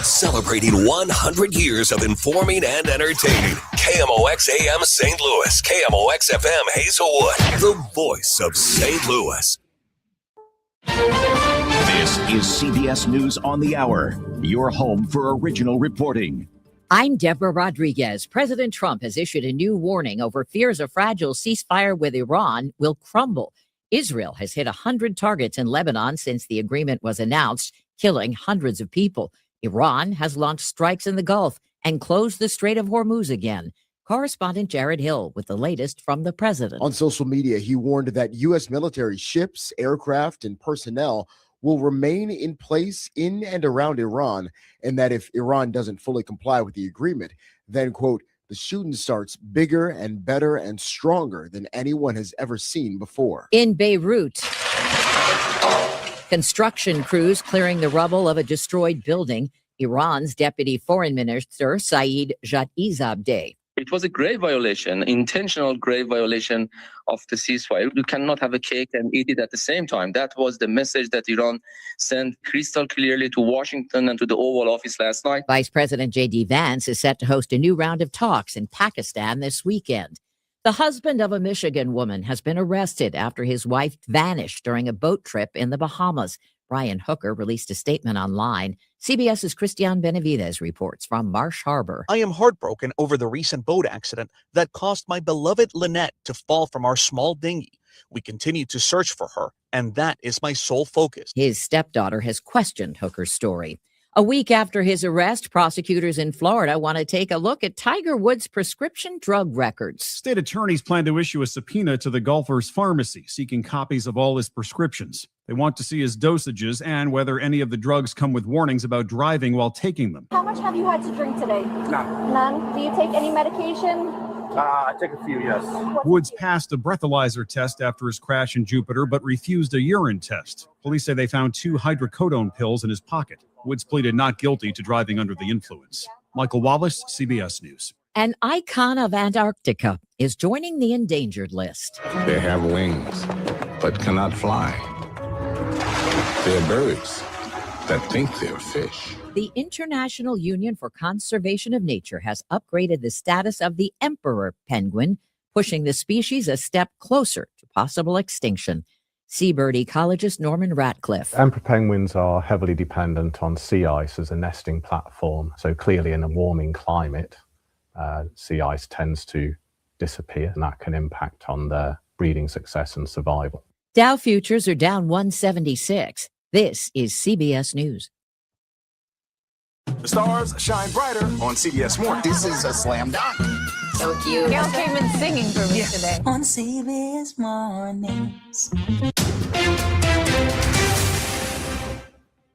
Celebrating 100 years of informing and entertaining. KMOX AM St. Louis. KMOX FM Hazelwood. The voice of St. Louis. This is CBS News on the Hour, your home for original reporting. I'm Deborah Rodriguez. President Trump has issued a new warning over fears a fragile ceasefire with Iran will crumble. Israel has hit 100 targets in Lebanon since the agreement was announced, killing hundreds of people. Iran has launched strikes in the Gulf and closed the Strait of Hormuz again. Correspondent Jared Hill with the latest from the president. On social media, he warned that U.S. military ships, aircraft, and personnel will remain in place in and around Iran, and that if Iran doesn't fully comply with the agreement, then, quote, the shooting starts bigger and better and stronger than anyone has ever seen before. In Beirut, construction crews clearing the rubble of a destroyed building. Iran's deputy foreign minister, Saeed Jatizadeh. It was a grave violation, intentional grave violation of the ceasefire. You cannot have a cake and eat it at the same time. That was the message that Iran sent crystal clearly to Washington and to the Oval Office last night. Vice President J.D. Vance is set to host a new round of talks in Pakistan this weekend. The husband of a Michigan woman has been arrested after his wife vanished during a boat trip in the Bahamas. Brian Hooker released a statement online. CBS's Christian Benavidez reports from Marsh Harbor. I am heartbroken over the recent boat accident that caused my beloved Lynette to fall from our small dinghy. We continue to search for her, and that is my sole focus. His stepdaughter has questioned Hooker's story. A week after his arrest, prosecutors in Florida want to take a look at Tiger Woods' prescription drug records. State attorneys plan to issue a subpoena to the golfer's pharmacy, seeking copies of all his prescriptions. They want to see his dosages and whether any of the drugs come with warnings about driving while taking them. How much have you had to drink today? None. Do you take any medication? I take a few, yes. Woods passed a breathalyzer test after his crash in Jupiter, but refused a urine test. Police say they found 2 hydrocodone pills in his pocket. Woods pleaded not guilty to driving under the influence. Michael Wallace, CBS News. An icon of Antarctica is joining the endangered list. They have wings, but cannot fly. They're birds that think they're fish. The International Union for Conservation of Nature has upgraded the status of the emperor penguin, pushing the species a step closer to possible extinction. Seabird ecologist Norman Ratcliffe. Emperor penguins are heavily dependent on sea ice as a nesting platform. So clearly in a warming climate, sea ice tends to disappear, and that can impact on their breeding success and survival. Dow futures are down 176. This is CBS News. The stars shine brighter on CBS Morning. This is a slam dunk. So cute. Gail came in singing for me today. On CBS Mornings.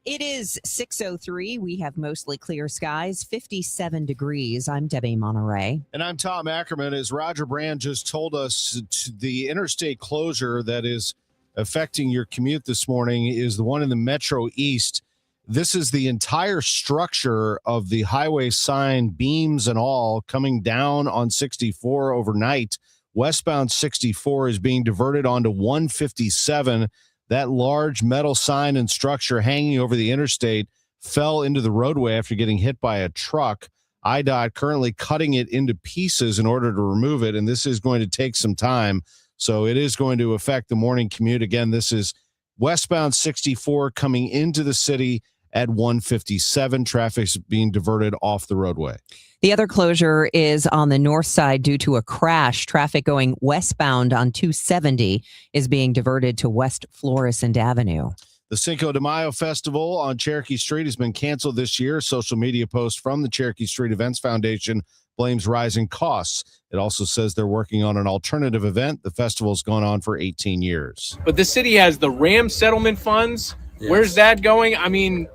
It is 6:03. We have mostly clear skies, 57 degrees. I'm Debbie Monterrey. And I'm Tom Ackerman. As Roger Brand just told us, the interstate closure that is affecting your commute this morning is the one in the Metro East. This is the entire structure of the highway sign, beams and all, coming down on 64 overnight. Westbound 64 is being diverted onto 157. That large metal sign and structure hanging over the interstate fell into the roadway after getting hit by a truck. IDOT currently cutting it into pieces in order to remove it, and this is going to take some time. So it is going to affect the morning commute. Again, this is westbound 64 coming into the city at 157. Traffic's being diverted off the roadway. The other closure is on the north side due to a crash. Traffic going westbound on 270 is being diverted to West Florissant Avenue. The Cinco de Mayo Festival on Cherokee Street has been canceled this year. Social media post from the Cherokee Street Events Foundation blames rising costs. It also says they're working on an alternative event. The festival's gone on for 18 years. But the city has the RAM settlement funds. Yes. Where's that going? I mean,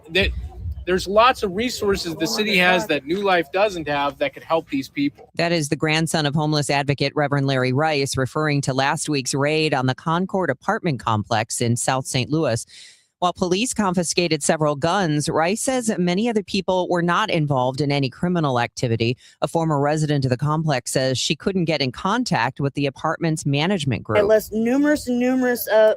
there's lots of resources the city has that New Life doesn't have that could help these people. That is the grandson of homeless advocate Reverend Larry Rice referring to last week's raid on the Concord apartment complex in South St. Louis. While police confiscated several guns, Rice says many other people were not involved in any criminal activity. A former resident of the complex says she couldn't get in contact with the apartment's management group. I left numerous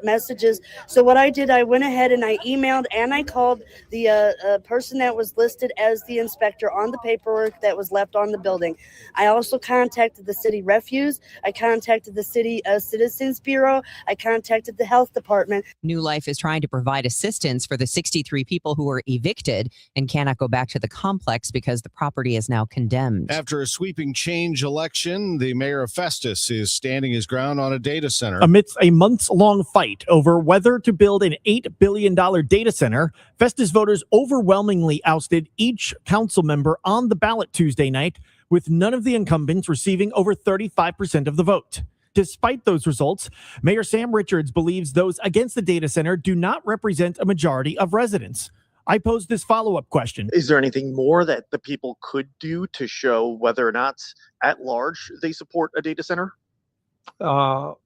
messages. So what I did, I went ahead and I emailed and I called the person that was listed as the inspector on the paperwork that was left on the building. I also contacted the city refuse. I contacted the city citizens bureau. I contacted the health department. New Life is trying to provide assistance for the 63 people who were evicted and cannot go back to the complex because the property is now condemned. After a sweeping change election, the mayor of Festus is standing his ground on a data center. Amidst a months-long fight over whether to build an $8 billion data center, Festus voters overwhelmingly ousted each council member on the ballot Tuesday night, with none of the incumbents receiving over 35% of the vote. Despite those results, Mayor Sam Richards believes those against the data center do not represent a majority of residents. I posed this follow-up question. Is there anything more that the people could do to show whether or not at large they support a data center? Not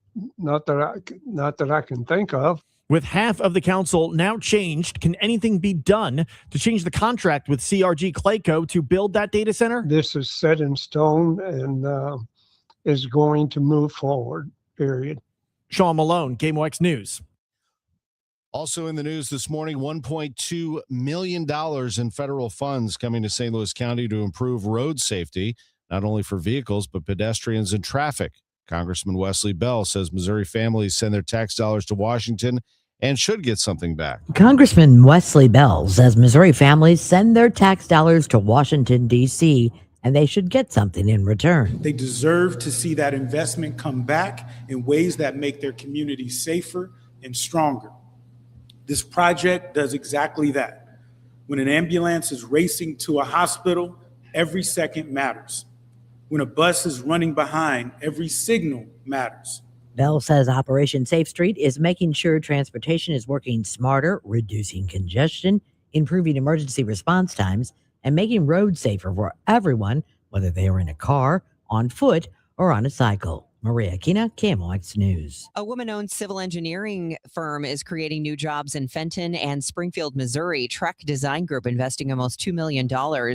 that I can think of. With half of the council now changed, can anything be done to change the contract with CRG Clayco to build that data center? This is set in stone and is going to move forward, period. Sean Malone, KMOX News. Also in the news this morning, $1.2 million in federal funds coming to St. Louis County to improve road safety, not only for vehicles, but pedestrians and traffic. Congressman Wesley Bell says Missouri families send their tax dollars to Washington and should get something back. Congressman Wesley Bell says Missouri families send their tax dollars to Washington, D.C., and they should get something in return. They deserve to see that investment come back in ways that make their communities safer and stronger. This project does exactly that. When an ambulance is racing to a hospital, every second matters. When a bus is running behind, every signal matters. Bell says Operation Safe Street is making sure transportation is working smarter, reducing congestion, improving emergency response times, and making roads safer for everyone, whether they are in a car, on foot, or on a cycle. Maria Aquina, KMOX News. A woman-owned civil engineering firm is creating new jobs in Fenton and Springfield, Missouri. Trek Design Group investing almost $2 million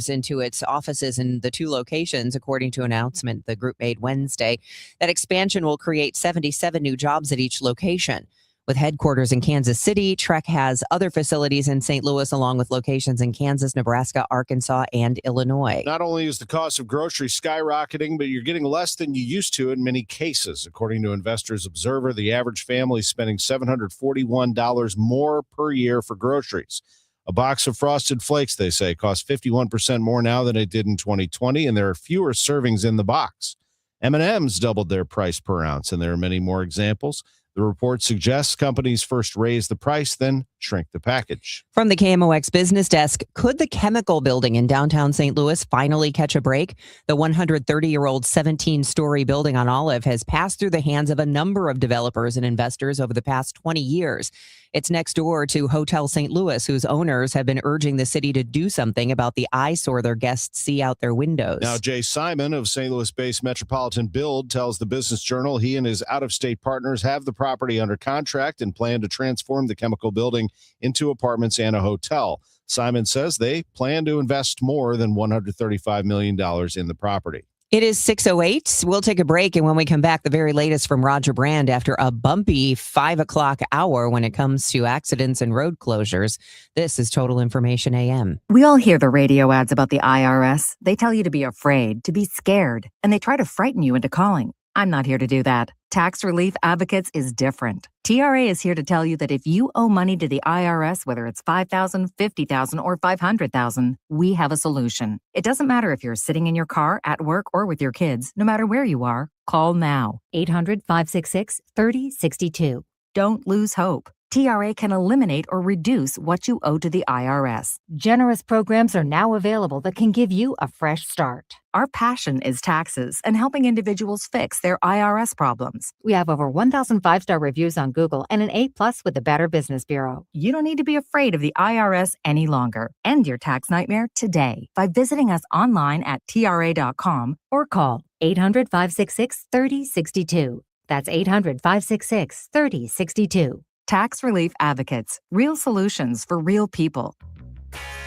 into its offices in the two locations, according to an announcement the group made Wednesday. That expansion will create 77 new jobs at each location. With headquarters in Kansas City, Trek has other facilities in St. Louis, along with locations in Kansas, Nebraska, Arkansas, and Illinois. Not only is the cost of groceries skyrocketing, but you're getting less than you used to in many cases. According to Investors Observer, the average family is spending $741 more per year for groceries. A box of Frosted Flakes, they say, costs 51% more now than it did in 2020, and there are fewer servings in the box. M&M's doubled their price per ounce, and there are many more examples. The report suggests companies first raise the price, then shrink the package. From the KMOX business desk, could the chemical building in downtown St. Louis finally catch a break? The 130-year-old 17-story building on Olive has passed through the hands of a number of developers and investors over the past 20 years. It's next door to Hotel St. Louis, whose owners have been urging the city to do something about the eyesore their guests see out their windows. Now, Jay Simon of St. Louis-based Metropolitan Build tells the Business Journal he and his out-of-state partners have the property under contract and plan to transform the chemical building into apartments and a hotel. Simon says they plan to invest more than $135 million in the property. It is 6:08. We'll take a break, and when we come back, the very latest from Roger Brand after a bumpy 5 o'clock hour when it comes to accidents and road closures. This is Total Information AM. We all hear the radio ads about the IRS. They tell you to be afraid, to be scared, and they try to frighten you into calling. I'm not here to do that. Tax Relief Advocates is different. TRA is here to tell you that if you owe money to the IRS, whether it's $5,000, $50,000, or $500,000, we have a solution. It doesn't matter if you're sitting in your car, at work, or with your kids. No matter where you are, call now. 800-566-3062. Don't lose hope. TRA can eliminate or reduce what you owe to the IRS. Generous programs are now available that can give you a fresh start. Our passion is taxes and helping individuals fix their IRS problems. We have over 1,000 5-star reviews on Google and an A+ with the Better Business Bureau. You don't need to be afraid of the IRS any longer. End your tax nightmare today by visiting us online at TRA.com or call 800-566-3062. That's 800-566-3062. Tax Relief Advocates, real solutions for real people.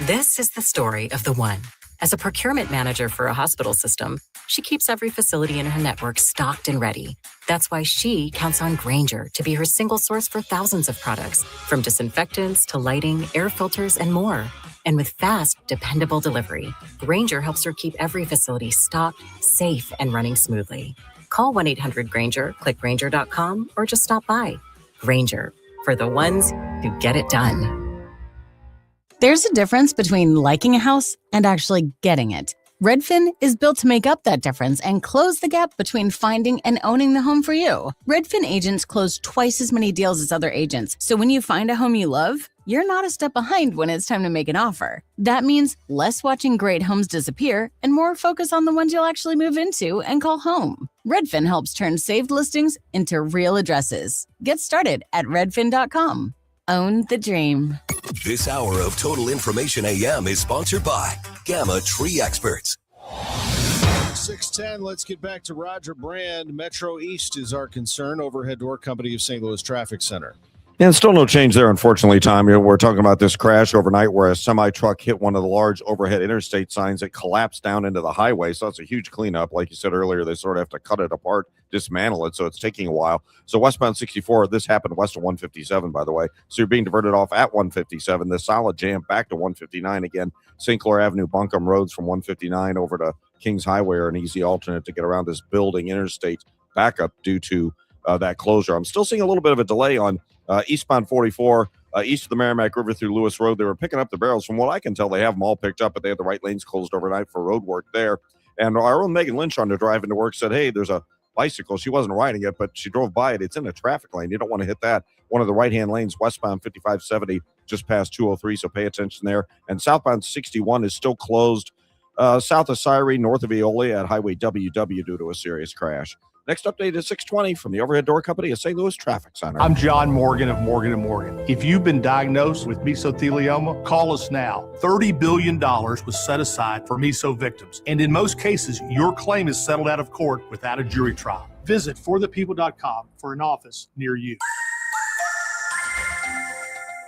This is the story of the one. As a procurement manager for a hospital system, she keeps every facility in her network stocked and ready. That's why she counts on Grainger to be her single source for thousands of products, from disinfectants to lighting, air filters, and more. And with fast, dependable delivery, Grainger helps her keep every facility stocked, safe, and running smoothly. Call 1-800-GRAINGER, click Grainger.com, or just stop by. Grainger, for the ones who get it done. There's a difference between liking a house and actually getting it. Redfin is built to make up that difference and close the gap between finding and owning the home for you. Redfin agents close twice as many deals as other agents, so when you find a home you love, you're not a step behind when it's time to make an offer. That means less watching great homes disappear and more focus on the ones you'll actually move into and call home. Redfin helps turn saved listings into real addresses. Get started at redfin.com. Own the dream. This hour of Total Information AM is sponsored by Gamma Tree Experts. 6:10, let's get back to Roger Brand. Metro East is our concern. Overhead Door Company of St. Louis Traffic Center. And still no change there, unfortunately, Tom. We're talking about this crash overnight where a semi-truck hit one of the large overhead interstate signs that collapsed down into the highway. So it's a huge cleanup. Like you said earlier, they sort of have to cut it apart, dismantle it, so it's taking a while. So westbound 64, this happened west of 157, by the way. So you're being diverted off at 157. The solid jam back to 159 again. St. Clair Avenue, Buncombe roads from 159 over to Kings Highway are an easy alternate to get around this building interstate backup due to that closure. I'm still seeing a little bit of a delay on eastbound 44, east of the Merrimack River through Lewis Road. They were picking up the barrels. From what I can tell, they have them all picked up, but they had the right lanes closed overnight for road work there. And our own Megan Lynch on the drive into work said, hey, there's a bicycle. She wasn't riding it, but she drove by it. It's in a traffic lane. You don't want to hit that. One of the right-hand lanes, westbound 5570, just past 203, so pay attention there. And southbound 61 is still closed south of Syrie, north of Eola at Highway WW due to a serious crash. Next update is 6:20 from the Overhead Door Company of St. Louis Traffic Center. I'm John Morgan of Morgan & Morgan. If you've been diagnosed with mesothelioma, call us now. $30 billion was set aside for meso victims. And in most cases, your claim is settled out of court without a jury trial. Visit forthepeople.com for an office near you.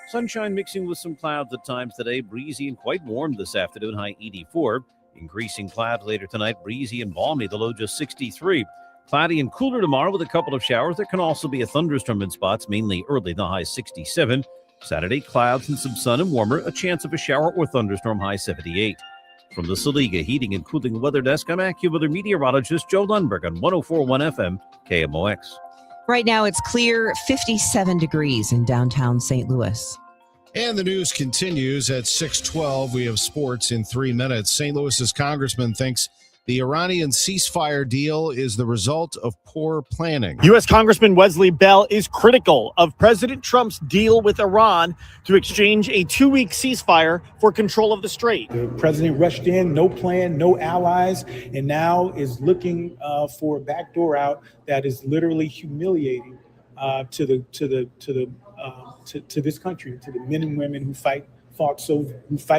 Sunshine mixing with some clouds at times today. Breezy and quite warm this afternoon, high 84. Increasing clouds later tonight, breezy and balmy, the low just 63. Cloudy and cooler tomorrow with a couple of showers. There can also be a thunderstorm in spots, mainly early, the high 67. Saturday, clouds and some sun and warmer. A chance of a shower or thunderstorm, high 78. From the Saliga Heating and Cooling Weather Desk, I'm AccuWeather meteorologist Joe Lundberg on 104.1 FM KMOX. Right now, it's clear, 57 degrees in downtown St. Louis. And the news continues at 6:12. We have sports in 3 minutes. St. Louis's congressman thinks the Iranian ceasefire deal is the result of poor planning. U.S. Congressman Wesley Bell is critical of President Trump's deal with Iran to exchange a 2-week ceasefire for control of the strait. The president rushed in, no plan, no allies, and now is looking for a backdoor out that is literally humiliating to this country, to the men and women who fight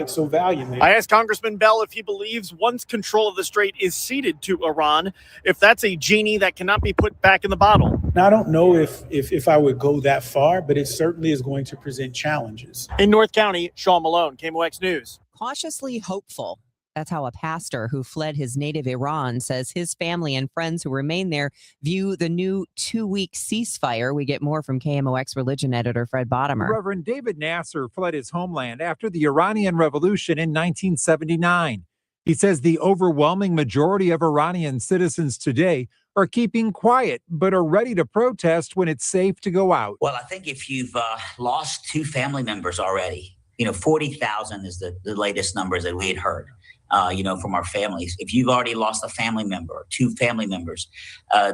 so valiantly. I asked Congressman Bell if he believes once control of the strait is ceded to Iran, if that's a genie that cannot be put back in the bottle. Now, I don't know if I would go that far, but it certainly is going to present challenges. In North County, Sean Malone, KMOX News. Cautiously hopeful. That's how a pastor who fled his native Iran says his family and friends who remain there view the new 2-week ceasefire. We get more from KMOX religion editor Fred Bottomer. Reverend David Nasser fled his homeland after the Iranian Revolution in 1979. He says the overwhelming majority of Iranian citizens today are keeping quiet, but are ready to protest when it's safe to go out. Well, I think if you've lost 2 family members already, 40,000 is the latest numbers that we had heard. From our families. If you've already lost a family member or 2 family members,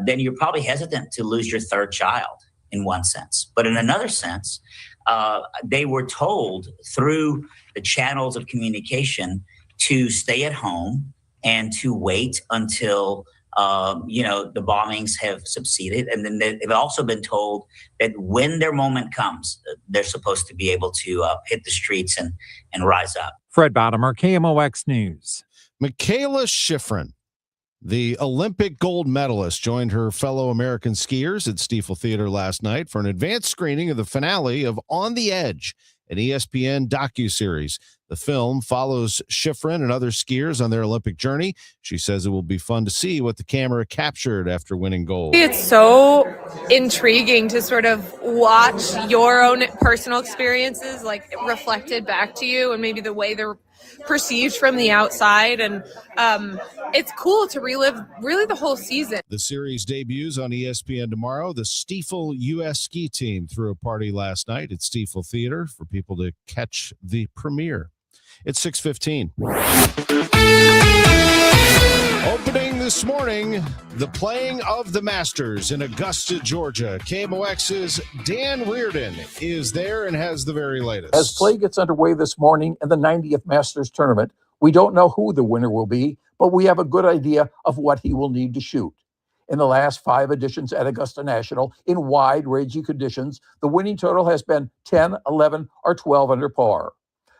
then you're probably hesitant to lose your 3rd child in one sense. But in another sense, they were told through the channels of communication to stay at home and to wait until, the bombings have subsided. And then they've also been told that when their moment comes, they're supposed to be able to hit the streets and rise up. Fred Bottomer, KMOX News. Michaela Schifrin The Olympic gold medalist joined her fellow American skiers at Stiefel Theater last night for an advanced screening of the finale of On the Edge, an ESPN docuseries. The film follows Schifrin and other skiers on their Olympic journey. She says it will be fun to see what the camera captured after winning gold. It's so intriguing to sort of watch your own personal experiences like reflected back to you and maybe the way they're perceived from the outside. And it's cool to relive really the whole season. The series debuts on ESPN tomorrow. The Stiefel U.S. ski team threw a party last night at Stiefel Theater for people to catch the premiere. It's 6:15. Opening this morning, the playing of the Masters in Augusta, Georgia. KMOX's Dan Reardon is there and has the very latest. As play gets underway this morning in the 90th Masters tournament, we don't know who the winner will be, but we have a good idea of what he will need to shoot. In the last 5 editions at Augusta National, in wide-ranging conditions, the winning total has been 10, 11, or 12 under par.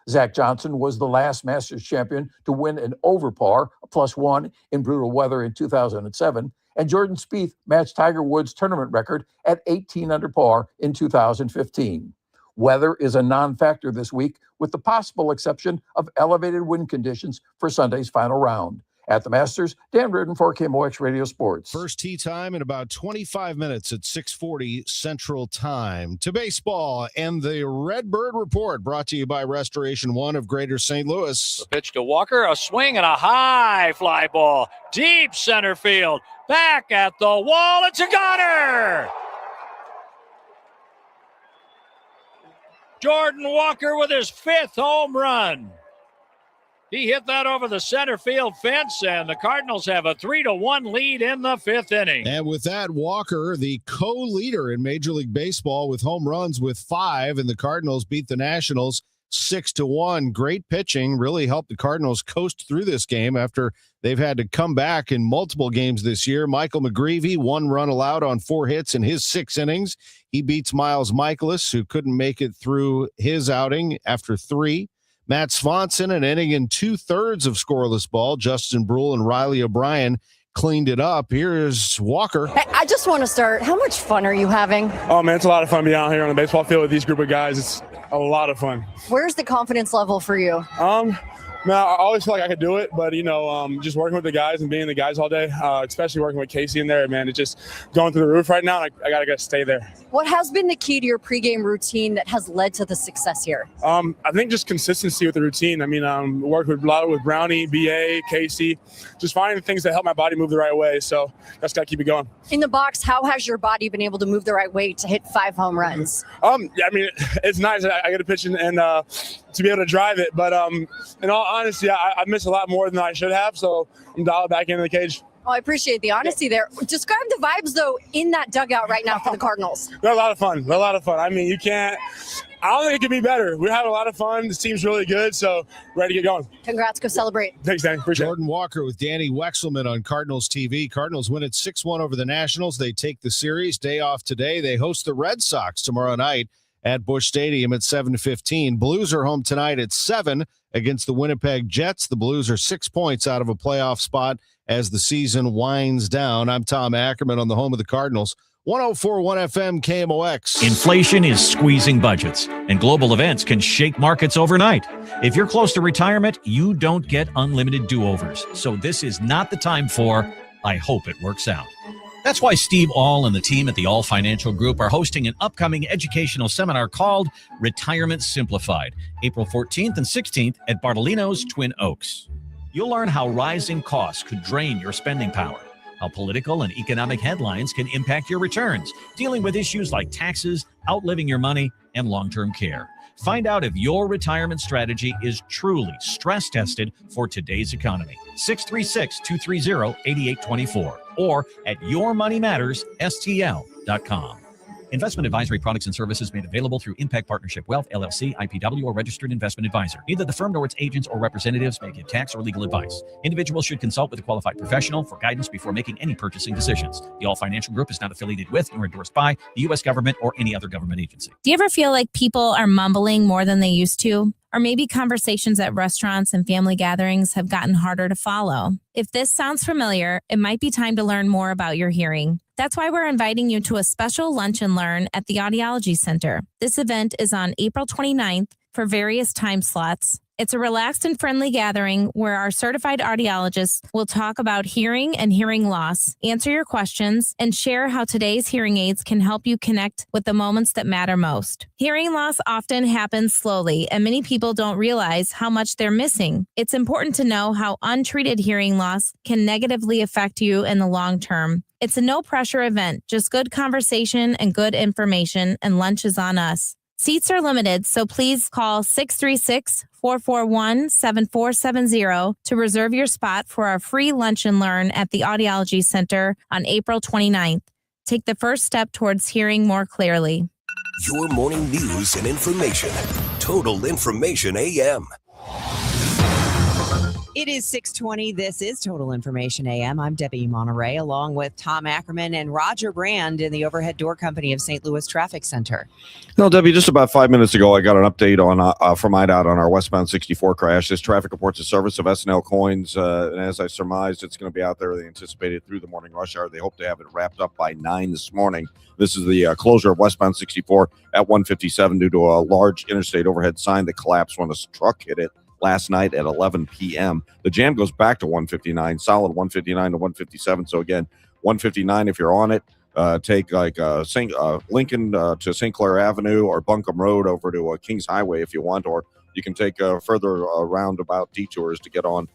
Zach Johnson was the last Masters champion to win an over par, a +1 in brutal weather in 2007, and Jordan Spieth matched Tiger Woods' tournament record at 18 under par in 2015. Weather is a non-factor this week, with the possible exception of elevated wind conditions for Sunday's final round. At the Masters, Dan Reardon for KMOX Radio Sports. First tee time in about 25 minutes at 6:40 Central Time. To baseball and the Redbird Report, brought to you by Restoration One of Greater St. Louis. The pitch to Walker, a swing and a high fly ball. Deep center field. Back at the wall. It's a goner. Jordan Walker with his 5th home run. He hit that over the center field fence, and the Cardinals have a 3-1 lead in the 5th inning. And with that, Walker, the co-leader in Major League Baseball with home runs with 5, and the Cardinals beat the Nationals 6-1. Great pitching really helped the Cardinals coast through this game after they've had to come back in multiple games this year. Michael McGreevy, 1 run allowed on 4 hits in his 6 innings. He beats Miles Michaelis, who couldn't make it through his outing after 3. Matt Swanson, an inning and 2/3 of scoreless ball. Justin Brule and Riley O'Brien cleaned it up. Here's Walker. Hey, I just want to start. How much fun are you having? Oh, man, it's a lot of fun being out here on the baseball field with these group of guys. It's a lot of fun. Where's the confidence level for you? Man, I always feel like I could do it, but, just working with the guys and being the guys all day, especially working with Casey in there, man, it's just going through the roof right now, and I got to stay there. What has been the key to your pregame routine that has led to the success here? I think just consistency with the routine. I mean, worked with a lot with Brownie, BA, Casey, just finding things that help my body move the right way, so just got to keep it going. In the box, how has your body been able to move the right way to hit 5 home runs? Yeah, I mean, it's nice. I get to pitch and to be able to drive it, but in all honesty, I missed a lot more than I should have, so I'm dialed back into the cage. Oh, I appreciate the honesty there. Describe the vibes, though, in that dugout right now for the Cardinals. They're a lot of fun. I mean, I don't think it could be better. We're having a lot of fun. This team's really good, so ready to get going. Congrats. Go celebrate. Thanks, Danny. Appreciate Jordan Walker with Danny Wexelman on Cardinals TV. Cardinals win it 6-1 over the Nationals. They take the series. Day off today. They host the Red Sox tomorrow night at Busch Stadium at 7:15. Blues are home tonight at 7 against the Winnipeg Jets. The Blues are 6 points out of a playoff spot as the season winds down. I'm Tom Ackerman on the home of the Cardinals. 104.1 FM KMOX. Inflation is squeezing budgets, and global events can shake markets overnight. If you're close to retirement, you don't get unlimited do-overs. So this is not the time for, I hope it works out. That's why Steve All and the team at the All Financial Group are hosting an upcoming educational seminar called Retirement Simplified, April 14th and 16th at Bartolino's Twin Oaks. You'll learn how rising costs could drain your spending power, how political and economic headlines can impact your returns, dealing with issues like taxes, outliving your money, and long-term care. Find out if your retirement strategy is truly stress-tested for today's economy. 636-230-8824 or at yourmoneymattersstl.com. Investment advisory products and services made available through Impact Partnership Wealth, LLC, IPW, or registered investment advisor. Neither the firm nor its agents or representatives may give tax or legal advice. Individuals should consult with a qualified professional for guidance before making any purchasing decisions. The All Financial Group is not affiliated with nor endorsed by the U.S. government or any other government agency. Do you ever feel like people are mumbling more than they used to? Or maybe conversations at restaurants and family gatherings have gotten harder to follow. If this sounds familiar, it might be time to learn more about your hearing. That's why we're inviting you to a special lunch and learn at the Audiology Center. This event is on April 29th for various time slots. It's a relaxed and friendly gathering where our certified audiologists will talk about hearing and hearing loss, answer your questions, and share how today's hearing aids can help you connect with the moments that matter most. Hearing loss often happens slowly, and many people don't realize how much they're missing. It's important to know how untreated hearing loss can negatively affect you in the long term. It's a no-pressure event, just good conversation and good information, and lunch is on us. Seats are limited, so please call 636-441-7470 to reserve your spot for our free lunch and learn at the Audiology Center on April 29th. Take the first step towards hearing more clearly. Your morning news and information. Total Information AM. It is 6:20. This is Total Information AM. I'm Debbie Monterrey, along with Tom Ackerman and Roger Brand in the Overhead Door Company of St. Louis Traffic Center. No, Debbie, just about 5 minutes ago, I got an update on from IDOT on our westbound 64 crash. This traffic reports a service of S&L coins, and as I surmised, it's going to be out there. They anticipated through the morning rush hour. They hope to have it wrapped up by 9 this morning. This is the closure of westbound 64 at 157 due to a large interstate overhead sign that collapsed when a truck hit it last night at 11 p.m. The jam goes back to 159, solid 159 to 157. So again, 159 if you're on it, take like Lincoln to St. Clair Avenue or Buncombe Road over to Kings Highway if you want, or you can take further roundabout detours to get on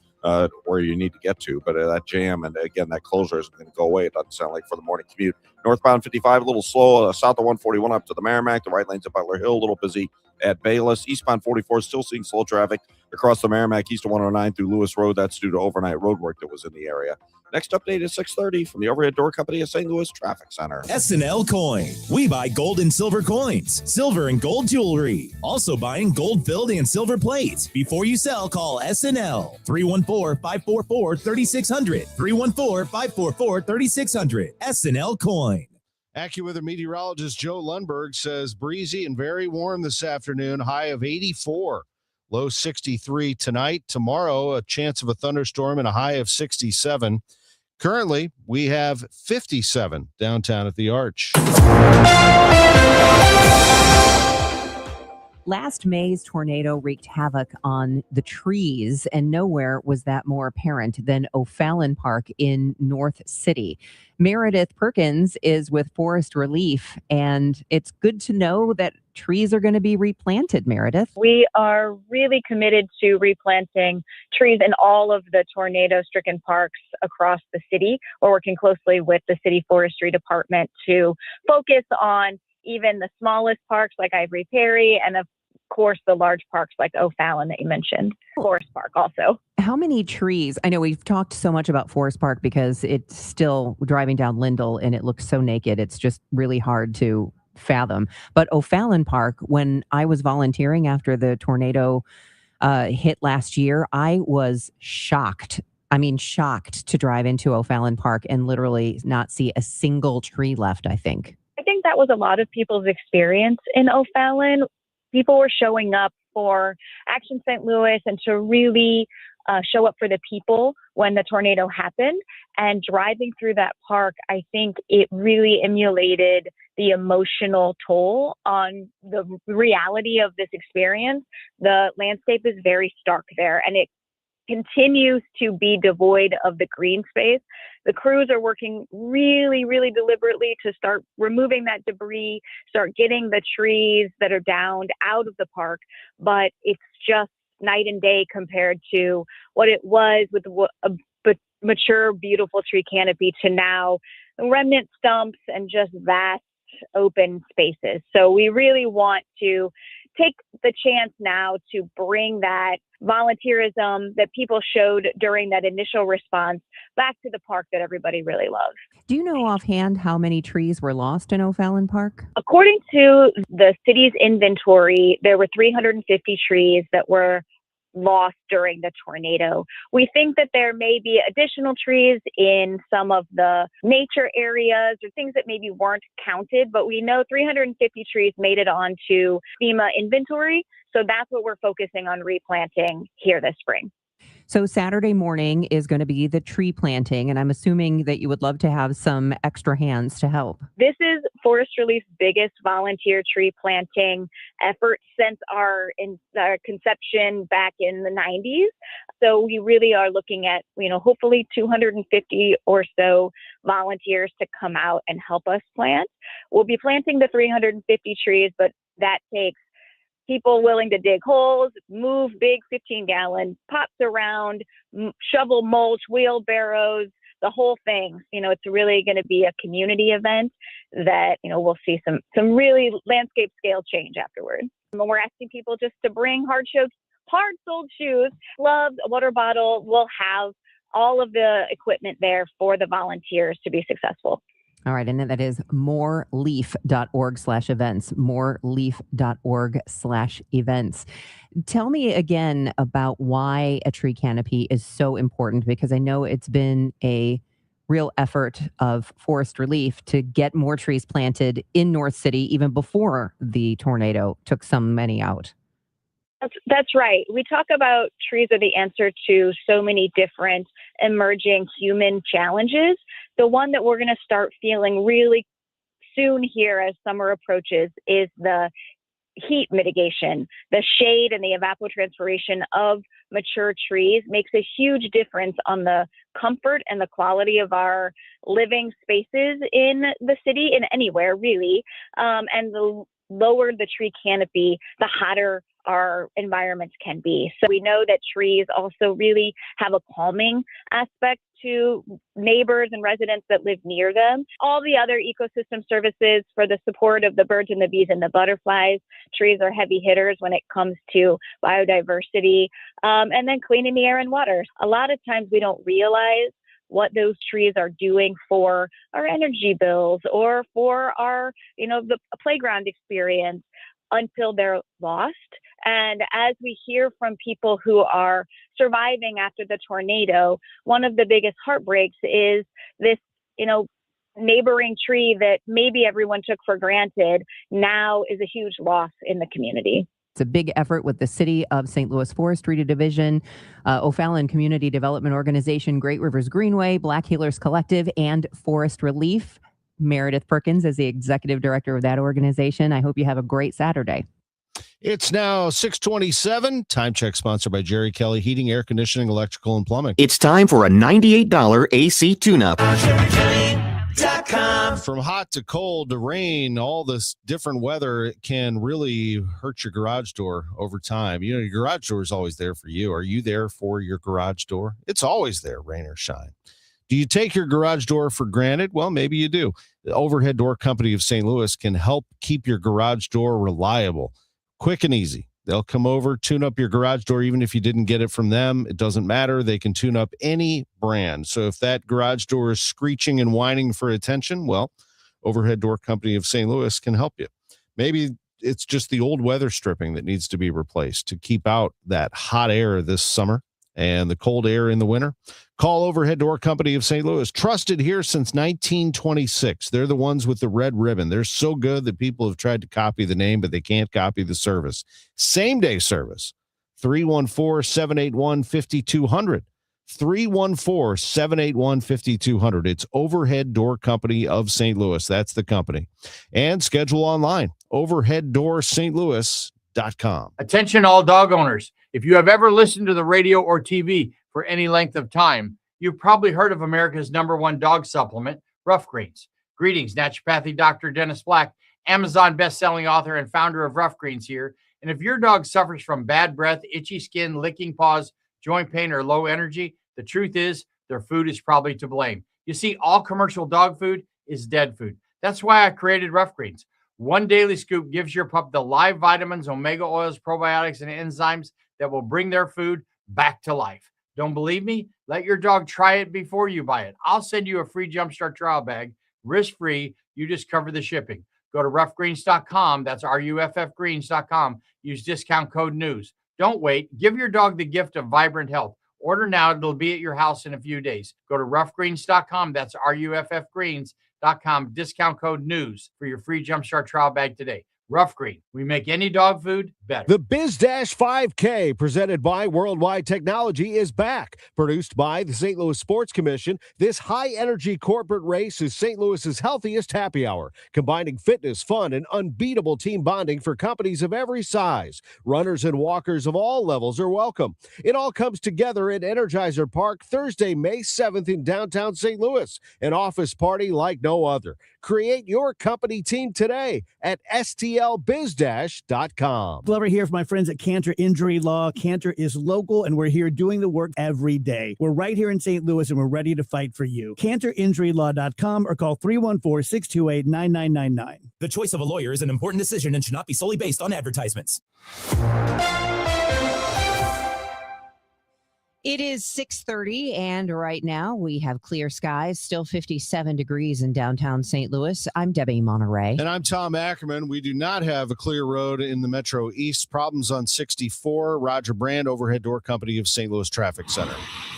where you need to get to. But that jam and again that closure isn't going to go away. It doesn't sound like for the morning commute. Northbound 55 a little slow, south of 141 up to the Merrimack. The right lane's at Butler Hill, a little busy at Bayless. Eastbound 44 still seeing slow traffic across the Merrimack east of 109 through Lewis Road. That's due to overnight road work that was in the area. Next update is 6:30 from the Overhead Door Company of St. Louis Traffic Center. S&L Coin. We buy gold and silver coins, silver and gold jewelry. Also buying gold-filled and silver plates. Before you sell, call S&L. 314-544-3600. 314-544-3600. S&L Coin. AccuWeather meteorologist Joe Lundberg says breezy and very warm this afternoon, high of 84. Low 63 tonight. Tomorrow, a chance of a thunderstorm and a high of 67. Currently, we have 57 downtown at the Arch. Last May's tornado wreaked havoc on the trees, and nowhere was that more apparent than O'Fallon Park in North City. Meredith Perkins is with Forest Relief, and it's good to know that trees are going to be replanted, Meredith. We are really committed to replanting trees in all of the tornado-stricken parks across the city. We're working closely with the city forestry department to focus on even the smallest parks like Ivory Perry and of course the large parks like O'Fallon that you mentioned, Forest Park also. How many trees? I know we've talked so much about Forest Park because it's still driving down Lindell and it looks so naked. It's just really hard to fathom. But O'Fallon Park, when I was volunteering after the tornado hit last year, I was shocked. I mean, shocked to drive into O'Fallon Park and literally not see a single tree left, I think. I think that was a lot of people's experience in O'Fallon. People were showing up for Action St. Louis and to really show up for the people when the tornado happened. And driving through that park, I think it really emulated the emotional toll on the reality of this experience. The landscape is very stark there, and it continues to be devoid of the green space. The crews are working really, really deliberately to start removing that debris, start getting the trees that are downed out of the park, but it's just night and day compared to what it was with a mature, beautiful tree canopy to now remnant stumps and just vast open spaces. So we really want to take the chance now to bring that volunteerism that people showed during that initial response back to the park that everybody really loves. Do you know offhand how many trees were lost in O'Fallon Park? According to the city's inventory, there were 350 trees that were lost during the tornado. We think that there may be additional trees in some of the nature areas or things that maybe weren't counted, but we know 350 trees made it onto FEMA inventory. So that's what we're focusing on replanting here this spring. So Saturday morning is going to be the tree planting, and I'm assuming that you would love to have some extra hands to help. This is Forest Relief's biggest volunteer tree planting effort since our conception back in the 90s. So we really are looking at, hopefully 250 or so volunteers to come out and help us plant. We'll be planting the 350 trees, but that takes people willing to dig holes, move big 15-gallon pots around, shovel mulch, wheelbarrows, the whole thing. It's really going to be a community event that, we'll see some really landscape scale change afterward. And we're asking people just to bring hard-soled shoes, gloves, a water bottle. We'll have all of the equipment there for the volunteers to be successful. All right. And that is moreleaf.org/events, moreleaf.org/events. Tell me again about why a tree canopy is so important, because I know it's been a real effort of Forest Relief to get more trees planted in North City even before the tornado took so many out. That's right. We talk about trees are the answer to so many different emerging human challenges. The one that we're going to start feeling really soon here as summer approaches is the heat mitigation. The shade and the evapotranspiration of mature trees makes a huge difference on the comfort and the quality of our living spaces in the city and anywhere really. And the lower the tree canopy, the hotter our environments can be. So we know that trees also really have a calming aspect to neighbors and residents that live near them. All the other ecosystem services for the support of the birds and the bees and the butterflies, trees are heavy hitters when it comes to biodiversity, and then cleaning the air and water. A lot of times we don't realize what those trees are doing for our energy bills or for our, the playground experience until they're lost. And as we hear from people who are surviving after the tornado, one of the biggest heartbreaks is this, neighboring tree that maybe everyone took for granted now is a huge loss in the community. It's a big effort with the City of St. Louis Forestry Division, O'Fallon Community Development Organization, Great Rivers Greenway, Black Healers Collective, and Forest Relief. Meredith Perkins is the executive director of that organization. I hope you have a great Saturday. It's now 6:27. Time check sponsored by Jerry Kelly Heating, Air Conditioning, Electrical, and Plumbing. It's time for a $98 AC tune-up. From hot to cold to rain, all this different weather can really hurt your garage door over time. Your garage door is always there for you. Are you there for your garage door? It's always there, rain or shine. Do you take your garage door for granted? Well, maybe you do. The Overhead Door Company of St. Louis can help keep your garage door reliable, quick and easy. They'll come over, tune up your garage door, even if you didn't get it from them. It doesn't matter. They can tune up any brand. So if that garage door is screeching and whining for attention, well, Overhead Door Company of St. Louis can help you. Maybe it's just the old weather stripping that needs to be replaced to keep out that hot air this summer and the cold air in the winter. Call Overhead Door Company of St. Louis. Trusted here since 1926. They're the ones with the red ribbon. They're so good that people have tried to copy the name, but they can't copy the service. Same-day service. 314-781-5200. 314-781-5200. It's Overhead Door Company of St. Louis. That's the company. And schedule online. overheaddoorstlouis.com. Attention all dog owners. If you have ever listened to the radio or TV for any length of time, you've probably heard of America's #1 dog supplement, Rough Greens. Greetings, naturopathic Dr. Dennis Black, Amazon best-selling author and founder of Rough Greens here. And if your dog suffers from bad breath, itchy skin, licking paws, joint pain, or low energy, the truth is their food is probably to blame. You see, all commercial dog food is dead food. That's why I created Rough Greens. One daily scoop gives your pup the live vitamins, omega oils, probiotics, and enzymes that will bring their food back to life. Don't believe me? Let your dog try it before you buy it. I'll send you a free Jumpstart trial bag, risk-free. You just cover the shipping. Go to roughgreens.com. That's RUFF greens.com. Use discount code NEWS. Don't wait. Give your dog the gift of vibrant health. Order now. It'll be at your house in a few days. Go to roughgreens.com. That's RUFFgreens.com. Discount code NEWS for your free Jumpstart trial bag today. Rough Green. We make any dog food better. The BizDash 5K, presented by Worldwide Technology, is back. Produced by the St. Louis Sports Commission, this high-energy corporate race is St. Louis's healthiest happy hour, combining fitness, fun, and unbeatable team bonding for companies of every size. Runners and walkers of all levels are welcome. It all comes together at Energizer Park Thursday, May 7th in downtown St. Louis, an office party like no other. Create your company team today at stlbizdash.com. Glover here for my friends at Cantor Injury Law. Cantor is local, and we're here doing the work every day. We're right here in St. Louis, and we're ready to fight for you. CantorInjuryLaw.com or call 314-628-9999. The choice of a lawyer is an important decision and should not be solely based on advertisements. It is 6:30, and right now we have clear skies, still 57 degrees in downtown St. Louis. I'm Debbie Monterrey. And I'm Tom Ackerman. We do not have a clear road in the Metro East. Problems on 64. Roger Brand, overhead door company of St. Louis Traffic Center.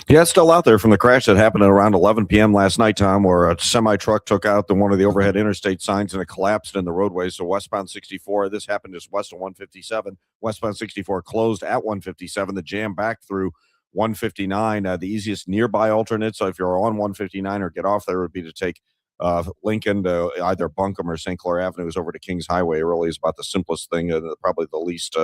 Yeah, it's still out there from the crash that happened at around 11 p.m. last night, Tom, where a semi-truck took out one of the overhead interstate signs and it collapsed in the roadway. So westbound 64, this happened just west of 157. Westbound 64 closed at 157. The jam back through 159. The easiest nearby alternate, so if you're on 159 or get off there, would be to take Lincoln to either Buncombe or St. Clair Avenues over to Kings Highway. It really is about the simplest thing, probably the least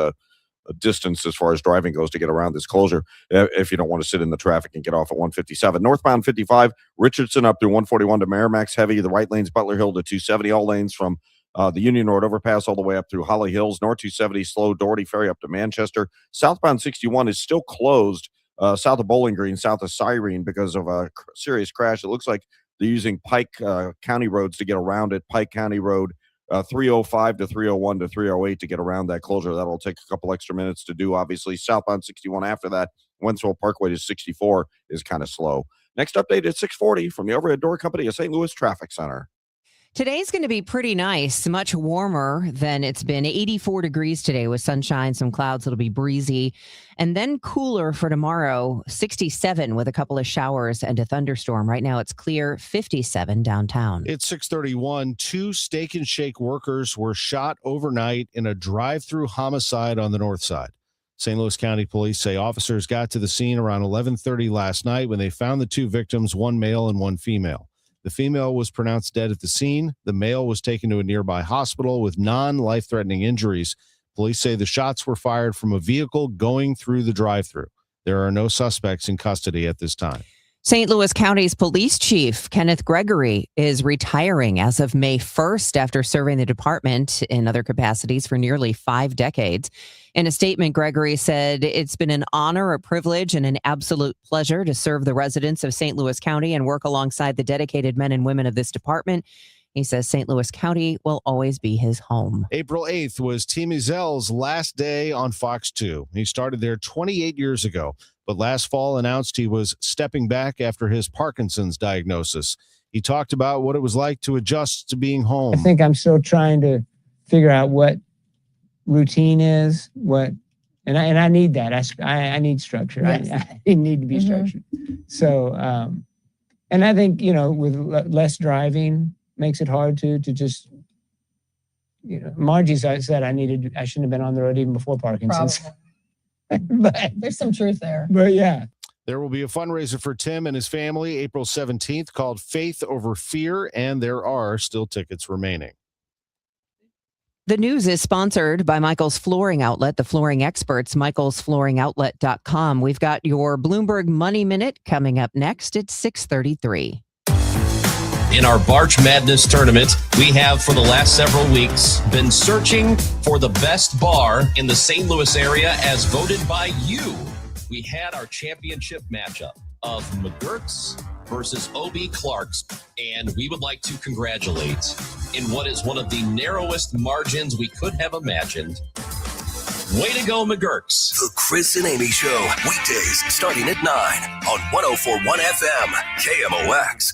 distance as far as driving goes to get around this closure if you don't want to sit in the traffic and get off at 157. Northbound 55, Richardson up through 141 to Merrimack's heavy. The right lane's Butler Hill to 270. All lanes from the Union Road overpass all the way up through Holly Hills. North 270 slow Doherty Ferry up to Manchester. Southbound 61 is still closed south of Bowling Green, south of Cyrene because of a serious crash. It looks like they're using Pike County roads to get around it. Pike County Road 305 to 301 to 308 to get around that closure. That'll take a couple extra minutes to do, obviously. Southbound 61 after that, Wentzville Parkway to 64 is kind of slow. Next update at 640 from the overhead door company of St. Louis Traffic Center. Today's going to be pretty nice, much warmer than it's been. 84 degrees today with sunshine, some clouds. It'll be breezy. And then cooler for tomorrow, 67 with a couple of showers and a thunderstorm. Right now it's clear, 57 downtown. It's 6:31. 2 Steak and Shake workers were shot overnight in a drive-through homicide on the north side. St. Louis County Police say officers got to the scene around 11:30 last night when they found the 2 victims, one male and one female. The female was pronounced dead at the scene. The male was taken to a nearby hospital with non-life-threatening injuries. Police say the shots were fired from a vehicle going through the drive-thru. There are no suspects in custody at this time. St. Louis County's police chief, Kenneth Gregory, is retiring as of May 1st after serving the department in other capacities for nearly 5 decades. In a statement, Gregory said, "It's been an honor, a privilege, and an absolute pleasure to serve the residents of St. Louis County and work alongside the dedicated men and women of this department." He says St. Louis County will always be his home. April 8th was Tim Ezel's last day on Fox 2. He started there 28 years ago, but last fall announced he was stepping back after his Parkinson's diagnosis. He talked about what it was like to adjust to being home. I think I'm still trying to figure out what routine is, and I need that. I need structure. Yes. I need to be structured. So, and I think, with less driving makes it hard to just, Margie said I shouldn't have been on the road even before Parkinson's. But there's some truth there. But yeah. There will be a fundraiser for Tim and his family April 17th called Faith Over Fear, and there are still tickets remaining. The news is sponsored by Michael's Flooring Outlet, the flooring experts, michaelsflooringoutlet.com. We've got your Bloomberg Money Minute coming up next at 6:33. In our March Madness tournament, we have for the last several weeks been searching for the best bar in the St. Louis area as voted by you. We had our championship matchup of McGurk's versus O.B. Clark's, and we would like to congratulate in what is one of the narrowest margins we could have imagined. Way to go, McGurk's. The Chris and Amy Show, weekdays starting at 9 on 104.1 FM, KMOX.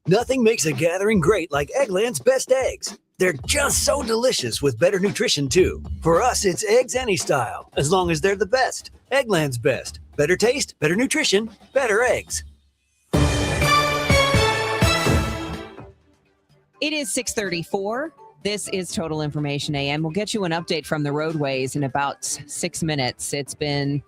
Nothing makes a gathering great like Eggland's best eggs. They're just so delicious with better nutrition, too. For us, it's eggs any style, as long as they're the best. Eggland's best. Better taste, better nutrition, better eggs. It is 6:34. This is Total Information AM. We'll get you an update from the roadways in about 6 minutes. It's been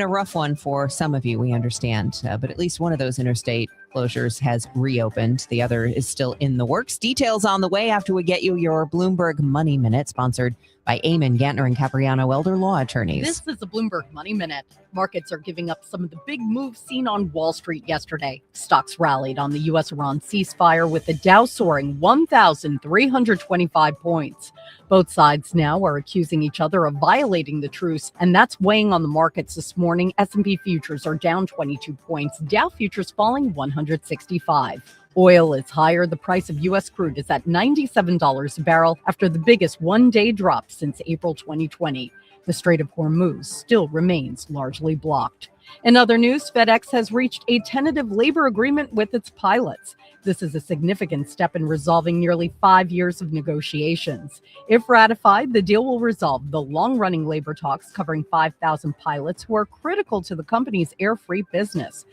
a rough one for some of you, we understand, but at least one of those interstate closures has reopened. The other is still in the works. Details on the way after we get you your Bloomberg Money Minute, sponsored by Eamon, Gantner, and Capriano Elder Law Attorneys. This is the Bloomberg Money Minute. Markets are giving up some of the big moves seen on Wall Street yesterday. Stocks rallied on the U.S.-Iran ceasefire, with the Dow soaring 1,325 points. Both sides now are accusing each other of violating the truce, and that's weighing on the markets this morning. S&P futures are down 22 points. Dow futures falling 165. Oil is higher. The price of U.S. crude is at $97 a barrel after the biggest one-day drop since April 2020. The Strait of Hormuz still remains largely blocked. In other news, FedEx has reached a tentative labor agreement with its pilots. This is a significant step in resolving nearly 5 years of negotiations. If ratified, the deal will resolve the long-running labor talks covering 5,000 pilots who are critical to the company's air freight business.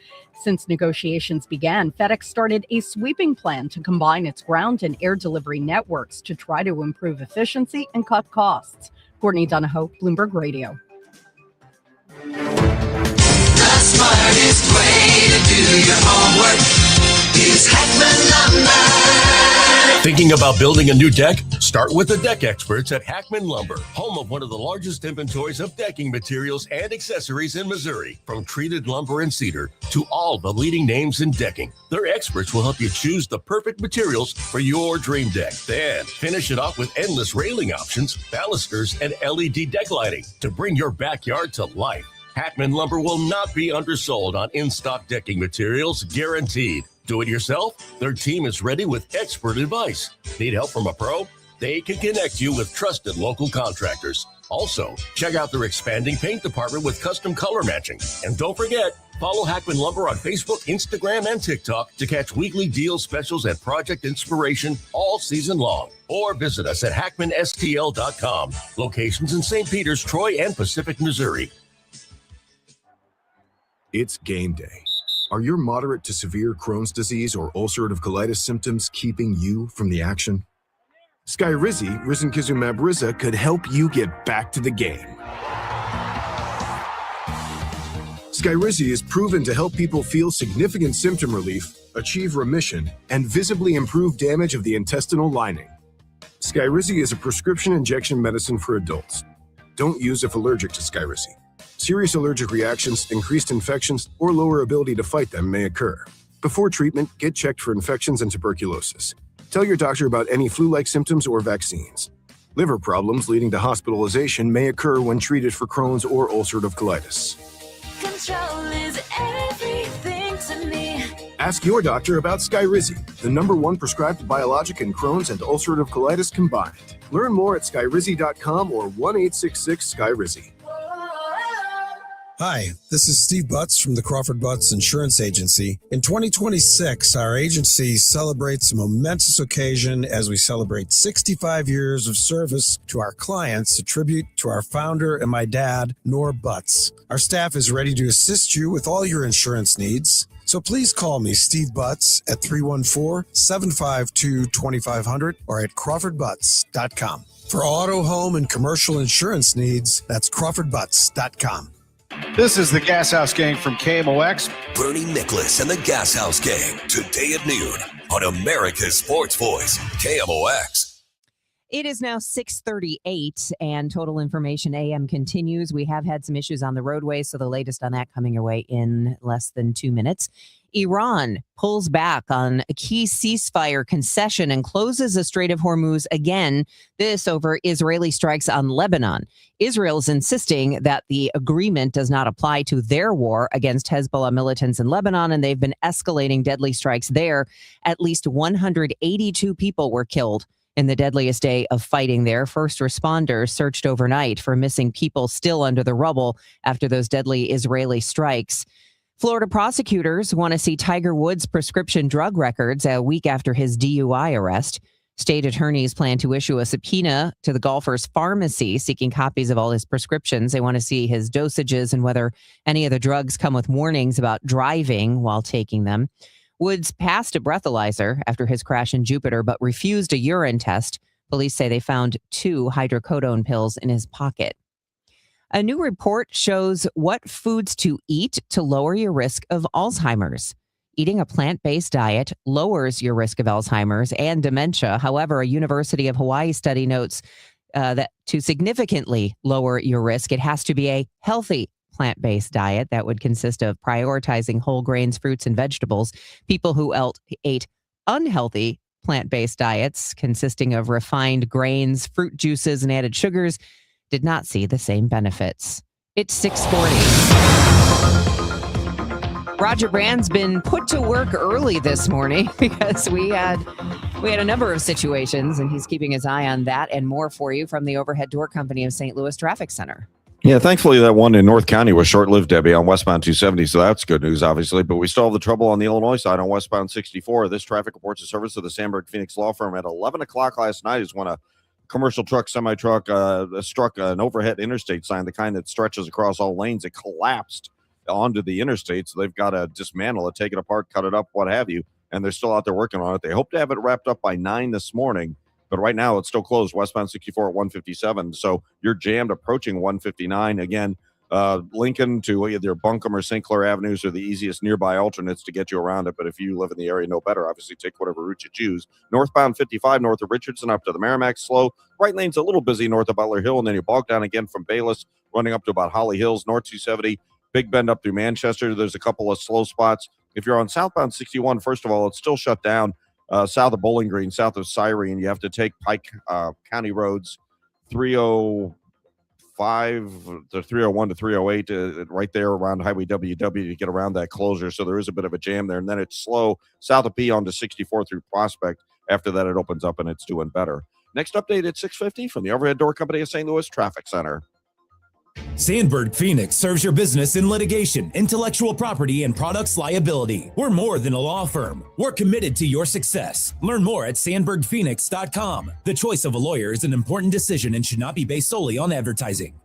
Since negotiations began, FedEx started a sweeping plan to combine its ground and air delivery networks to try to improve efficiency and cut costs. Courtney Donahoe, Bloomberg Radio. The smartest way to do your homework is Hackman Lumber. Thinking about building a new deck? Start with the deck experts at Hackman Lumber, home of one of the largest inventories of decking materials and accessories in Missouri. From treated lumber and cedar to all the leading names in decking, their experts will help you choose the perfect materials for your dream deck. Then finish it off with endless railing options, balusters, and LED deck lighting to bring your backyard to life. Hackman Lumber will not be undersold on in-stock decking materials, guaranteed. Do it yourself? Their team is ready with expert advice. Need help from a pro? They can connect you with trusted local contractors. Also, check out their expanding paint department with custom color matching. And don't forget, follow Hackman Lumber on Facebook, Instagram, and TikTok to catch weekly deal specials and project inspiration all season long. Or visit us at hackmanstl.com. Locations in St. Peters, Troy, and Pacific, Missouri. It's game day. Are your moderate to severe Crohn's disease or ulcerative colitis symptoms keeping you from the action? Skyrizi, risankizumab Riza, could help you get back to the game. Skyrizi is proven to help people feel significant symptom relief, achieve remission, and visibly improve damage of the intestinal lining. Skyrizi is a prescription injection medicine for adults. Don't use if allergic to Skyrizi. Serious allergic reactions, increased infections, or lower ability to fight them may occur. Before treatment, get checked for infections and tuberculosis. Tell your doctor about any flu-like symptoms or vaccines. Liver problems leading to hospitalization may occur when treated for Crohn's or ulcerative colitis. Control is everything to me. Ask your doctor about Skyrizi, the #1 prescribed biologic in Crohn's and ulcerative colitis combined. Learn more at skyrizi.com or 1-866-SKYRIZI. Hi, this is Steve Butts from the Crawford Butts Insurance Agency. In 2026, our agency celebrates a momentous occasion as we celebrate 65 years of service to our clients, a tribute to our founder and my dad, Nor Butts. Our staff is ready to assist you with all your insurance needs. So please call me, Steve Butts, at 314-752-2500 or at crawfordbutts.com. For auto, home, and commercial insurance needs, that's crawfordbutts.com. This is the Gas House Gang from KMOX. Bernie Nicholas and the Gas House Gang, today at noon on America's Sports Voice, KMOX. It is now 6:38 and Total Information AM continues. We have had some issues on the roadway, so the latest on that coming your way in less than 2 minutes. Iran pulls back on a key ceasefire concession and closes the Strait of Hormuz again, this over Israeli strikes on Lebanon. Israel is insisting that the agreement does not apply to their war against Hezbollah militants in Lebanon, and they've been escalating deadly strikes there. At least 182 people were killed in the deadliest day of fighting there. First responders searched overnight for missing people still under the rubble after those deadly Israeli strikes. Florida prosecutors want to see Tiger Woods' prescription drug records a week after his DUI arrest. State attorneys plan to issue a subpoena to the golfer's pharmacy seeking copies of all his prescriptions. They want to see his dosages and whether any of the drugs come with warnings about driving while taking them. Woods passed a breathalyzer after his crash in Jupiter, but refused a urine test. Police say they found 2 hydrocodone pills in his pocket. A new report shows what foods to eat to lower your risk of Alzheimer's. Eating a plant-based diet lowers your risk of Alzheimer's and dementia. However, a University of Hawaii study notes that to significantly lower your risk, it has to be a healthy plant-based diet that would consist of prioritizing whole grains, fruits, and vegetables. People who ate unhealthy plant-based diets consisting of refined grains, fruit juices, and added sugars did not see the same benefits. It's 6:40. Roger Brand's been put to work early this morning because we had a number of situations, and he's keeping his eye on that and more for you from the Overhead Door Company of St. Louis Traffic Center. Yeah, thankfully that one in North County was short-lived, Debbie, on westbound 270, so that's good news, obviously. But we still have the trouble on the Illinois side on westbound 64. This traffic reports a service of the Sandberg Phoenix Law Firm at 11 o'clock last night is when a commercial truck, semi-truck, struck an overhead interstate sign, the kind that stretches across all lanes. It collapsed onto the interstate, so they've got to dismantle it, take it apart, cut it up, what have you, and they're still out there working on it. They hope to have it wrapped up by 9 this morning, but right now it's still closed westbound 64 at 157, so you're jammed approaching 159. Again, Lincoln to either Buncombe or St. Clair Avenues are the easiest nearby alternates to get you around it, but if you live in the area, know better. Obviously, take whatever route you choose. Northbound 55 north of Richardson up to the Merrimack, slow. Right lane's a little busy north of Butler Hill, and then you bog down again from Bayless, running up to about Holly Hills, north 270. Big Bend up through Manchester. There's a couple of slow spots. If you're on southbound 61, first of all, it's still shut down south of Bowling Green, south of Cyrene. You have to take Pike County roads 305 to 301 to 308 right there around Highway WW to get around that closure. So there is a bit of a jam there. And then it's slow south of P on to 64 through Prospect. After that, it opens up and it's doing better. Next update at 6:50 from the Overhead Door Company of St. Louis Traffic Center. Sandberg Phoenix serves your business in litigation, intellectual property, and products liability. We're more than a law firm. We're committed to your success. Learn more at sandbergphoenix.com. The choice of a lawyer is an important decision and should not be based solely on advertising.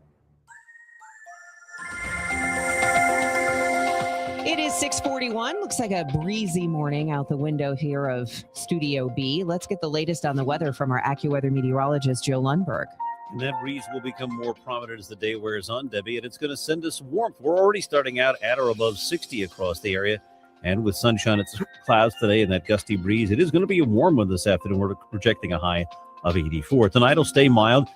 It is 6:41. Looks like a breezy morning out the window here of Studio B. Let's get the latest on the weather from our AccuWeather meteorologist, Joe Lundberg. And that breeze will become more prominent as the day wears on, Debbie, and it's going to send us warmth. We're already starting out at or above 60 across the area. And with sunshine and clouds today and that gusty breeze, it is going to be a warm one this afternoon. We're projecting a high of 84. Tonight will stay mild.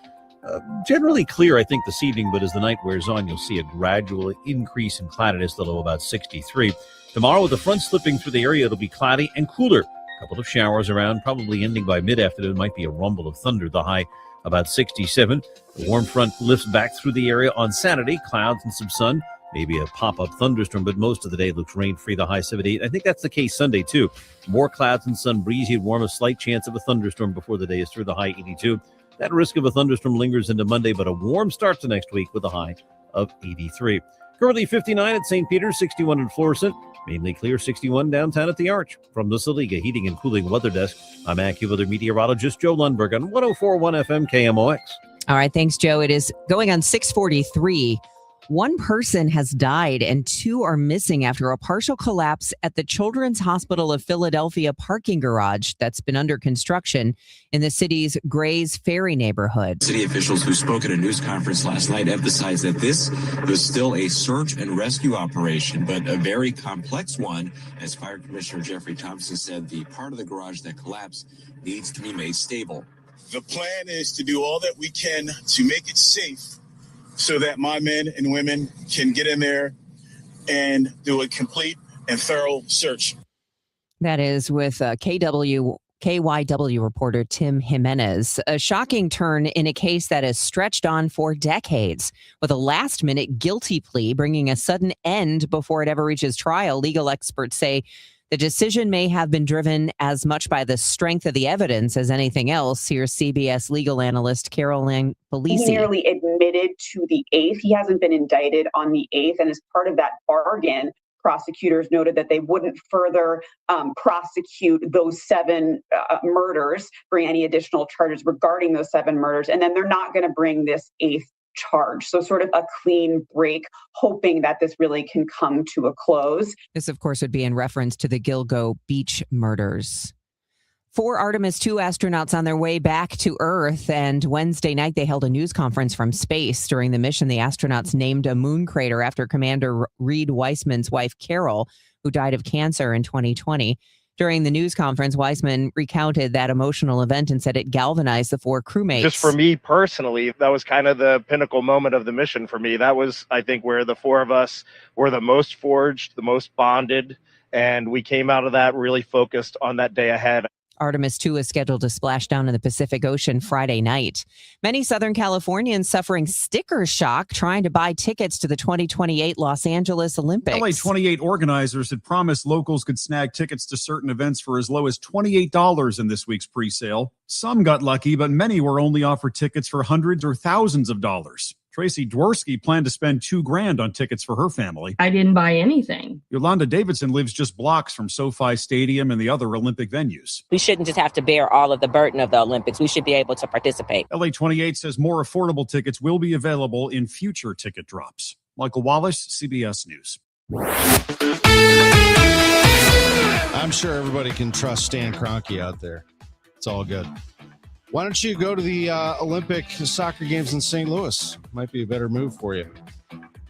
Generally clear, I think, this evening, but as the night wears on, you'll see a gradual increase in cloudiness, the low about 63. Tomorrow, with the front slipping through the area, it'll be cloudy and cooler. A couple of showers around, probably ending by mid-afternoon. Might be a rumble of thunder, the high about 67. The warm front lifts back through the area on Saturday. Clouds and some sun, maybe a pop-up thunderstorm, but most of the day looks rain-free, the high 78. I think that's the case Sunday, too. More clouds and sun, breezy and warm, a slight chance of a thunderstorm before the day is through, the high 82. That risk of a thunderstorm lingers into Monday, but a warm start to next week with a high of 83. Currently 59 at St. Peter's, 61 in Florissant. Mainly clear, 61 downtown at the Arch. From the Saliga Heating and Cooling Weather Desk, I'm AccuWeather meteorologist Joe Lundberg on 104.1 FM KMOX. All right, thanks, Joe. It is going on 6:43. One person has died and 2 are missing after a partial collapse at the Children's Hospital of Philadelphia parking garage that's been under construction in the city's Grays Ferry neighborhood. City officials who spoke at a news conference last night emphasized that this was still a search and rescue operation, but a very complex one. As Fire Commissioner Jeffrey Thompson said, the part of the garage that collapsed needs to be made stable. The plan is to do all that we can to make it safe so that my men and women can get in there and do a complete and thorough search. That is with KYW reporter Tim Jimenez. A shocking turn in a case that has stretched on for decades, with a last-minute guilty plea bringing a sudden end before it ever reaches trial. Legal experts say the decision may have been driven as much by the strength of the evidence as anything else. Here's CBS legal analyst Caroline Polisi. He merely admitted to the 8th. He hasn't been indicted on the 8th, and as part of that bargain, prosecutors noted that they wouldn't further prosecute those 7 murders, bring any additional charges regarding those 7 murders, and then they're not going to bring this 8th charge. So sort of a clean break, hoping that this really can come to a close. This, of course, would be in reference to the Gilgo Beach murders. 4 Artemis 2 astronauts on their way back to Earth, and Wednesday night they held a news conference from space. During the mission, the astronauts named a moon crater after Commander Reed Weissman's wife, Carol, who died of cancer in 2020. During the news conference, Weissman recounted that emotional event and said it galvanized the 4 crewmates. Just for me personally, that was kind of the pinnacle moment of the mission for me. That was, I think, where the 4 of us were the most forged, the most bonded, and we came out of that really focused on that day ahead. Artemis 2 is scheduled to splash down in the Pacific Ocean Friday night. Many Southern Californians suffering sticker shock trying to buy tickets to the 2028 Los Angeles Olympics. LA28 organizers had promised locals could snag tickets to certain events for as low as $28 in this week's pre-sale. Some got lucky, but many were only offered tickets for hundreds or thousands of dollars. Tracy Dworsky planned to spend $2,000 on tickets for her family. I didn't buy anything. Yolanda Davidson lives just blocks from SoFi Stadium and the other Olympic venues. We shouldn't just have to bear all of the burden of the Olympics. We should be able to participate. LA28 says more affordable tickets will be available in future ticket drops. Michael Wallace, CBS News. I'm sure everybody can trust Stan Kroenke out there. It's all good. Why don't you go to the Olympic soccer games in St. Louis? Might be a better move for you.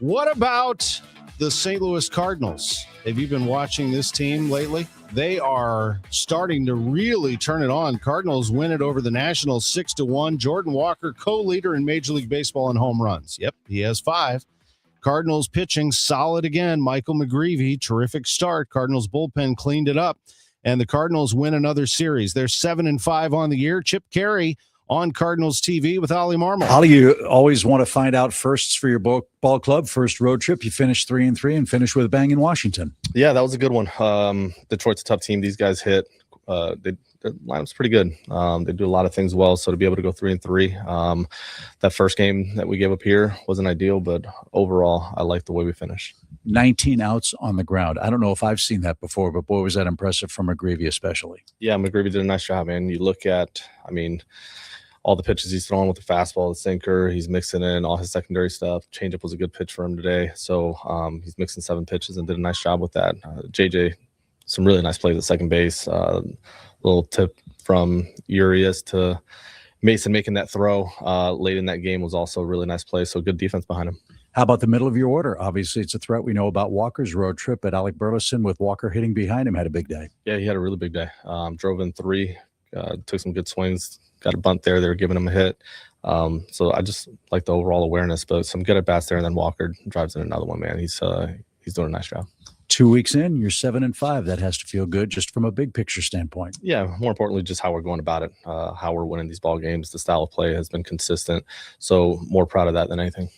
What about the St. Louis Cardinals? Have you been watching this team lately? They are starting to really turn it on. Cardinals win it over the Nationals 6-1. Jordan Walker, co-leader in Major League Baseball in home runs. Yep, he has 5. Cardinals pitching solid again. Michael McGreevy, terrific start. Cardinals bullpen cleaned it up. And the Cardinals win another series. They're 7-5 on the year. Chip Carey on Cardinals TV with Ollie Marmol. Ollie, you always want to find out firsts for your ball club. First road trip, you finished 3-3 and finished with a bang in Washington. Yeah, that was a good one. Detroit's a tough team. These guys hit. Their lineup's pretty good. They do a lot of things well. So to be able to go 3-3, that first game that we gave up here wasn't ideal, but overall, I like the way we finished. 19 outs on the ground. I don't know if I've seen that before, but boy, was that impressive from McGreevy especially. Yeah, McGreevy did a nice job, man. You look at, all the pitches he's throwing with the fastball, the sinker, he's mixing in all his secondary stuff. Changeup was a good pitch for him today. So he's mixing 7 pitches and did a nice job with that. JJ, some really nice plays at second base. Little tip from Urias to Mason making that throw late in that game was also a really nice play. So good defense behind him. How about the middle of your order? Obviously, it's a threat. We know about Walker's road trip, but Alec Burleson with Walker hitting behind him had a big day. Yeah, he had a really big day. Drove in 3, took some good swings, got a bunt there. They were giving him a hit. So I just like the overall awareness, but some good at-bats there, and then Walker drives in another one, man. He's doing a nice job. 2 weeks in, you're 7-5. That has to feel good just from a big picture standpoint. Yeah, more importantly, just how we're going about it, how we're winning these ball games. The style of play has been consistent. So more proud of that than anything.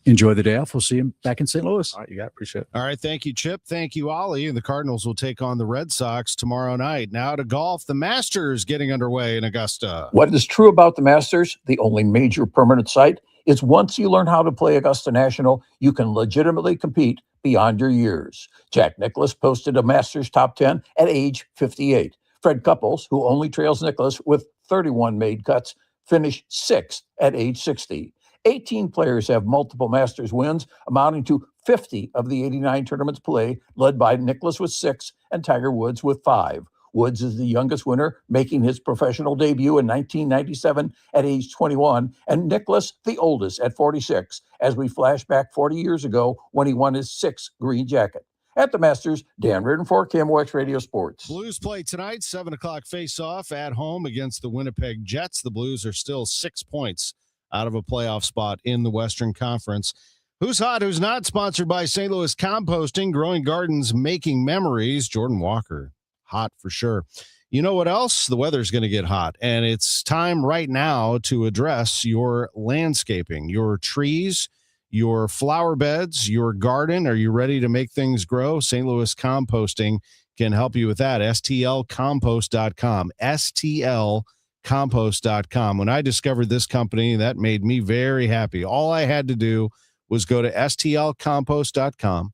Enjoy the day off. We'll see you back in St. Louis. All right, you got it. Appreciate it. All right, thank you, Chip. Thank you, Ollie. And the Cardinals will take on the Red Sox tomorrow night. Now to golf. The Masters getting underway in Augusta. What is true about the Masters, the only major permanent site, is once you learn how to play Augusta National, you can legitimately compete beyond your years. Jack Nicklaus posted a Masters top 10 at age 58. Fred Couples, who only trails Nicklaus with 31 made cuts, finished 6th at age 60. 18 players have multiple Masters wins, amounting to 50 of the 89 tournaments played, led by Nicklaus with 6 and Tiger Woods with 5. Woods is the youngest winner, making his professional debut in 1997 at age 21, and Nicklaus the oldest at 46, as we flash back 40 years ago when he won his 6th green jacket. At the Masters, Dan Reardon for KMOX Radio Sports. Blues play tonight, 7 o'clock face-off at home against the Winnipeg Jets. The Blues are still 6 points out of a playoff spot in the Western Conference. Who's Hot, Who's Not, sponsored by St. Louis Composting, Growing Gardens, Making Memories. Jordan Walker, hot for sure. You know what else? The weather's going to get hot, and it's time right now to address your landscaping, your trees, your flower beds, your garden. Are you ready to make things grow? St. Louis Composting can help you with that. STLcompost.com. STLcompost.com. When I discovered this company, that made me very happy. All I had to do was go to STLcompost.com,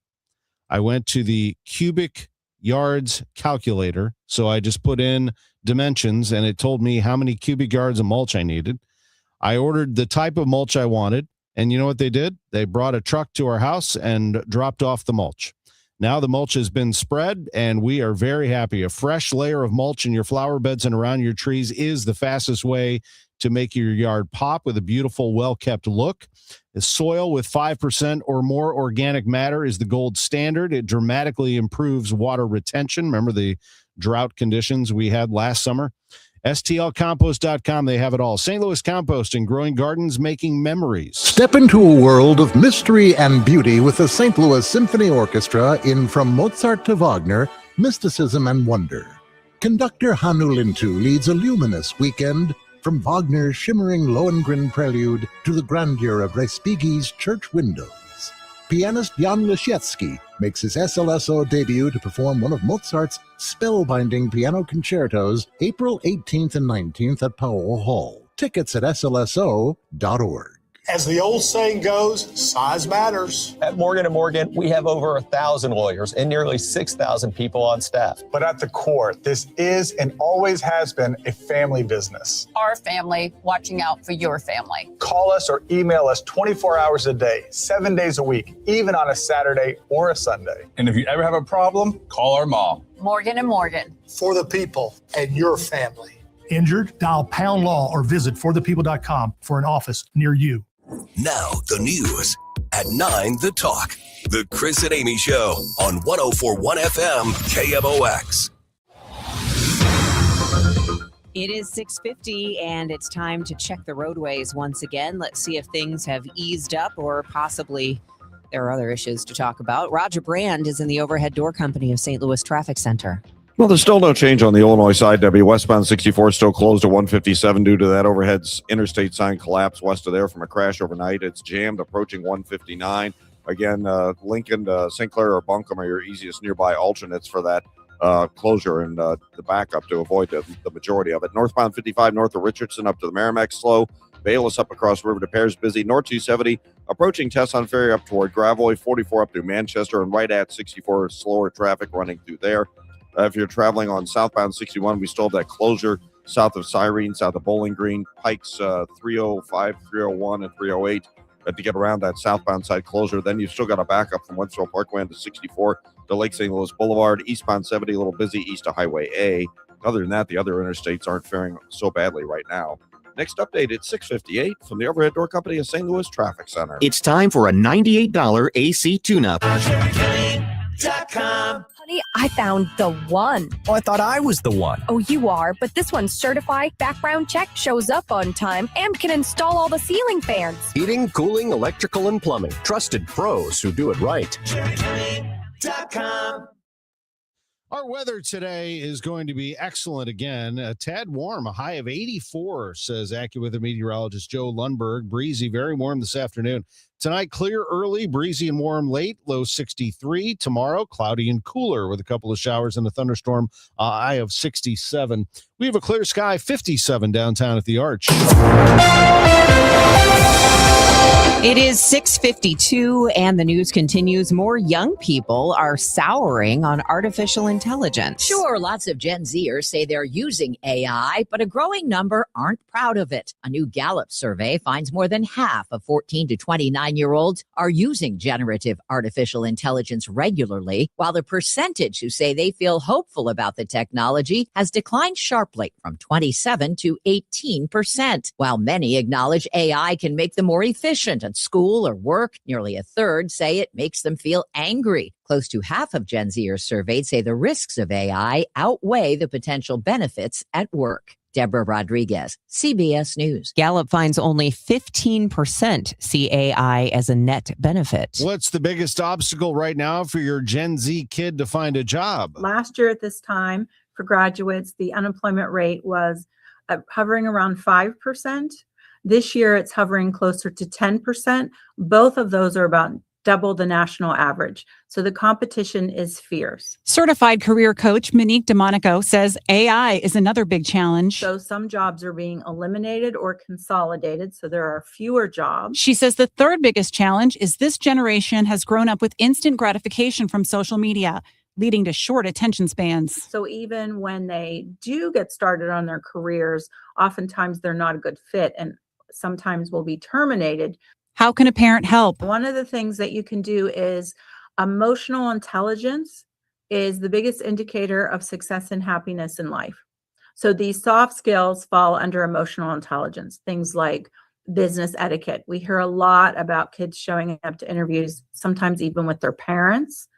I went to the cubic yards calculator. So I just put in dimensions and it told me how many cubic yards of mulch I needed. I ordered the type of mulch I wanted. And you know what they did? They brought a truck to our house and dropped off the mulch. Now the mulch has been spread and we are very happy. A fresh layer of mulch in your flower beds and around your trees is the fastest way to make your yard pop with a beautiful, well-kept look. The soil with 5% or more organic matter is the gold standard. It dramatically improves water retention. Remember the drought conditions we had last summer? STLcompost.com, they have it all. St. Louis Composting, growing gardens, making memories. Step into a world of mystery and beauty with the St. Louis Symphony Orchestra in From Mozart to Wagner, Mysticism and Wonder. Conductor Hannu Lintu leads a luminous weekend from Wagner's shimmering Lohengrin Prelude to the grandeur of Respighi's Church Windows. Pianist Jan Lisiecki makes his SLSO debut to perform one of Mozart's spellbinding piano concertos April 18th and 19th at Powell Hall. Tickets at slso.org. As the old saying goes, size matters. At Morgan & Morgan, we have over 1,000 lawyers and nearly 6,000 people on staff. But at the core, this is and always has been a family business. Our family watching out for your family. Call us or email us 24 hours a day, 7 days a week, even on a Saturday or a Sunday. And if you ever have a problem, call our mom. Morgan & Morgan. For the people and your family. Injured? Dial Pound Law or visit forthepeople.com for an office near you. Now the news at 9, The Talk. The Chris and Amy Show on 104.1 FM KMOX. It is 6:50 and it's time to check the roadways once again. Let's see if things have eased up or possibly there are other issues to talk about. Roger Brand is in the overhead door company of St. Louis Traffic Center. Well, there's still no change on the Illinois side, Debbie. Westbound 64 still closed at 157 due to that overhead interstate sign collapse west of there from a crash overnight. It's jammed approaching 159. Again, Lincoln, St. Clair, or Buncombe are your easiest nearby alternates for that closure and the backup to avoid the majority of it. Northbound 55 north of Richardson up to the Merrimack slow. Bayless up across River to Pears busy. North 270 approaching Tesson Ferry up toward Gravois. 44 up through Manchester and right at 64 slower traffic running through there. If you're traveling on southbound 61, we still have that closure south of Cyrene, south of Bowling Green, Pikes 305, 301, and 308 to get around that southbound side closure. Then you've still got a backup from Wentzville Parkway into 64 to Lake St. Louis Boulevard. Eastbound 70, a little busy east of Highway A. Other than that, the other interstates aren't faring so badly right now. Next update at 6:58 from the overhead door company of St. Louis Traffic Center. It's time for a $98 AC tune-up. Honey, I found the one. Oh, I thought I was the one. Oh, you are, but this one's certified, background check, shows up on time, and can install all the ceiling fans. Heating, cooling, electrical, and plumbing. Trusted pros who do it right. Our weather today is going to be excellent again. A tad warm, a high of 84, says AccuWeather meteorologist Joe Lundberg. Breezy, very warm this afternoon. Tonight, clear early, breezy and warm late, low 63. Tomorrow, cloudy and cooler with a couple of showers and a thunderstorm, high of 67. We have a clear sky, 57 downtown at the Arch. It is 6:52 and the news continues. More young people are souring on artificial intelligence. Sure, lots of Gen Zers say they're using AI, but a growing number aren't proud of it. A new Gallup survey finds more than half of 14 to 29-year-olds are using generative artificial intelligence regularly, while the percentage who say they feel hopeful about the technology has declined sharply from 27 to 18%. While many acknowledge AI can make them more efficient at school or work, nearly a third say it makes them feel angry. Close to half of Gen Zers surveyed say the risks of AI outweigh the potential benefits at work. Deborah Rodriguez, CBS News. Gallup finds only 15% see AI as a net benefit. What's the biggest obstacle right now for your Gen Z kid to find a job? Last year at this time, for graduates, the unemployment rate was hovering around 5%. This year, it's hovering closer to 10%. Both of those are about double the national average. So the competition is fierce. Certified career coach Monique DeMonico says AI is another big challenge. So some jobs are being eliminated or consolidated, so there are fewer jobs. She says the third biggest challenge is this generation has grown up with instant gratification from social media, leading to short attention spans. So even when they do get started on their careers, oftentimes they're not a good fit and sometimes will be terminated. How can a parent help? One of the things that you can do is emotional intelligence is the biggest indicator of success and happiness in life. So these soft skills fall under emotional intelligence, things like business etiquette. We hear a lot about kids showing up to interviews, sometimes even with their parents,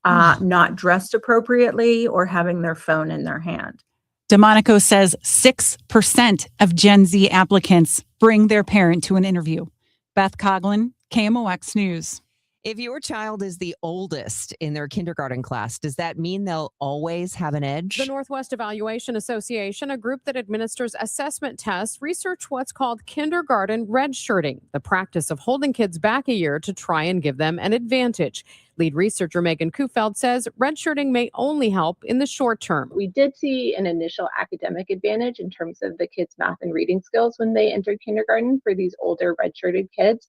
not dressed appropriately or having their phone in their hand. DeMonico says 6% of Gen Z applicants bring their parent to an interview. Beth Coughlin, KMOX News. If your child is the oldest in their kindergarten class, does that mean they'll always have an edge? The Northwest Evaluation Association, a group that administers assessment tests, researched what's called kindergarten redshirting, the practice of holding kids back a year to try and give them an advantage. Lead researcher Megan Kufeld says redshirting may only help in the short term. We did see an initial academic advantage in terms of the kids' math and reading skills when they entered kindergarten for these older redshirted kids,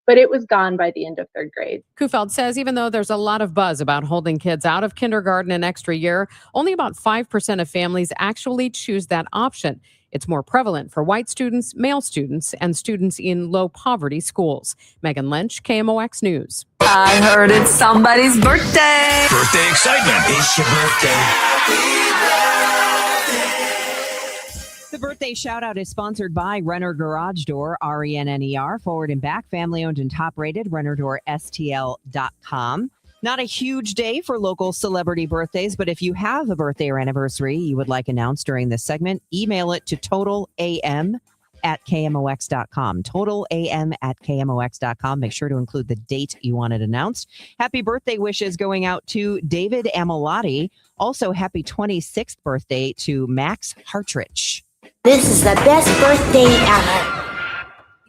but it was gone by the end of third grade. Kufeld says even though there's a lot of buzz about holding kids out of kindergarten an extra year, only about 5% of families actually choose that option. It's more prevalent for white students, male students, and students in low poverty schools. Megan Lynch, KMOX News. I heard it's somebody's birthday. Birthday excitement. It's your birthday. The birthday shout out is sponsored by Renner Garage Door, RENNER, forward and back, family owned and top rated, RennerDoorSTL.com. Not a huge day for local celebrity birthdays, but if you have a birthday or anniversary you would like announced during this segment, email it to totalam@KMOX.com. Totalam@KMOX.com. Make sure to include the date you want it announced. Happy birthday wishes going out to David Amilati. Also, happy 26th birthday to Max Hartrich. This is the best birthday ever.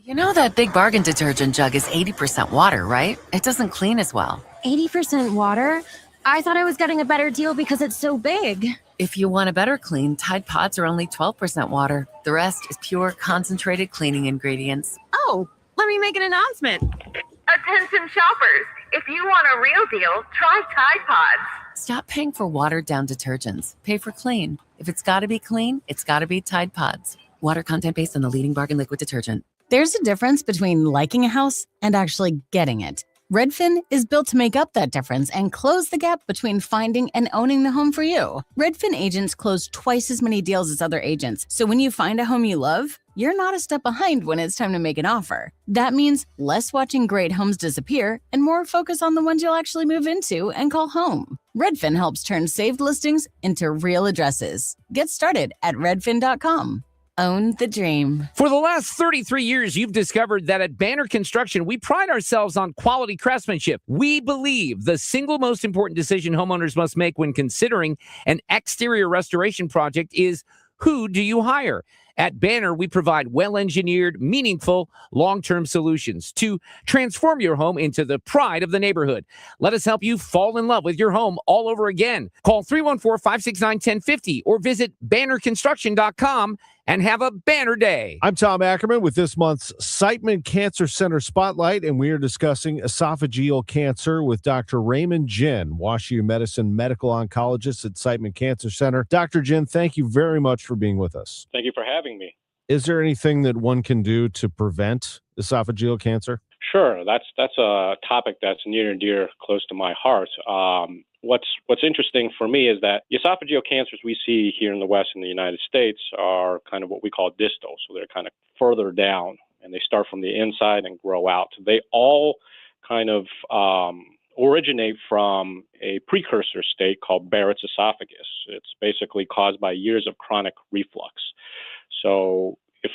You know that Big Bargain detergent jug is 80% water, right? It doesn't clean as well. 80% water? I thought I was getting a better deal because it's so big. If you want a better clean, Tide Pods are only 12% water. The rest is pure, concentrated cleaning ingredients. Oh, let me make an announcement. Attention shoppers, if you want a real deal, try Tide Pods. Stop paying for watered-down detergents. Pay for clean. If it's got to be clean, it's got to be Tide Pods. Water content based on the leading bargain liquid detergent. There's a difference between liking a house and actually getting it. Redfin is built to make up that difference and close the gap between finding and owning the home for you. Redfin agents close twice as many deals as other agents. So when you find a home you love, you're not a step behind when it's time to make an offer. That means less watching great homes disappear and more focus on the ones you'll actually move into and call home. Redfin helps turn saved listings into real addresses. Get started at redfin.com. Own the dream. For the last 33 years, you've discovered that at Banner Construction, we pride ourselves on quality craftsmanship. We believe the single most important decision homeowners must make when considering an exterior restoration project is, who do you hire? At Banner, we provide well-engineered, meaningful, long-term solutions to transform your home into the pride of the neighborhood. Let us help you fall in love with your home all over again. Call 314-569-1050 or visit bannerconstruction.com and have a banner day. I'm Tom Ackerman with this month's Siteman Cancer Center Spotlight, and we are discussing esophageal cancer with Dr. Raymond Jin, WashU Medicine medical oncologist at Siteman Cancer Center. Dr. Jin, thank you very much for being with us. Thank you for having me. Is there anything that one can do to prevent esophageal cancer? Sure. That's a topic that's near and dear close to my heart. What's interesting for me is that the esophageal cancers we see here in the West in the United States are kind of what we call distal. So they're kind of further down and they start from the inside and grow out. They all kind of originate from a precursor state called Barrett's esophagus. It's basically caused by years of chronic reflux. So if,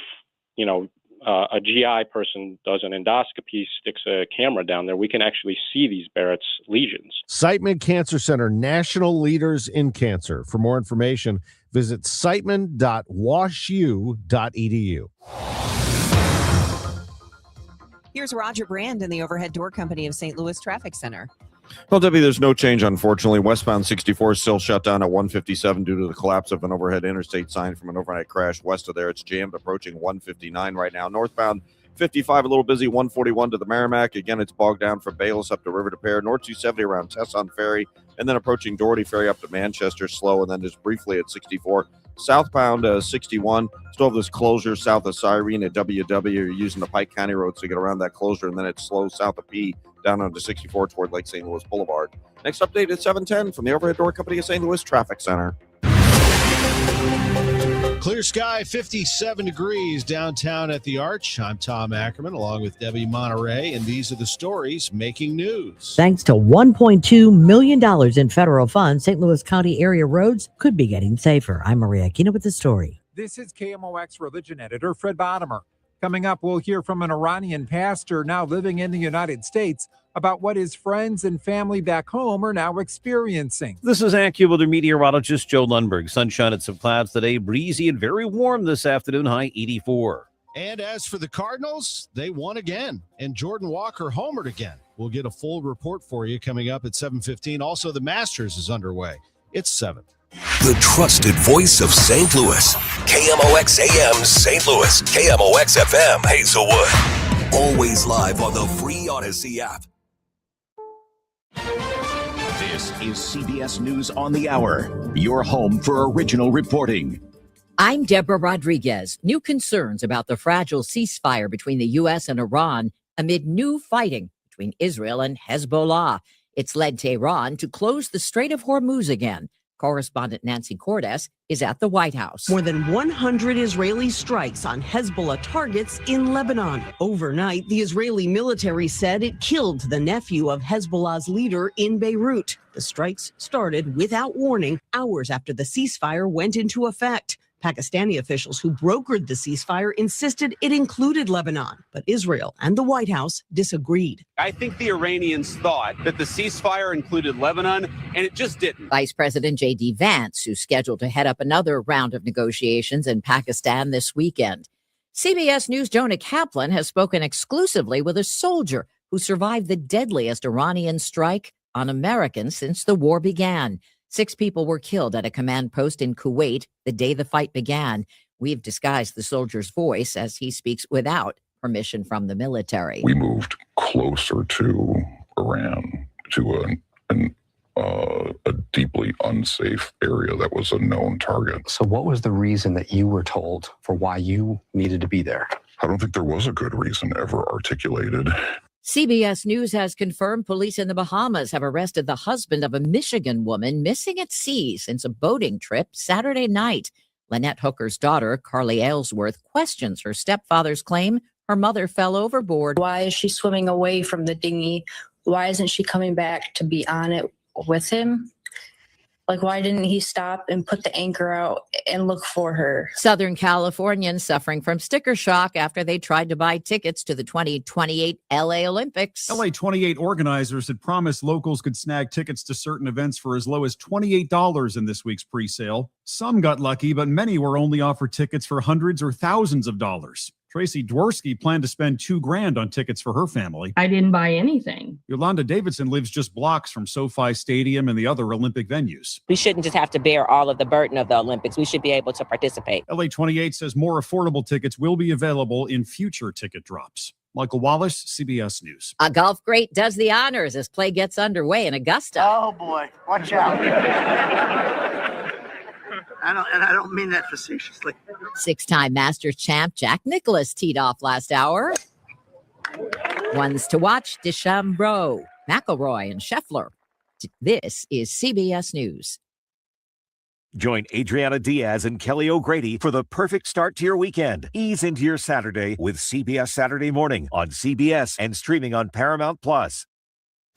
a GI person does an endoscopy, sticks a camera down there, we can actually see these Barrett's lesions. Siteman Cancer Center, national leaders in cancer. For more information, visit siteman.washu.edu. Here's Roger Brand in the Overhead Door Company of St. Louis Traffic Center. Well, Debbie, there's no change, unfortunately. Westbound 64 is still shut down at 157 due to the collapse of an overhead interstate sign from an overnight crash. West of there, it's jammed approaching 159 right now. Northbound 55, a little busy, 141 to the Merrimack. Again, it's bogged down from Bayless up to River to Pear. North 270 around Tesson Ferry, and then approaching Doherty Ferry up to Manchester, slow, and then just briefly at 64. Southbound 61, still have this closure south of Cyrene at WW. You're using the Pike County roads to get around that closure, and then it's slow south of P down onto 64 toward Lake St. Louis Boulevard. Next update at 7:10 from the Overhead Door Company of St. Louis Traffic Center. Clear sky, 57 degrees downtown at the Arch. I'm Tom Ackerman along with Debbie Monterrey, and these are the stories making news. Thanks to $1.2 million in federal funds, St. Louis County area roads could be getting safer. I'm Maria Aquino with the story. This is KMOX religion editor Fred Bottomer. Coming up, we'll hear from an Iranian pastor now living in the United States about what his friends and family back home are now experiencing. This is AccuWeather meteorologist Joe Lundberg. Sunshine and some clouds today, breezy and very warm this afternoon, high 84. And as for the Cardinals, they won again, and Jordan Walker homered again. We'll get a full report for you coming up at 7:15. Also, the Masters is underway. It's 7. The trusted voice of St. Louis. KMOX AM St. Louis. KMOX FM Hazelwood. Always live on the free Odyssey app. This is CBS News on the Hour, your home for original reporting. I'm Deborah Rodriguez. New concerns about the fragile ceasefire between the U.S. and Iran amid new fighting between Israel and Hezbollah. It's led Tehran to close the Strait of Hormuz again. Correspondent Nancy Cordes is at the White House. More than 100 Israeli strikes on Hezbollah targets in Lebanon. Overnight, the Israeli military said it killed the nephew of Hezbollah's leader in Beirut. The strikes started without warning hours after the ceasefire went into effect. Pakistani officials who brokered the ceasefire insisted it included Lebanon, but Israel and the White House disagreed. I think the Iranians thought that the ceasefire included Lebanon, and it just didn't. Vice President J.D. Vance, who's scheduled to head up another round of negotiations in Pakistan this weekend. CBS News' Jonah Kaplan has spoken exclusively with a soldier who survived the deadliest Iranian strike on Americans since the war began. 6 people were killed at a command post in Kuwait the day the fight began. We've disguised the soldier's voice as he speaks without permission from the military. We moved closer to Iran, to a deeply unsafe area that was a known target. So what was the reason that you were told for why you needed to be there? I don't think there was a good reason ever articulated. CBS News has confirmed police in the Bahamas have arrested the husband of a Michigan woman missing at sea since a boating trip Saturday night. Lynette Hooker's daughter, Carly Aylesworth, questions her stepfather's claim her mother fell overboard. Why is she swimming away from the dinghy? Why isn't she coming back to be on it with him? Like, why didn't he stop and put the anchor out and look for her? Southern Californians suffering from sticker shock after they tried to buy tickets to the 2028 LA Olympics. LA 28 organizers had promised locals could snag tickets to certain events for as low as $28 in this week's pre-sale. Some got lucky, but many were only offered tickets for hundreds or thousands of dollars. Tracy Dworsky planned to spend $2,000 on tickets for her family. I didn't buy anything. Yolanda Davidson lives just blocks from SoFi Stadium and the other Olympic venues. We shouldn't just have to bear all of the burden of the Olympics. We should be able to participate. LA 28 says more affordable tickets will be available in future ticket drops. Michael Wallace, CBS News. A golf great does the honors as play gets underway in Augusta. Oh, boy. Watch out. I don't mean that facetiously. 6-time Masters champ Jack Nicklaus teed off last hour. Ones to watch, DeChambeau, McIlroy, and Scheffler. This is CBS News. Join Adriana Diaz and Kelly O'Grady for the perfect start to your weekend. Ease into your Saturday with CBS Saturday Morning on CBS and streaming on Paramount+.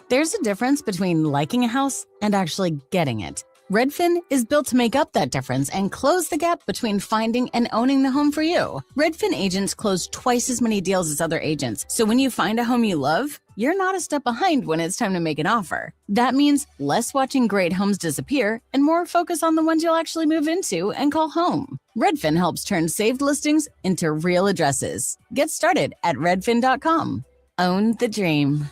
There's a difference between liking a house and actually getting it. Redfin is built to make up that difference and close the gap between finding and owning the home for you. Redfin agents close twice as many deals as other agents. So when you find a home you love, you're not a step behind when it's time to make an offer. That means less watching great homes disappear and more focus on the ones you'll actually move into and call home. Redfin helps turn saved listings into real addresses. Get started at redfin.com. Own the dream.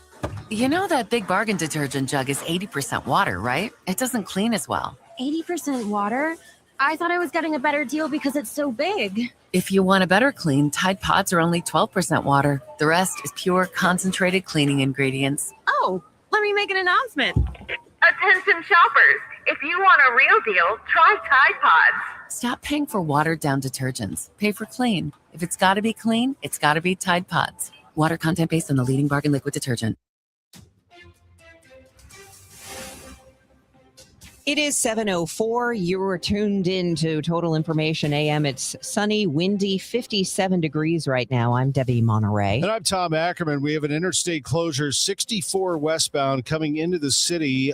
You know that Big Bargain detergent jug is 80% water, right? It doesn't clean as well. 80% water? I thought I was getting a better deal because it's so big. If you want a better clean, Tide Pods are only 12% water. The rest is pure, concentrated cleaning ingredients. Oh, let me make an announcement. Attention shoppers, if you want a real deal, try Tide Pods. Stop paying for watered-down detergents. Pay for clean. If it's got to be clean, it's got to be Tide Pods. Water content based on the leading bargain liquid detergent. It is 7:04. You are tuned in to Total Information AM. It's sunny, windy, 57 degrees right now. I'm Debbie Monterrey. And I'm Tom Ackerman. We have an interstate closure, 64 westbound, coming into the city,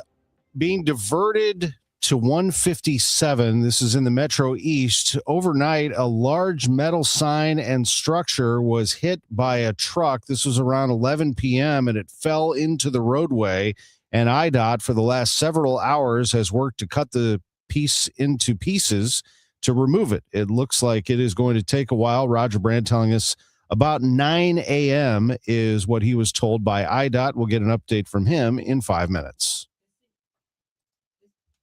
being diverted to 157. This is in the Metro East. Overnight, a large metal sign and structure was hit by a truck. This was around 11 p.m., and it fell into the roadway. And IDOT, for the last several hours, has worked to cut the piece into pieces to remove it. It looks like it is going to take a while. Roger Brand telling us about 9 a.m. is what he was told by IDOT. We'll get an update from him in 5 minutes.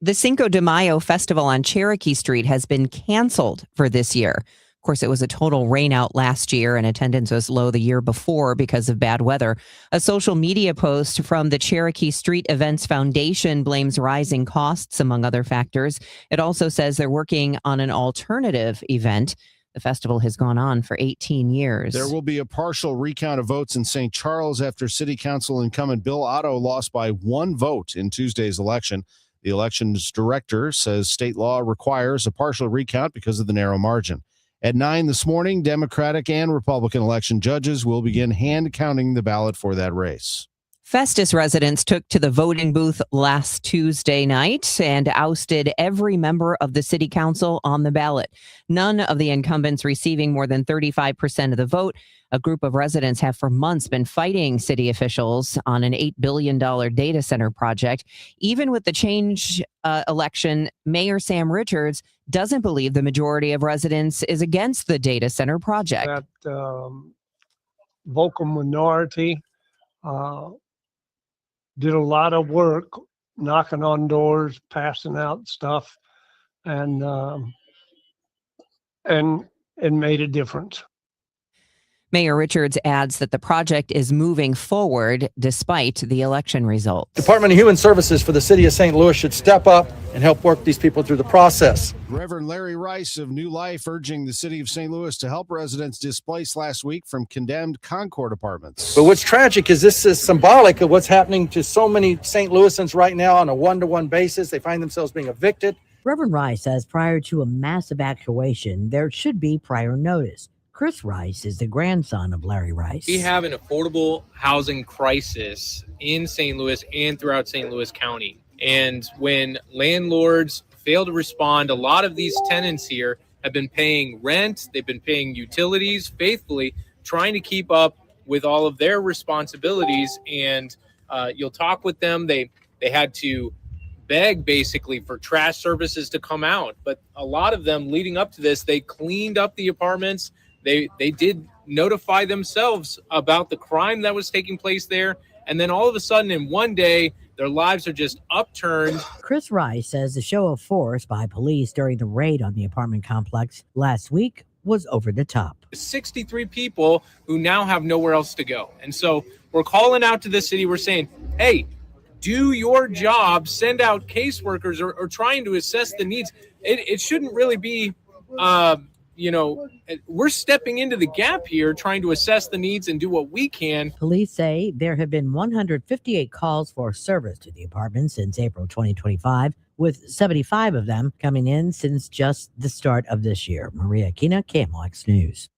The Cinco de Mayo festival on Cherokee Street has been canceled for this year. Of course, it was a total rainout last year, and attendance was low the year before because of bad weather. A social media post from the Cherokee Street Events Foundation blames rising costs, among other factors. It also says they're working on an alternative event. The festival has gone on for 18 years. There will be a partial recount of votes in St. Charles after City Council incumbent Bill Otto lost by 1 vote in Tuesday's election. The elections director says state law requires a partial recount because of the narrow margin. At 9 this morning, Democratic and Republican election judges will begin hand counting the ballot for that race. Festus residents took to the voting booth last Tuesday night and ousted every member of the city council on the ballot. None of the incumbents receiving more than 35% of the vote. A group of residents have for months been fighting city officials on an $8 billion data center project. Even with the change election, Mayor Sam Richards doesn't believe the majority of residents is against the data center project. That vocal minority did a lot of work, knocking on doors, passing out stuff, and made a difference. Mayor Richards adds that the project is moving forward despite the election results. Department of Human Services for the city of St. Louis should step up and help work these people through the process. Reverend Larry Rice of New Life urging the city of St. Louis to help residents displaced last week from condemned Concord apartments. But what's tragic is this is symbolic of what's happening to so many St. Louisans right now on a one-to-one basis. They find themselves being evicted. Reverend Rice says prior to a mass evacuation, there should be prior notice. Chris Rice is the grandson of Larry Rice. We have an affordable housing crisis in St. Louis and throughout St. Louis County. And when landlords fail to respond, a lot of these tenants here have been paying rent, they've been paying utilities faithfully, trying to keep up with all of their responsibilities. And you'll talk with them. They had to beg basically for trash services to come out. But a lot of them leading up to this, they cleaned up the apartments. They did notify themselves about the crime that was taking place there. And then all of a sudden in one day, their lives are just upturned. Chris Rice says the show of force by police during the raid on the apartment complex last week was over the top. 63 people who now have nowhere else to go. And so we're calling out to the city. We're saying, hey, do your job, send out caseworkers or trying to assess the needs. It shouldn't really be, we're stepping into the gap here, trying to assess the needs and do what we can. Police say there have been 158 calls for service to the apartment since April 2025, with 75 of them coming in since just the start of this year. Maria Kina, KMOX News.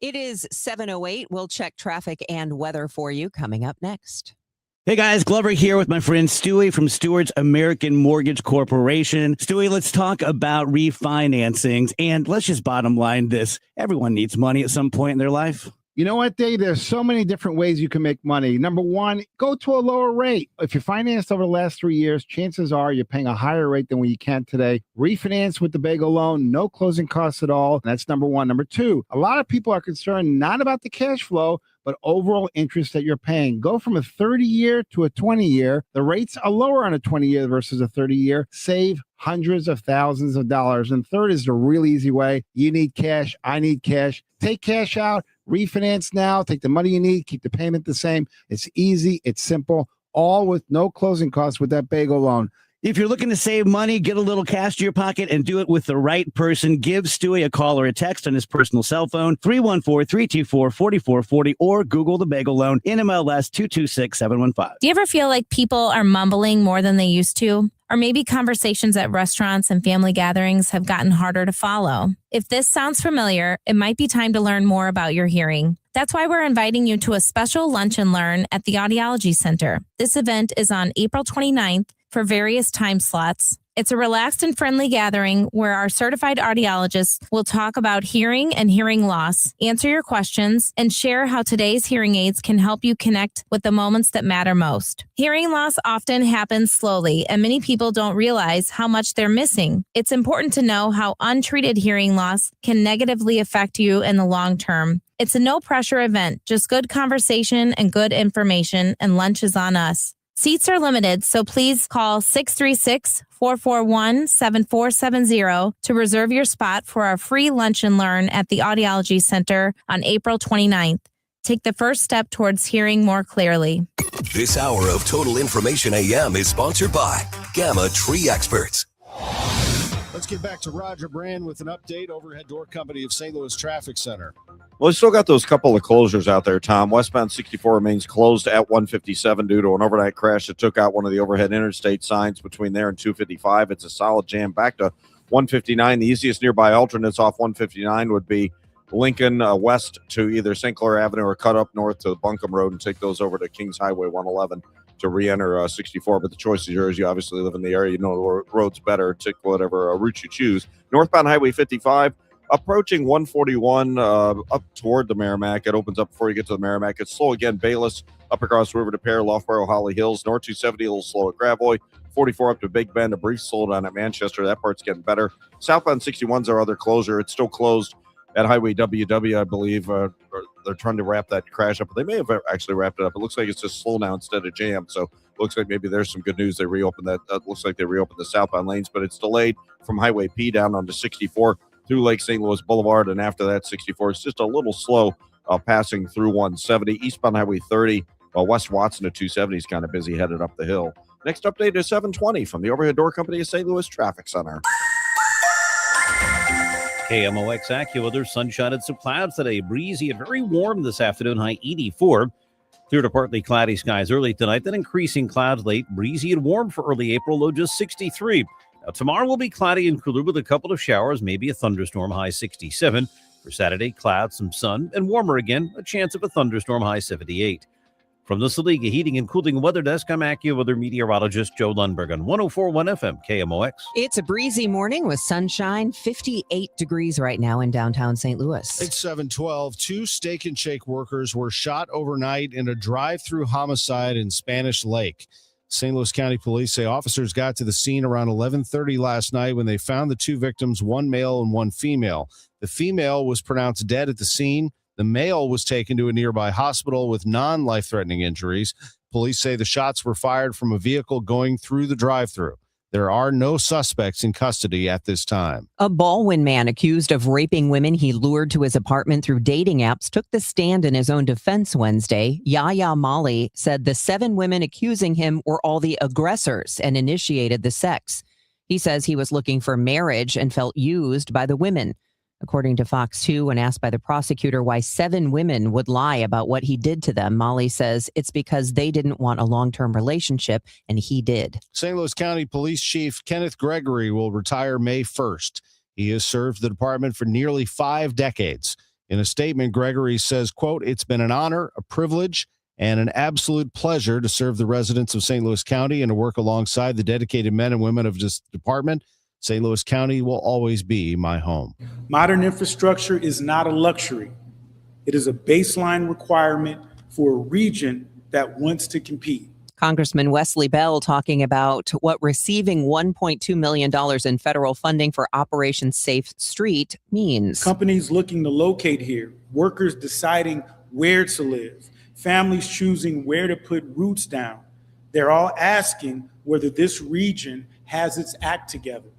It is 7:08. We'll check traffic and weather for you coming up next. Hey guys, Glover here with my friend Stewie from Stewart's American Mortgage Corporation. Stewie, let's talk about refinancings, and let's just bottom line this. Everyone needs money at some point in their life. You know what, Dave? There's so many different ways you can make money. Number one, go to a lower rate. If you're financed over the last 3 years, chances are you're paying a higher rate than what you can today. Refinance with the Bagel loan, no closing costs at all. That's number one. Number two, a lot of people are concerned not about the cash flow, but overall interest that you're paying. Go from a 30-year to a 20-year. The rates are lower on a 20-year versus a 30-year. Save hundreds of thousands of dollars. And third is the really easy way. You need cash. I need cash. Take cash out. Refinance now. Take the money you need. Keep the payment the same. It's easy. It's simple. All with no closing costs with that Bagel loan. If you're looking to save money, get a little cash to your pocket, and do it with the right person, give Stewie a call or a text on his personal cell phone, 314-324-4440, or Google the Bagel Loan, NMLS 226715. Do you ever feel like people are mumbling more than they used to? Or maybe conversations at restaurants and family gatherings have gotten harder to follow. If this sounds familiar, it might be time to learn more about your hearing. That's why we're inviting you to a special lunch and learn at the Audiology Center. This event is on April 29th for various time slots. It's a relaxed and friendly gathering where our certified audiologists will talk about hearing and hearing loss, answer your questions, and share how today's hearing aids can help you connect with the moments that matter most. Hearing loss often happens slowly, and many people don't realize how much they're missing. It's important to know how untreated hearing loss can negatively affect you in the long term. It's a no-pressure event, just good conversation and good information, and lunch is on us. Seats are limited, so please call 636-441-7470 to reserve your spot for our free lunch and learn at the Audiology Center on April 29th. Take the first step towards hearing more clearly. This hour of Total Information AM is sponsored by Gamma Tree Experts. Let's get back to Roger Brand with an update. Overhead Door Company of St. Louis Traffic Center. Well, we still got those couple of closures out there, Tom. Westbound 64 remains closed at 157 due to an overnight crash that took out one of the overhead interstate signs between there and 255. It's a solid jam back to 159. The easiest nearby alternates off 159 would be Lincoln west to either St. Clair Avenue or cut up north to Buncombe Road and take those over to Kings Highway 111 to re-enter 64. But the choice is yours. You obviously live in the area. You know the road's better. Take whatever route you choose. Northbound Highway 55. Approaching 141 up toward the Merrimack. It opens up before you get to the Merrimack. It's slow again. Bayless up across the river to Pear, Loughborough, Holly Hills. North 270 a little slow at Gravois. 44 up to Big Bend. A brief slowdown at Manchester. That part's getting better. Southbound 61's our other closure. It's still closed at Highway WW, I believe. They're trying to wrap that crash up. They may have actually wrapped it up. It looks like it's just slow now instead of jam. So it looks like maybe there's some good news. They reopened that. Looks like they reopened the southbound lanes, but it's delayed from Highway P down onto 64. Through Lake St. Louis Boulevard, and after that, 64. It's just a little slow passing through 170. Eastbound Highway 30, West Watson to 270 is kind of busy headed up the hill. Next update is 720 from the Overhead Door Company of St. Louis Traffic Center. KMOX AccuWeather, sunshine and some clouds today. Breezy and very warm this afternoon, high 84. Clear to partly cloudy skies early tonight, then increasing clouds late. Breezy and warm for early April, low just 63. Now, tomorrow will be cloudy and cooler with a couple of showers, maybe a thunderstorm, high 67. For Saturday, clouds, some sun, and warmer again, a chance of a thunderstorm, high 78. From the Saliga Heating and Cooling Weather Desk, I'm AccuWeather meteorologist Joe Lundberg on 104.1 FM KMOX. It's a breezy morning with sunshine, 58 degrees right now in downtown St. Louis. It's 7:12. Two Steak and Shake workers were shot overnight in a drive-through homicide in Spanish Lake. St. Louis County Police say officers got to the scene around 11:30 last night when they found the two victims, one male and one female. The female was pronounced dead at the scene. The male was taken to a nearby hospital with non-life-threatening injuries. Police say the shots were fired from a vehicle going through the drive-through. There are no suspects in custody at this time. A Baldwin man accused of raping women he lured to his apartment through dating apps took the stand in his own defense Wednesday. Yahya Mali said the 7 women accusing him were all the aggressors and initiated the sex. He says he was looking for marriage and felt used by the women. According to Fox 2, when asked by the prosecutor why 7 women would lie about what he did to them, Molly says it's because they didn't want a long-term relationship, and he did. St. Louis County Police Chief Kenneth Gregory will retire May 1st. He has served the department for nearly 5 decades. In a statement, Gregory says, quote, "It's been an honor, a privilege, and an absolute pleasure to serve the residents of St. Louis County and to work alongside the dedicated men and women of this department. St. Louis County will always be my home." Modern infrastructure is not a luxury. It is a baseline requirement for a region that wants to compete. Congressman Wesley Bell talking about what receiving $1.2 million in federal funding for Operation Safe Street means. Companies looking to locate here, workers deciding where to live, families choosing where to put roots down. They're all asking whether this region has its act together.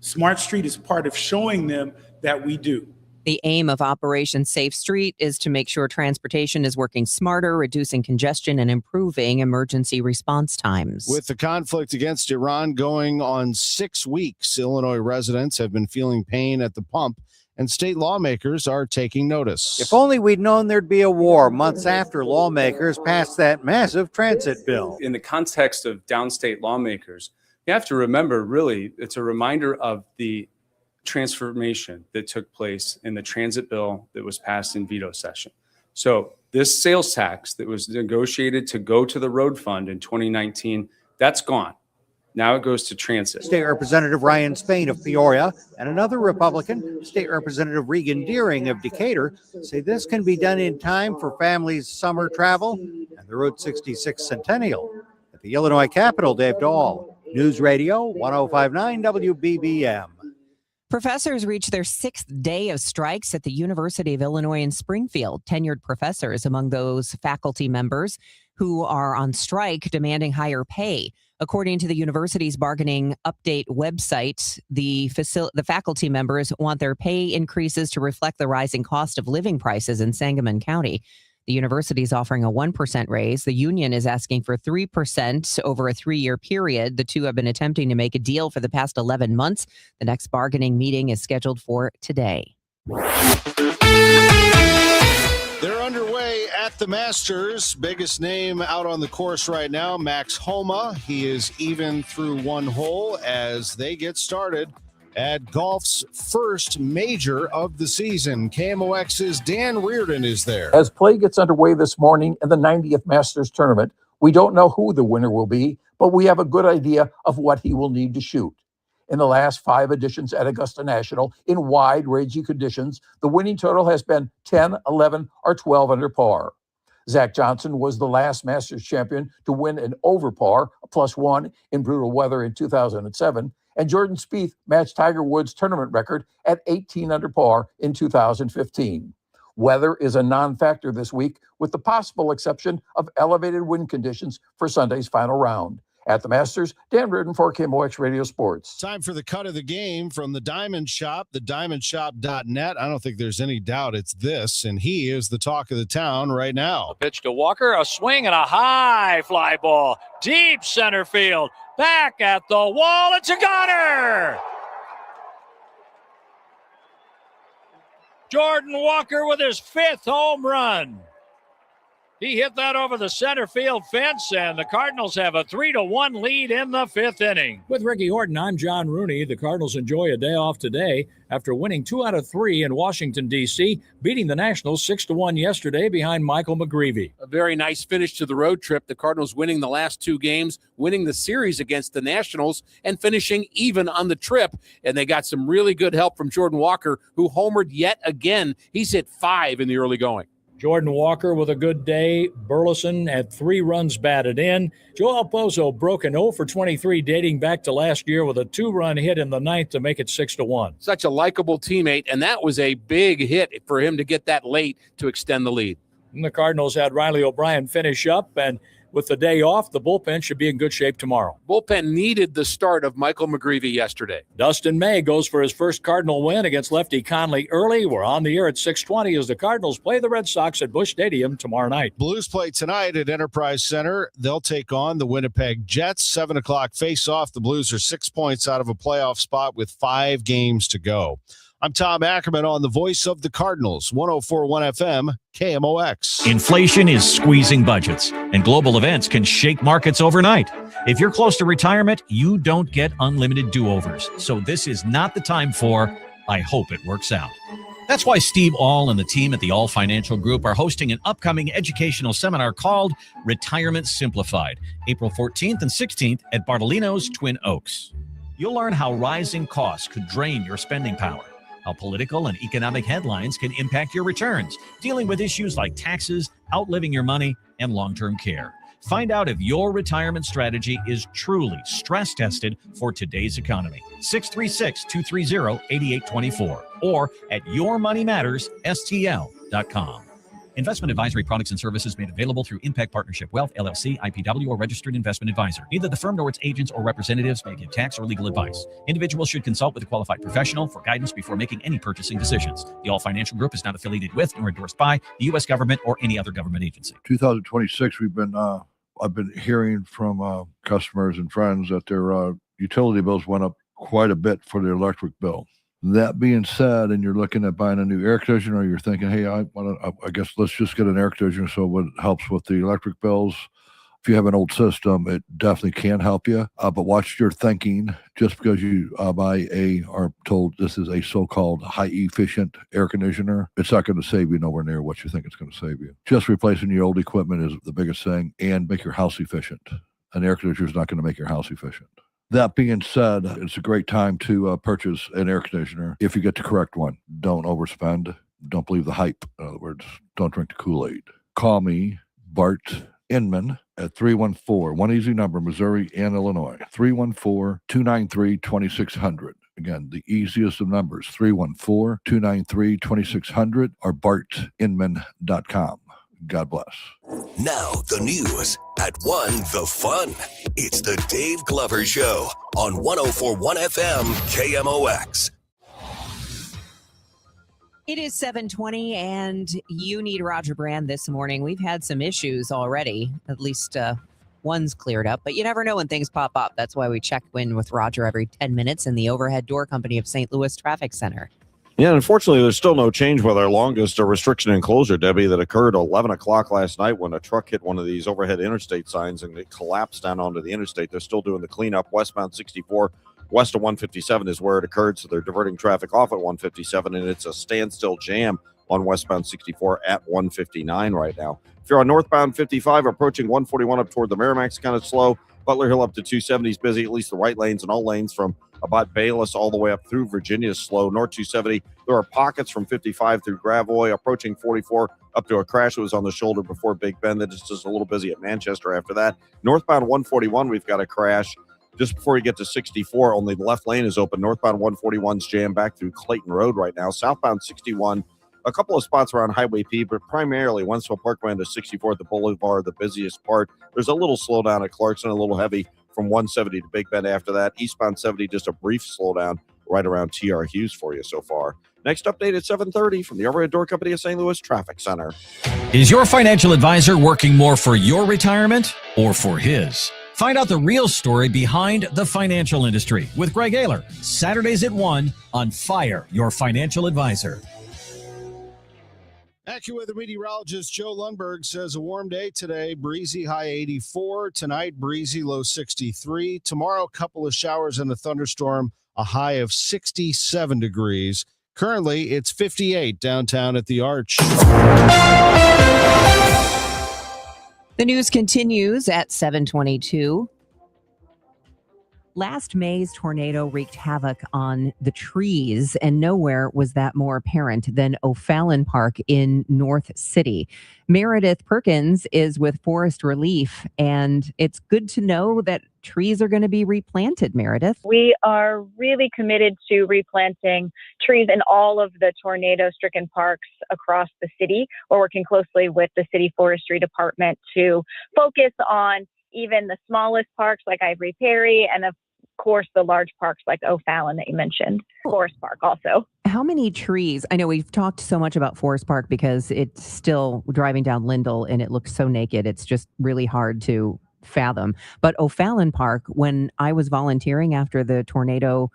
Smart Street is part of showing them that we do. The aim of Operation Safe Street is to make sure transportation is working smarter, reducing congestion, and improving emergency response times. With the conflict against Iran going on 6 weeks, Illinois residents have been feeling pain at the pump, and state lawmakers are taking notice. If only we'd known there'd be a war months after lawmakers passed that massive transit bill. In the context of downstate lawmakers, you have to remember, really, it's a reminder of the transformation that took place in the transit bill that was passed in veto session. So this sales tax that was negotiated to go to the road fund in 2019, that's gone. Now it goes to transit. State Representative Ryan Spain of Peoria and another Republican, State Representative Regan Deering of Decatur, say this can be done in time for families' summer travel and the Route 66 Centennial. At the Illinois Capitol, Dave Dahl, News Radio 1059 WBBM. Professors reach their 6th day of strikes at the University of Illinois in Springfield. Tenured professors among those faculty members who are on strike demanding higher pay. According to the university's bargaining update website, the faculty members want their pay increases to reflect the rising cost of living prices in Sangamon County. The university is offering a 1% raise. The union is asking for 3% over a 3-year period. The two have been attempting to make a deal for the past 11 months. The next bargaining meeting is scheduled for today. They're underway at the Masters. Biggest name out on the course right now, Max Homa. He is even through one hole as they get started at golf's first major of the season. KMOX's Dan Reardon is there. As play gets underway this morning in the 90th Masters tournament, we don't know who the winner will be, but we have a good idea of what he will need to shoot. In the last 5 editions at Augusta National, in wide-ranging conditions, the winning total has been 10, 11, or 12 under par. Zach Johnson was the last Masters champion to win an over par, a +1 in brutal weather in 2007, and Jordan Spieth matched Tiger Woods' tournament record at 18 under par in 2015. Weather is a non-factor this week, with the possible exception of elevated wind conditions for Sunday's final round. At the Masters, Dan Reardon for KMOX Radio Sports. Time for the cut of the game from the Diamond Shop, thediamondshop.net. I don't think there's any doubt it's this, and he is the talk of the town right now. A pitch to Walker, a swing and a high fly ball. Deep center field. Back at the wall. It's a goner. Jordan Walker with his 5th home run. He hit that over the center field fence, and the Cardinals have a 3-1 lead in the 5th inning. With Ricky Horton, I'm John Rooney. The Cardinals enjoy a day off today after winning 2 out of 3 in Washington, D.C., beating the Nationals 6-1 yesterday behind Michael McGreevy. A very nice finish to the road trip. The Cardinals winning the last 2 games, winning the series against the Nationals, and finishing even on the trip. And they got some really good help from Jordan Walker, who homered yet again. He's hit 5 in the early going. Jordan Walker with a good day. Burleson had 3 runs batted in. Joel Pozo broke an 0 for 23 dating back to last year with a 2-run hit in the 9th to make it 6-1. Such a likable teammate, and that was a big hit for him to get that late to extend the lead. And the Cardinals had Riley O'Brien finish up, and with the day off, the bullpen should be in good shape tomorrow. Bullpen needed the start of Michael McGreevy yesterday. Dustin May goes for his first Cardinal win against lefty Conley early. We're on the air at 6:20 as the Cardinals play the Red Sox at Busch Stadium tomorrow night. Blues play tonight at Enterprise Center. They'll take on the Winnipeg Jets. 7 o'clock face-off. The Blues are 6 points out of a playoff spot with 5 games to go. I'm Tom Ackerman on the voice of the Cardinals, 104.1 FM, KMOX. Inflation is squeezing budgets, and global events can shake markets overnight. If you're close to retirement, you don't get unlimited do-overs. So this is not the time for, I hope it works out. That's why Steve All and the team at the All Financial Group are hosting an upcoming educational seminar called Retirement Simplified, April 14th and 16th at Bartolino's Twin Oaks. You'll learn how rising costs could drain your spending power, how political and economic headlines can impact your returns, dealing with issues like taxes, outliving your money, and long-term care. Find out if your retirement strategy is truly stress tested for today's economy. 636-230-8824 or at yourmoneymattersstl.com. Investment advisory products and services made available through Impact Partnership Wealth, LLC, IPW, or registered investment advisor. Neither the firm nor its agents or representatives may give tax or legal advice. Individuals should consult with a qualified professional for guidance before making any purchasing decisions. The All Financial Group is not affiliated with nor endorsed by the U.S. government or any other government agency. 2026, I've been hearing from customers and friends that their utility bills went up quite a bit for their electric bill. That being said, and you're looking at buying a new air conditioner, or you're thinking, hey, I guess let's just get an air conditioner so it helps with the electric bills. If you have an old system, it definitely can help you. But watch your thinking. Just because you are told this is a so-called high-efficient air conditioner, it's not going to save you nowhere near what you think it's going to save you. Just replacing your old equipment is the biggest thing, and make your house efficient. An air conditioner is not going to make your house efficient. That being said, it's a great time to purchase an air conditioner if you get the correct one. Don't overspend. Don't believe the hype. In other words, don't drink the Kool-Aid. Call me, Bart Inman, at 314, one easy number, Missouri and Illinois, 314-293-2600. Again, the easiest of numbers, 314-293-2600 or bartinman.com. God bless. Now the news at 1 The Fun. It's the Dave Glover Show on 104.1 FM KMOX. It is 7:20, and you need Roger Brand this morning. We've had some issues already, at least one's cleared up, but you never know when things pop up. That's why we check in with Roger every 10 minutes in the Overhead Door Company of St. Louis Traffic Center. Yeah, unfortunately, there's still no change with our longest restriction and closure, Debbie, that occurred 11 o'clock last night when a truck hit one of these overhead interstate signs and it collapsed down onto the interstate. They're still doing the cleanup. Westbound 64 west of 157 is where it occurred, so they're diverting traffic off at 157, and it's a standstill jam on westbound 64 at 159 right now. If you're on northbound 55, approaching 141 up toward the Merrimack's kind of slow. Butler Hill up to 270 is busy, at least the right lanes, and all lanes from about Bayless all the way up through Virginia is slow. North 270, there are pockets from 55 through Gravois, approaching 44 up to a crash that was on the shoulder before Big Bend. That is just a little busy at Manchester after that. Northbound 141, we've got a crash just before you get to 64. Only the left lane is open. Northbound 141's jammed back through Clayton Road right now. Southbound 61, a couple of spots around Highway P, but primarily Wentzville Parkway into 64th, the Boulevard, the busiest part. There's a little slowdown at Clarkson, a little heavy from 170 to Big Bend after that. Eastbound 70, just a brief slowdown right around T.R. Hughes for you so far. Next update at 7:30 from the Overhead Door Company of St. Louis Traffic Center. Is your financial advisor working more for your retirement or for his? Find out the real story behind the financial industry with Greg Ayler, Saturdays at 1 on Fire Your Financial Advisor. AccuWeather meteorologist Joe Lundberg says a warm day today, breezy high 84. Tonight, breezy low 63. Tomorrow, a couple of showers and a thunderstorm, a high of 67 degrees. Currently, it's 58 downtown at the Arch. The news continues at 7:22. Last May's tornado wreaked havoc on the trees, and nowhere was that more apparent than O'Fallon Park in North City. Meredith Perkins is with Forest Relief, and it's good to know that trees are going to be replanted, Meredith. We are really committed to replanting trees in all of the tornado-stricken parks across the city. We're working closely with the City Forestry Department to focus on even the smallest parks like Ivory Perry, and of course the large parks like O'Fallon that you mentioned, Forest Park also. How many trees? I know we've talked so much about Forest Park because it's still driving down Lindell and it looks so naked. It's just really hard to fathom. But O'Fallon Park, when I was volunteering after the tornado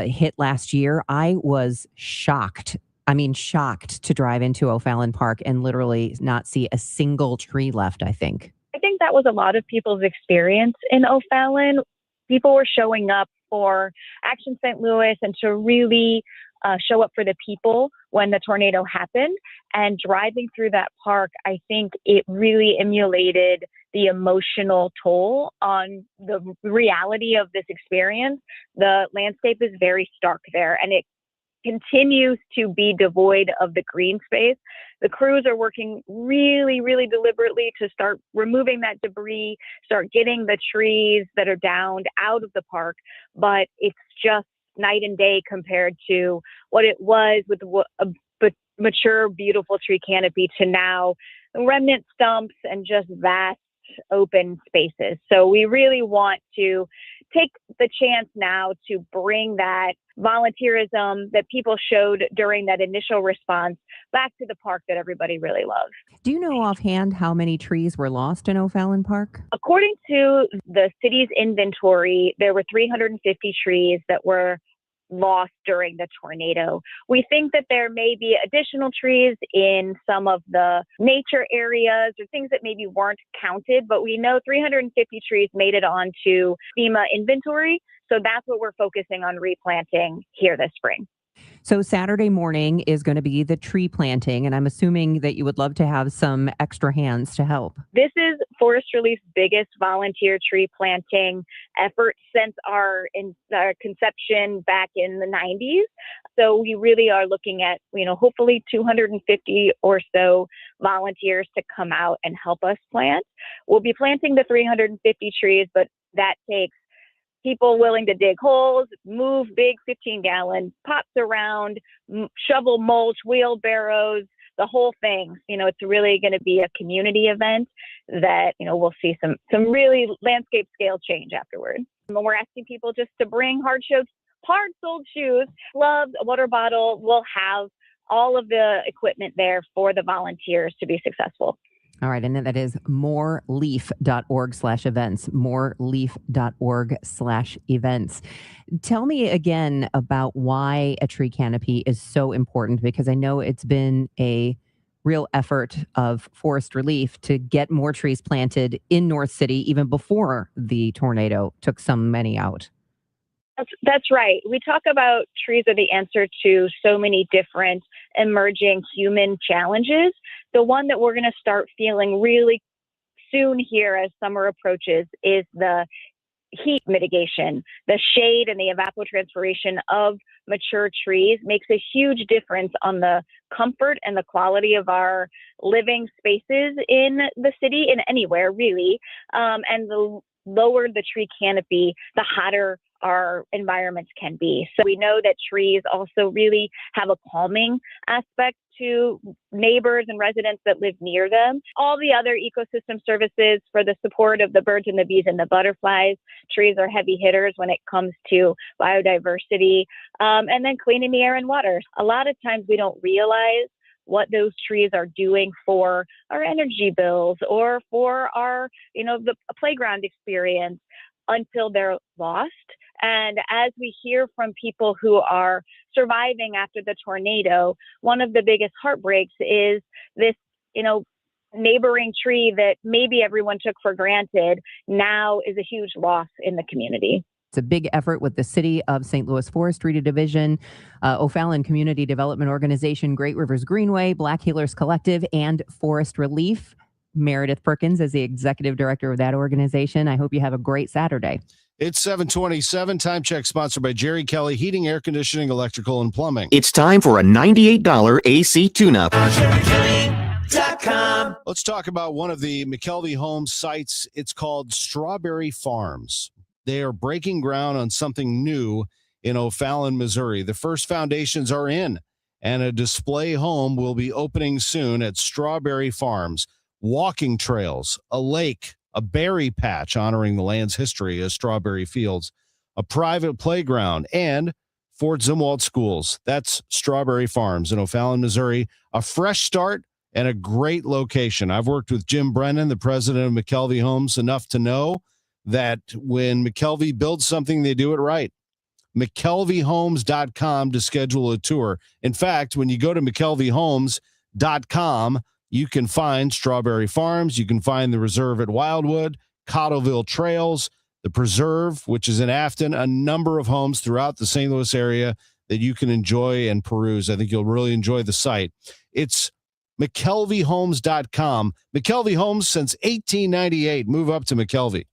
hit last year, I was shocked. I mean, shocked to drive into O'Fallon Park and literally not see a single tree left, I think. I think that was a lot of people's experience in O'Fallon. People were showing up for Action St. Louis and to really show up for the people when the tornado happened. And driving through that park, I think it really emulated the emotional toll on the reality of this experience. The landscape is very stark there, and it continues to be devoid of the green space. The crews are working really, really deliberately to start removing that debris, start getting the trees that are downed out of the park, but it's just night and day compared to what it was with a mature, beautiful tree canopy to now remnant stumps and just vast open spaces. So we really want to take the chance now to bring that volunteerism that people showed during that initial response back to the park that everybody really loves. Do you know offhand how many trees were lost in O'Fallon Park? According to the city's inventory, there were 350 trees that were lost during the tornado. We think that there may be additional trees in some of the nature areas or things that maybe weren't counted, but we know 350 trees made it onto FEMA inventory. So that's what we're focusing on replanting here this spring. So Saturday morning is going to be the tree planting, and I'm assuming that you would love to have some extra hands to help. This is Forest Relief's biggest volunteer tree planting effort since our conception back in the 90s. So we really are looking at, hopefully 250 or so volunteers to come out and help us plant. We'll be planting the 350 trees, but that takes people willing to dig holes, move big 15-gallon pots around, shovel mulch, wheelbarrows, the whole thing. It's really going to be a community event that, we'll see some really landscape scale change afterward. And we're asking people just to bring hard-soled shoes, gloves, a water bottle. We'll have all of the equipment there for the volunteers to be successful. All right. And then that is moreleaf.org/events, moreleaf.org/events. Tell me again about why a tree canopy is so important, because I know it's been a real effort of Forest Relief to get more trees planted in North City even before the tornado took so many out. That's right. We talk about trees are the answer to so many different emerging human challenges. The one that we're going to start feeling really soon here as summer approaches is the heat mitigation. The shade and the evapotranspiration of mature trees makes a huge difference on the comfort and the quality of our living spaces in the city and anywhere really. And the lower the tree canopy, the hotter our environments can be. So we know that trees also really have a calming aspect to neighbors and residents that live near them. All the other ecosystem services for the support of the birds and the bees and the butterflies, trees are heavy hitters when it comes to biodiversity, and then cleaning the air and water. A lot of times we don't realize what those trees are doing for our energy bills or for our, the playground experience until they're lost. And as we hear from people who are surviving after the tornado, one of the biggest heartbreaks is this, neighboring tree that maybe everyone took for granted now is a huge loss in the community. It's a big effort with the City of St. Louis Forestry Division, O'Fallon Community Development Organization, Great Rivers Greenway, Black Healers Collective, and Forest Relief. Meredith Perkins is the executive director of that organization. I hope you have a great Saturday. It's 7:27. Time check sponsored by Jerry Kelly Heating, Air Conditioning, Electrical, and Plumbing. It's time for a $98 AC tune-up. Let's talk about one of the McKelvey Homes sites. It's called Strawberry Farms. They are breaking ground on something new in O'Fallon, Missouri. The first foundations are in, and a display home will be opening soon at Strawberry Farms. Walking trails, a lake, a berry patch honoring the land's history as strawberry fields, a private playground, and Fort Zumwalt schools. That's Strawberry Farms in O'Fallon, Missouri. A fresh start and a great location. I've worked with Jim Brennan, the president of McKelvey Homes, enough to know that when McKelvey builds something, they do it right. McKelveyhomes.com to schedule a tour. In fact, when you go to McKelveyhomes.com, you can find Strawberry Farms. You can find the Reserve at Wildwood, Cottleville Trails, the Preserve, which is in Afton, a number of homes throughout the St. Louis area that you can enjoy and peruse. I think you'll really enjoy the site. It's McKelveyhomes.com. McKelvey Homes since 1898. Move up to McKelvey.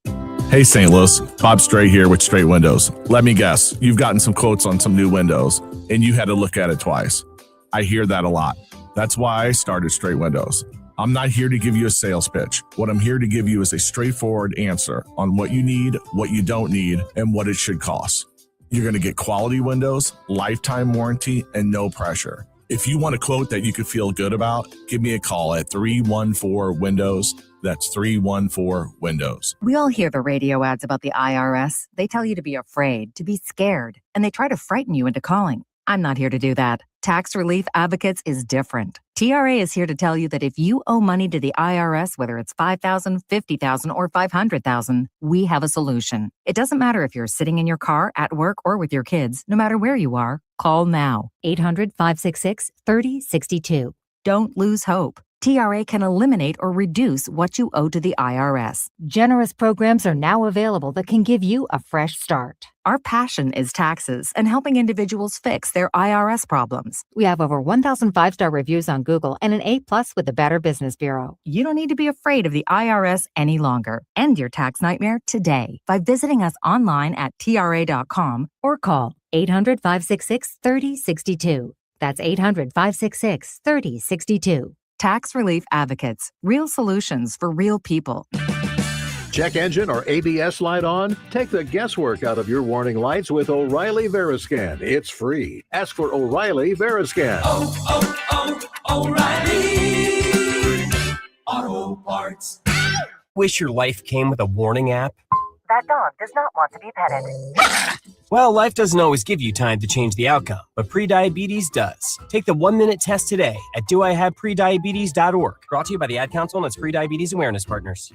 Hey St. Louis, Bob Stray here with Straight Windows. Let me guess, you've gotten some quotes on some new windows and you had to look at it twice. I hear that a lot. That's why I started Straight Windows. I'm not here to give you a sales pitch. What I'm here to give you is a straightforward answer on what you need, what you don't need, and what it should cost. You're going to get quality windows, lifetime warranty, and no pressure. If you want a quote that you could feel good about, give me a call at 314-WINDOWS. That's 314-WINDOWS. We all hear the radio ads about the IRS. They tell you to be afraid, to be scared, and they try to frighten you into calling. I'm not here to do that. Tax Relief Advocates is different. TRA is here to tell you that if you owe money to the IRS, whether it's $5,000, $50,000, or $500,000, we have a solution. It doesn't matter if you're sitting in your car, at work, or with your kids. No matter where you are, call now. 800-566-3062. Don't lose hope. TRA can eliminate or reduce what you owe to the IRS. Generous programs are now available that can give you a fresh start. Our passion is taxes and helping individuals fix their IRS problems. We have over 1,000 5-star reviews on Google and an A+ with the Better Business Bureau. You don't need to be afraid of the IRS any longer. End your tax nightmare today by visiting us online at TRA.com or call 800-566-3062. That's 800-566-3062. Tax Relief Advocates. Real solutions for real people. Check engine or ABS light on? Take the guesswork out of your warning lights with O'Reilly Veriscan. It's free. Ask for O'Reilly Veriscan. O'Reilly Auto Parts. Wish your life came with a warning app? That dog does not want to be petted. Well, life doesn't always give you time to change the outcome, but prediabetes does. Take the 1-minute test today at doihaveprediabetes.org. Brought to you by the Ad Council and its Prediabetes Awareness Partners.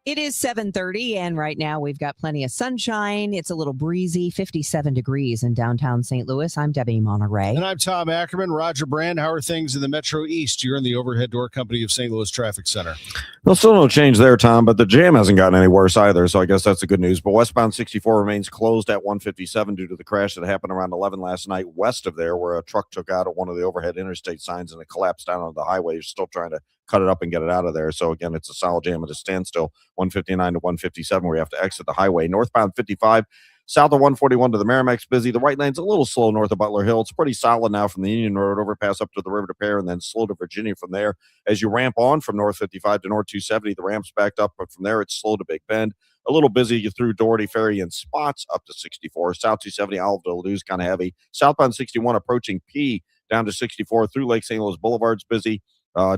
It is 7:30, and right now we've got plenty of sunshine. It's a little breezy, 57 degrees in downtown St. Louis. I'm Debbie Monterrey. And I'm Tom Ackerman. Roger Brand, how are things in the Metro East? You're in the overhead door company of St. Louis Traffic Center. Well, still no change there, Tom, but the jam hasn't gotten any worse either, so I guess that's the good news. But westbound 64 remains closed at 157 due to the crash that happened around 11 last night west of there, where a truck took out at one of the overhead interstate signs and it collapsed down on the highway. You're still trying to cut it up and get it out of there. So, again, it's a solid jam at a standstill, 159 to 157, where you have to exit the highway. Northbound 55, south of 141 to the Merrimack's busy. The right lane's a little slow north of Butler Hill. It's pretty solid now from the Union Road overpass up to the River to Pear and then slow to Virginia from there. As you ramp on from North 55 to North 270, the ramp's backed up, but from there it's slow to Big Bend. A little busy you through Doherty Ferry in spots up to 64. South 270, Olive to Ladue kind of heavy. Southbound 61 approaching P down to 64 through Lake St. Louis Boulevard's busy.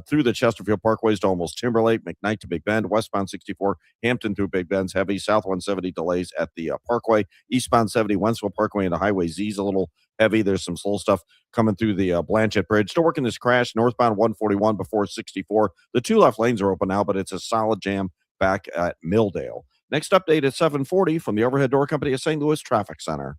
Through the Chesterfield Parkways to almost Timberlake, McKnight to Big Bend, westbound 64, Hampton through Big Bend's heavy, south 170 delays at the Parkway, eastbound 70, Wentzville Parkway into Highway Z's a little heavy. There's some slow stuff coming through the Blanchette Bridge. Still working this crash, northbound 141 before 64. The two left lanes are open now, but it's a solid jam back at Milldale. Next update at 7:40 from the overhead door company of St. Louis Traffic Center.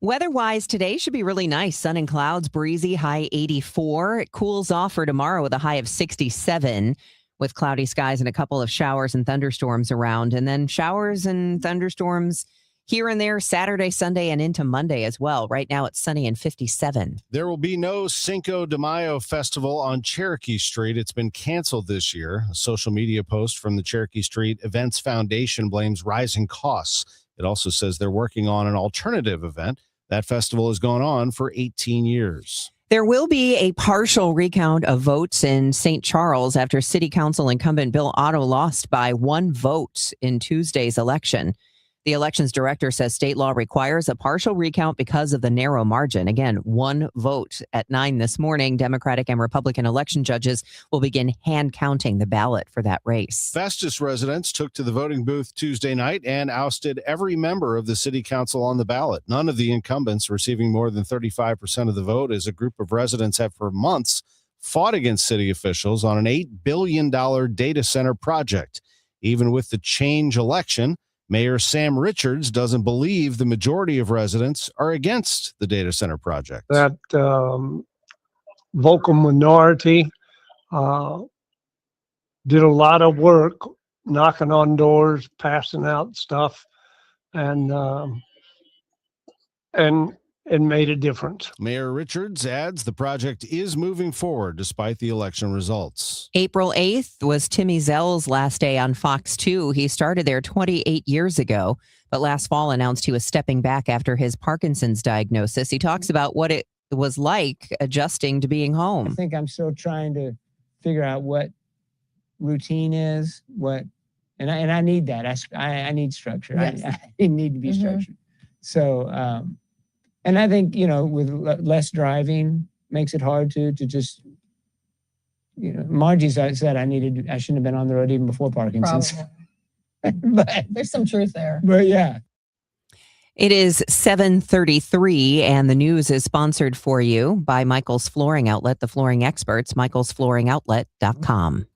Weather-wise, today should be really nice. Sun and clouds, breezy, high 84. It cools off for tomorrow with a high of 67, with cloudy skies and a couple of showers and thunderstorms around. And then showers and thunderstorms here and there Saturday, Sunday, and into Monday as well. Right now it's sunny and 57. There will be no Cinco de Mayo festival on Cherokee Street. It's been canceled this year. A social media post from the Cherokee Street Events Foundation blames rising costs. It also says they're working on an alternative event. That festival has gone on for 18 years. There will be a partial recount of votes in St. Charles after City Council incumbent Bill Otto lost by 1 vote in Tuesday's election. The elections director says state law requires a partial recount because of the narrow margin. Again, 1 vote at 9 this morning. Democratic and Republican election judges will begin hand counting the ballot for that race. Festus residents took to the voting booth Tuesday night and ousted every member of the city council on the ballot. None of the incumbents receiving more than 35% of the vote, as a group of residents have for months fought against city officials on an $8 billion data center project. Even with the change election, Mayor Sam Richards doesn't believe the majority of residents are against the data center project. That vocal minority did a lot of work knocking on doors, passing out stuff, and and made a difference. Mayor Richards adds the project is moving forward despite the election results. April 8th was Timmy Zell's last day on Fox 2. He started there 28 years ago, but last fall announced he was stepping back after his Parkinson's diagnosis. He talks about what it was like adjusting to being home. I think I'm still trying to figure out what routine is, and I need that. I need structure. Yes. I need to be structured. So, and I think, with less driving makes it hard to just, Margie said I shouldn't have been on the road even before Parkinson's. But there's some truth there. But yeah. It is 7:33, and the news is sponsored for you by Michael's Flooring Outlet, the flooring experts, michaelsflooringoutlet.com.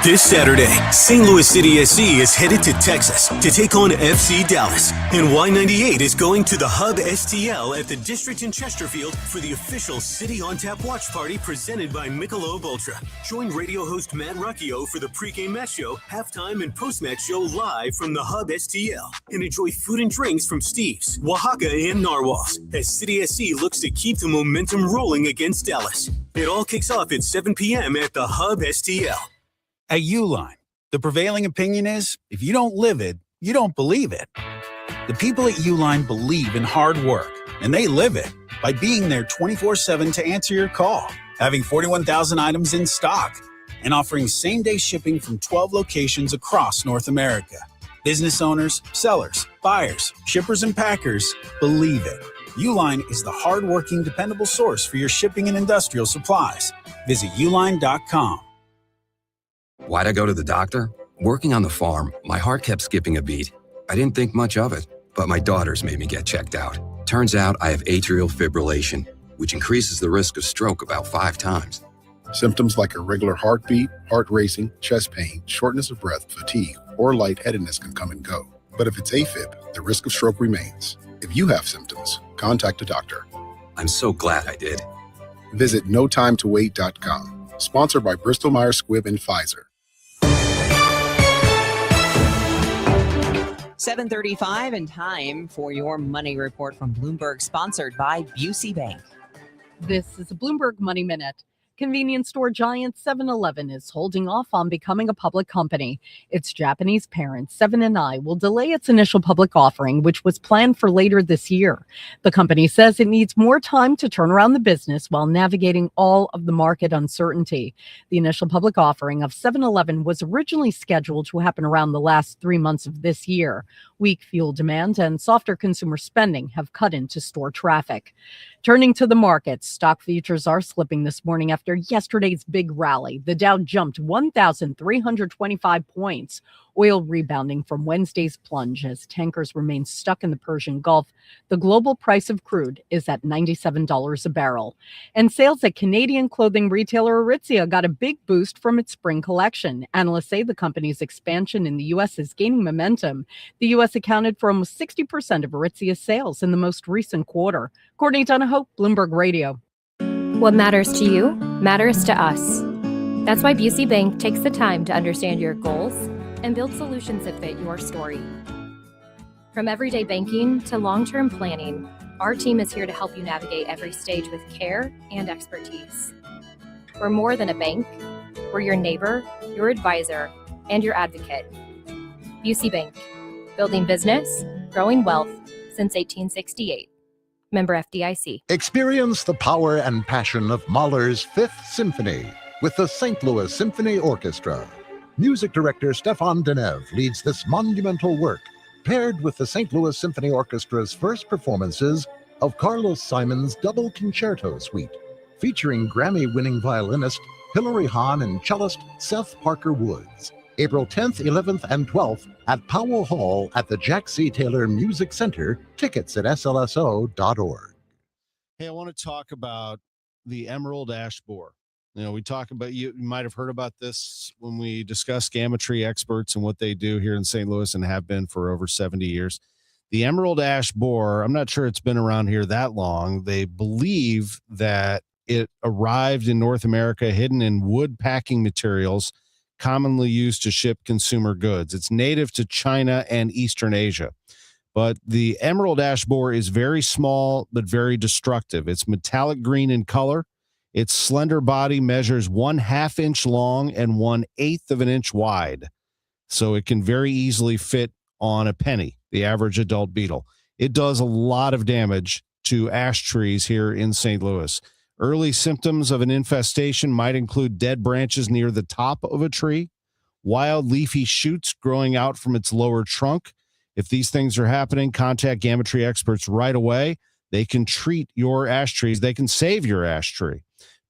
This Saturday, St. Louis City SC is headed to Texas to take on FC Dallas. And Y98 is going to the Hub STL at the District in Chesterfield for the official City on Tap watch party presented by Michelob Ultra. Join radio host Matt Rucchio for the pregame match show, halftime, and post-match show live from the Hub STL. And enjoy food and drinks from Steve's, Oaxaca, and Narwhal's as City SC looks to keep the momentum rolling against Dallas. It all kicks off at 7 p.m. at the Hub STL. At Uline, the prevailing opinion is, if you don't live it, you don't believe it. The people at Uline believe in hard work, and they live it by being there 24/7 to answer your call, having 41,000 items in stock, and offering same-day shipping from 12 locations across North America. Business owners, sellers, buyers, shippers, and packers believe it. Uline is the hard-working, dependable source for your shipping and industrial supplies. Visit uline.com. Why'd I go to the doctor? Working on the farm, my heart kept skipping a beat. I didn't think much of it, but my daughters made me get checked out. Turns out I have atrial fibrillation, which increases the risk of stroke about 5 times. Symptoms like irregular heartbeat, heart racing, chest pain, shortness of breath, fatigue, or lightheadedness can come and go. But if it's AFib, the risk of stroke remains. If you have symptoms, contact a doctor. I'm so glad I did. Visit notimetowait.com. Sponsored by Bristol Myers Squibb and Pfizer. 7:35 and time for your money report from Bloomberg, sponsored by Busey Bank. This is a Bloomberg Money Minute. Convenience store giant 7-Eleven is holding off on becoming a public company. Its Japanese parent, 7&I, will delay its initial public offering, which was planned for later this year. The company says it needs more time to turn around the business while navigating all of the market uncertainty. The initial public offering of 7-Eleven was originally scheduled to happen around the last 3 months of this year. Weak fuel demand and softer consumer spending have cut into store traffic. Turning to the markets, stock futures are slipping this morning after yesterday's big rally. The Dow jumped 1,325 points. Oil rebounding from Wednesday's plunge as tankers remain stuck in the Persian Gulf. The global price of crude is at $97 a barrel. And sales at Canadian clothing retailer Aritzia got a big boost from its spring collection. Analysts say the company's expansion in the U.S. is gaining momentum. The U.S. accounted for almost 60% of Aritzia's sales in the most recent quarter. Courtney Donahoe, Bloomberg Radio. What matters to you matters to us. That's why Busey Bank takes the time to understand your goals and build solutions that fit your story. From everyday banking to long-term planning, our team is here to help you navigate every stage with care and expertise. We're more than a bank. We're your neighbor, your advisor, and your advocate. Busey Bank, building business, growing wealth since 1868. Member FDIC. Experience the power and passion of Mahler's Fifth Symphony with the St. Louis Symphony Orchestra. Music director Stefan Denev leads this monumental work, paired with the St. Louis Symphony Orchestra's first performances of Carlos Simon's Double Concerto Suite, featuring Grammy-winning violinist Hilary Hahn and cellist Seth Parker Woods. April 10th, 11th, and 12th at Powell Hall at the Jack C. Taylor Music Center. Tickets at slso.org. Hey, I want to talk about the emerald ash borer. We talk about, you might have heard about this when we discuss gammetry experts and what they do here in St. Louis and have been for over 70 years. The emerald ash borer, I'm not sure it's been around here that long. They believe that it arrived in North America hidden in wood packing materials commonly used to ship consumer goods. It's native to China and Eastern Asia. But the emerald ash borer is very small but very destructive. It's metallic green in color. Its slender body measures 1/2 inch long and 1/8 of an inch wide. So it can very easily fit on a penny, the average adult beetle. It does a lot of damage to ash trees here in St. Louis. Early symptoms of an infestation might include dead branches near the top of a tree, wild leafy shoots growing out from its lower trunk. If these things are happening, contact Gamma Tree experts right away. They can treat your ash trees. They can save your ash tree.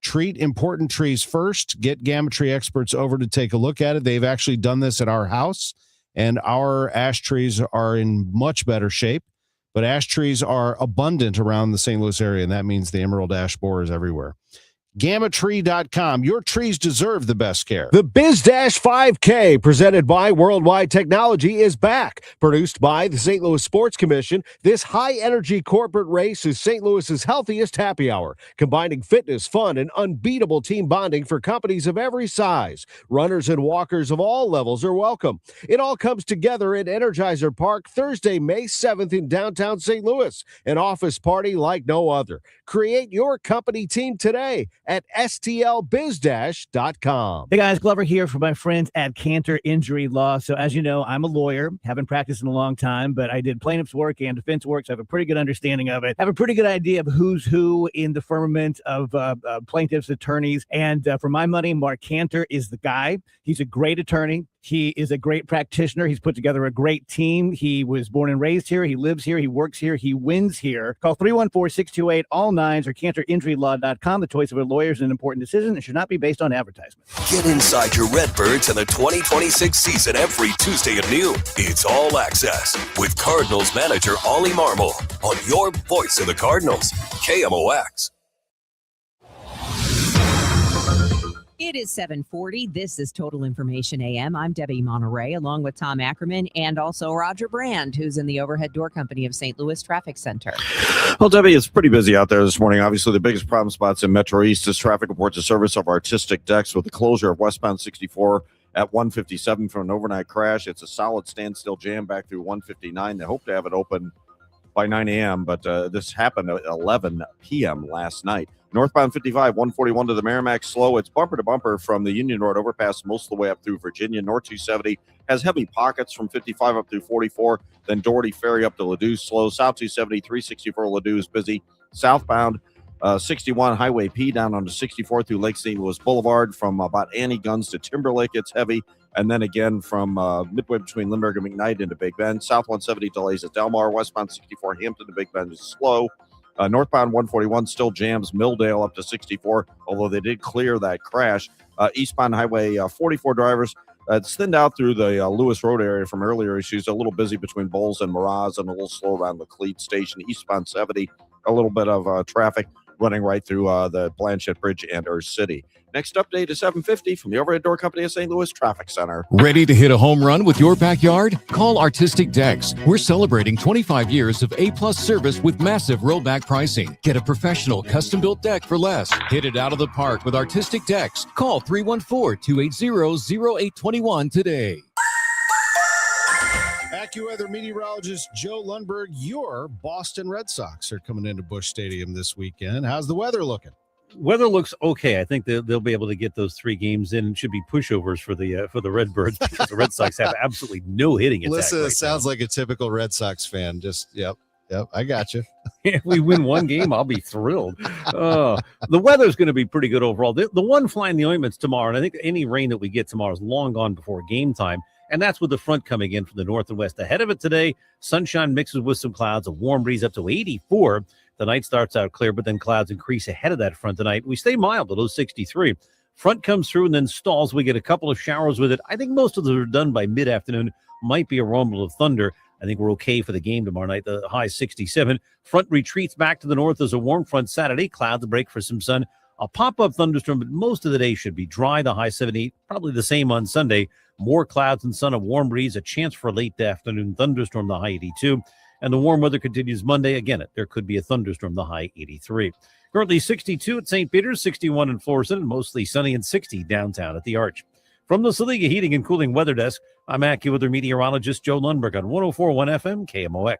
Treat important trees first. Get Gamma Tree experts over to take a look at it. They've actually done this at our house, and our ash trees are in much better shape. But ash trees are abundant around the St. Louis area, and that means the emerald ash borer is everywhere. GammaTree.com. Your trees deserve the best care. The BizDash 5K, presented by Worldwide Technology, is back. Produced by the St. Louis Sports Commission, this high-energy corporate race is St. Louis's healthiest happy hour, combining fitness, fun, and unbeatable team bonding for companies of every size. Runners and walkers of all levels are welcome. It all comes together at Energizer Park Thursday, May 7th in downtown St. Louis, an office party like no other. Create your company team today at stlbizdash.com. Hey guys, Glover here for my friends at Cantor Injury Law. So as you know, I'm a lawyer, haven't practiced in a long time, but I did plaintiff's work and defense work, so I have a pretty good understanding of it. I have a pretty good idea of who's who in the firmament of plaintiffs' attorneys. And for my money, Mark Cantor is the guy. He's a great attorney. He is a great practitioner. He's put together a great team. He was born and raised here. He lives here. He works here. He wins here. Call 314-628-all-9s or CantorInjuryLaw.com. The choice of a lawyer is an important decision. It should not be based on advertisement. Get inside your Redbirds in the 2026 season every Tuesday at noon. It's All Access with Cardinals manager Ollie Marmol on your voice of the Cardinals, KMOX. It is 7:40. This is Total Information AM. I'm Debbie Monterrey, along with Tom Ackerman and also Roger Brand, who's in the Overhead Door Company of St. Louis Traffic Center. Well, Debbie, it's pretty busy out there this morning. Obviously, the biggest problem spots in Metro East is traffic reports of service of artistic decks with the closure of westbound 64 at 157 from an overnight crash. It's a solid standstill jam back through 159. They hope to have it open by 9 a.m., but this happened at 11 p.m. last night. Northbound 55, 141 to the Merrimack, slow. It's bumper to bumper from the Union Road overpass most of the way up through Virginia. North 270 has heavy pockets from 55 up through 44. Then Doherty Ferry up to Ladue, slow. South 270, 364 Ladue is busy. Southbound 61 Highway P down onto 64 through Lake St. Louis Boulevard from about Annie Guns to Timberlake. It's heavy. And then again from midway between Lindbergh and McKnight into Big Bend. South 170 delays at Delmar. Westbound 64 Hampton to Big Bend is slow. Northbound 141 still jams Milldale up to 64, although they did clear that crash. Eastbound Highway 44 drivers, it's thinned out through the Lewis Road area from earlier issues. A little busy between Bowles and Miraz and a little slow around the Cleat Station. Eastbound 70, a little bit of traffic running right through the Blanchette Bridge and Earth City. Next update is 7:50 from the Overhead Door Company of St. Louis Traffic Center. Ready to hit a home run with your backyard? Call Artistic Decks. We're celebrating 25 years of A-plus service with massive rollback pricing. Get a professional custom-built deck for less. Hit it out of the park with Artistic Decks. Call 314-280-0821 today. AccuWeather meteorologist Joe Lundberg, your Boston Red Sox are coming into Busch Stadium this weekend. How's the weather looking? Weather looks okay. I think they'll be able to get those 3 games in. It should be pushovers for the Redbirds because the Red Sox have absolutely no hitting attack. Listen, sounds like a typical Red Sox fan. Just, yep, I got you. If we win one game, I'll be thrilled. The weather's going to be pretty good overall. The one fly in the ointment's tomorrow, and I think any rain that we get tomorrow is long gone before game time. And that's with the front coming in from the north and west. Ahead of it today, sunshine mixes with some clouds, a warm breeze up to 84. The night starts out clear, but then clouds increase ahead of that front tonight. We stay mild below 63. Front comes through and then stalls. We get a couple of showers with it. I think most of them are done by mid-afternoon. Might be a rumble of thunder. I think we're okay for the game tomorrow night. The high 67. Front retreats back to the north as a warm front Saturday. Clouds break for some sun. A pop-up thunderstorm, but most of the day should be dry. The high 78. Probably the same on Sunday. More clouds and sun, a warm breeze, a chance for a late afternoon thunderstorm, the high 82. And the warm weather continues Monday. Again, there could be a thunderstorm, the high 83. Currently 62 at St. Peter's, 61 in Florissant, and mostly sunny and 60 downtown at the Arch. From the Saliga Heating and Cooling Weather Desk, I'm AccuWeather meteorologist Joe Lundberg on 104.1 FM KMOX.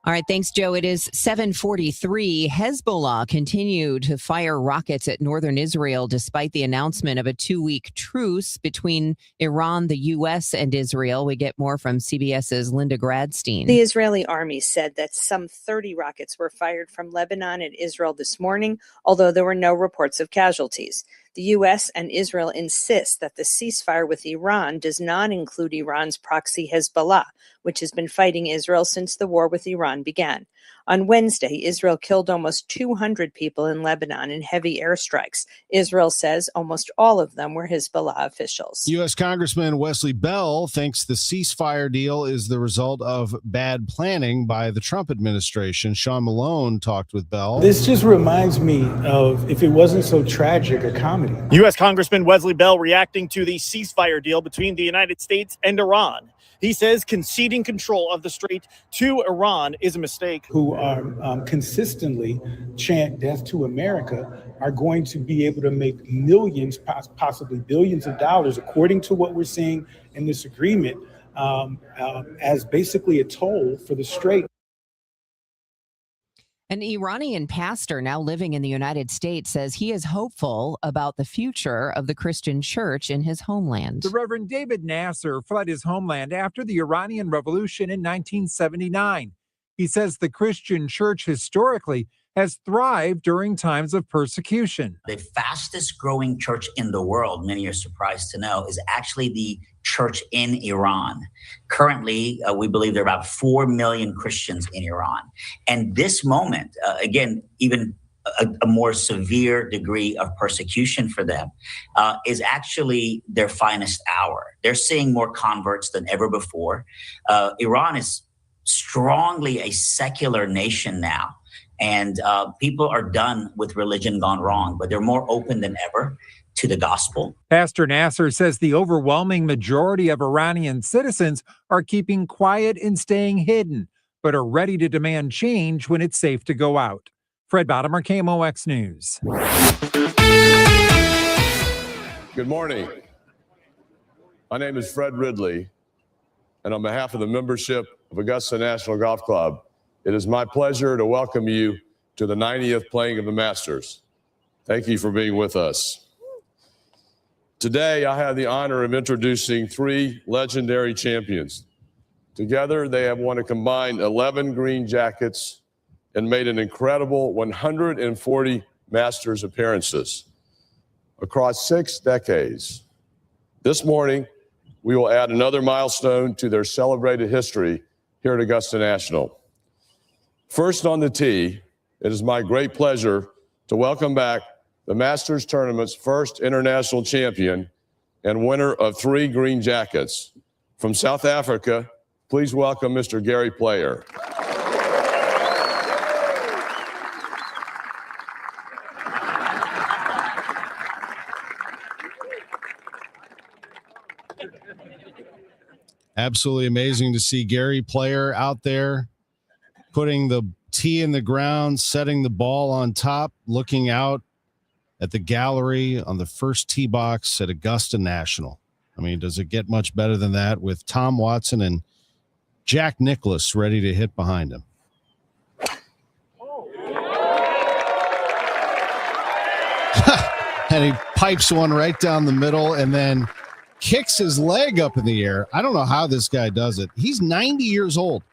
All right, thanks, Joe. It is 7:43. Hezbollah continued to fire rockets at northern Israel despite the announcement of a 2-week truce between Iran, the U.S., and Israel. We get more from CBS's Linda Gradstein. The Israeli army said that some 30 rockets were fired from Lebanon and Israel this morning, although there were no reports of casualties. The U.S. and Israel insist that the ceasefire with Iran does not include Iran's proxy Hezbollah, which has been fighting Israel since the war with Iran began. On Wednesday, Israel killed almost 200 people in Lebanon in heavy airstrikes. Israel says almost all of them were Hezbollah officials. U.S. Congressman Wesley Bell thinks the ceasefire deal is the result of bad planning by the Trump administration. Sean Malone talked with Bell. This just reminds me of If It Wasn't So Tragic, a comedy. U.S. Congressman Wesley Bell reacting to the ceasefire deal between the United States and Iran. He says conceding control of the strait to Iran is a mistake. Who are consistently chant death to America are going to be able to make millions, possibly billions of dollars, according to what we're seeing in this agreement, as basically a toll for the strait. An Iranian pastor now living in the United States says he is hopeful about the future of the Christian church in his homeland. The Reverend David Nasser fled his homeland after the Iranian Revolution in 1979. He says the Christian church historically has thrived during times of persecution. The fastest growing church in the world, many are surprised to know, is actually the church in Iran. Currently, we believe there are about 4 million Christians in Iran. And this moment, again, even a more severe degree of persecution for them, is actually their finest hour. They're seeing more converts than ever before. Iran is strongly a secular nation now. And people are done with religion gone wrong, but they're more open than ever to the gospel. Pastor Nasser says the overwhelming majority of Iranian citizens are keeping quiet and staying hidden, but are ready to demand change when it's safe to go out. Fred Bottomer, KMOX News. Good morning. My name is Fred Ridley, and on behalf of the membership of Augusta National Golf Club, it is my pleasure to welcome you to the 90th playing of the Masters. Thank you for being with us. Today, I have the honor of introducing 3 legendary champions. Together, they have won a combined 11 green jackets and made an incredible 140 Masters appearances across 6 decades. This morning, we will add another milestone to their celebrated history here at Augusta National. First on the tee, it is my great pleasure to welcome back the Masters Tournament's first international champion and winner of 3 green jackets. From South Africa, please welcome Mr. Gary Player. Absolutely amazing to see Gary Player out there putting the tee in the ground, setting the ball on top, looking out at the gallery on the first tee box at Augusta National. I mean, does it get much better than that with Tom Watson and Jack Nicklaus ready to hit behind him? And he pipes one right down the middle and then kicks his leg up in the air. I don't know how this guy does it. He's 90 years old.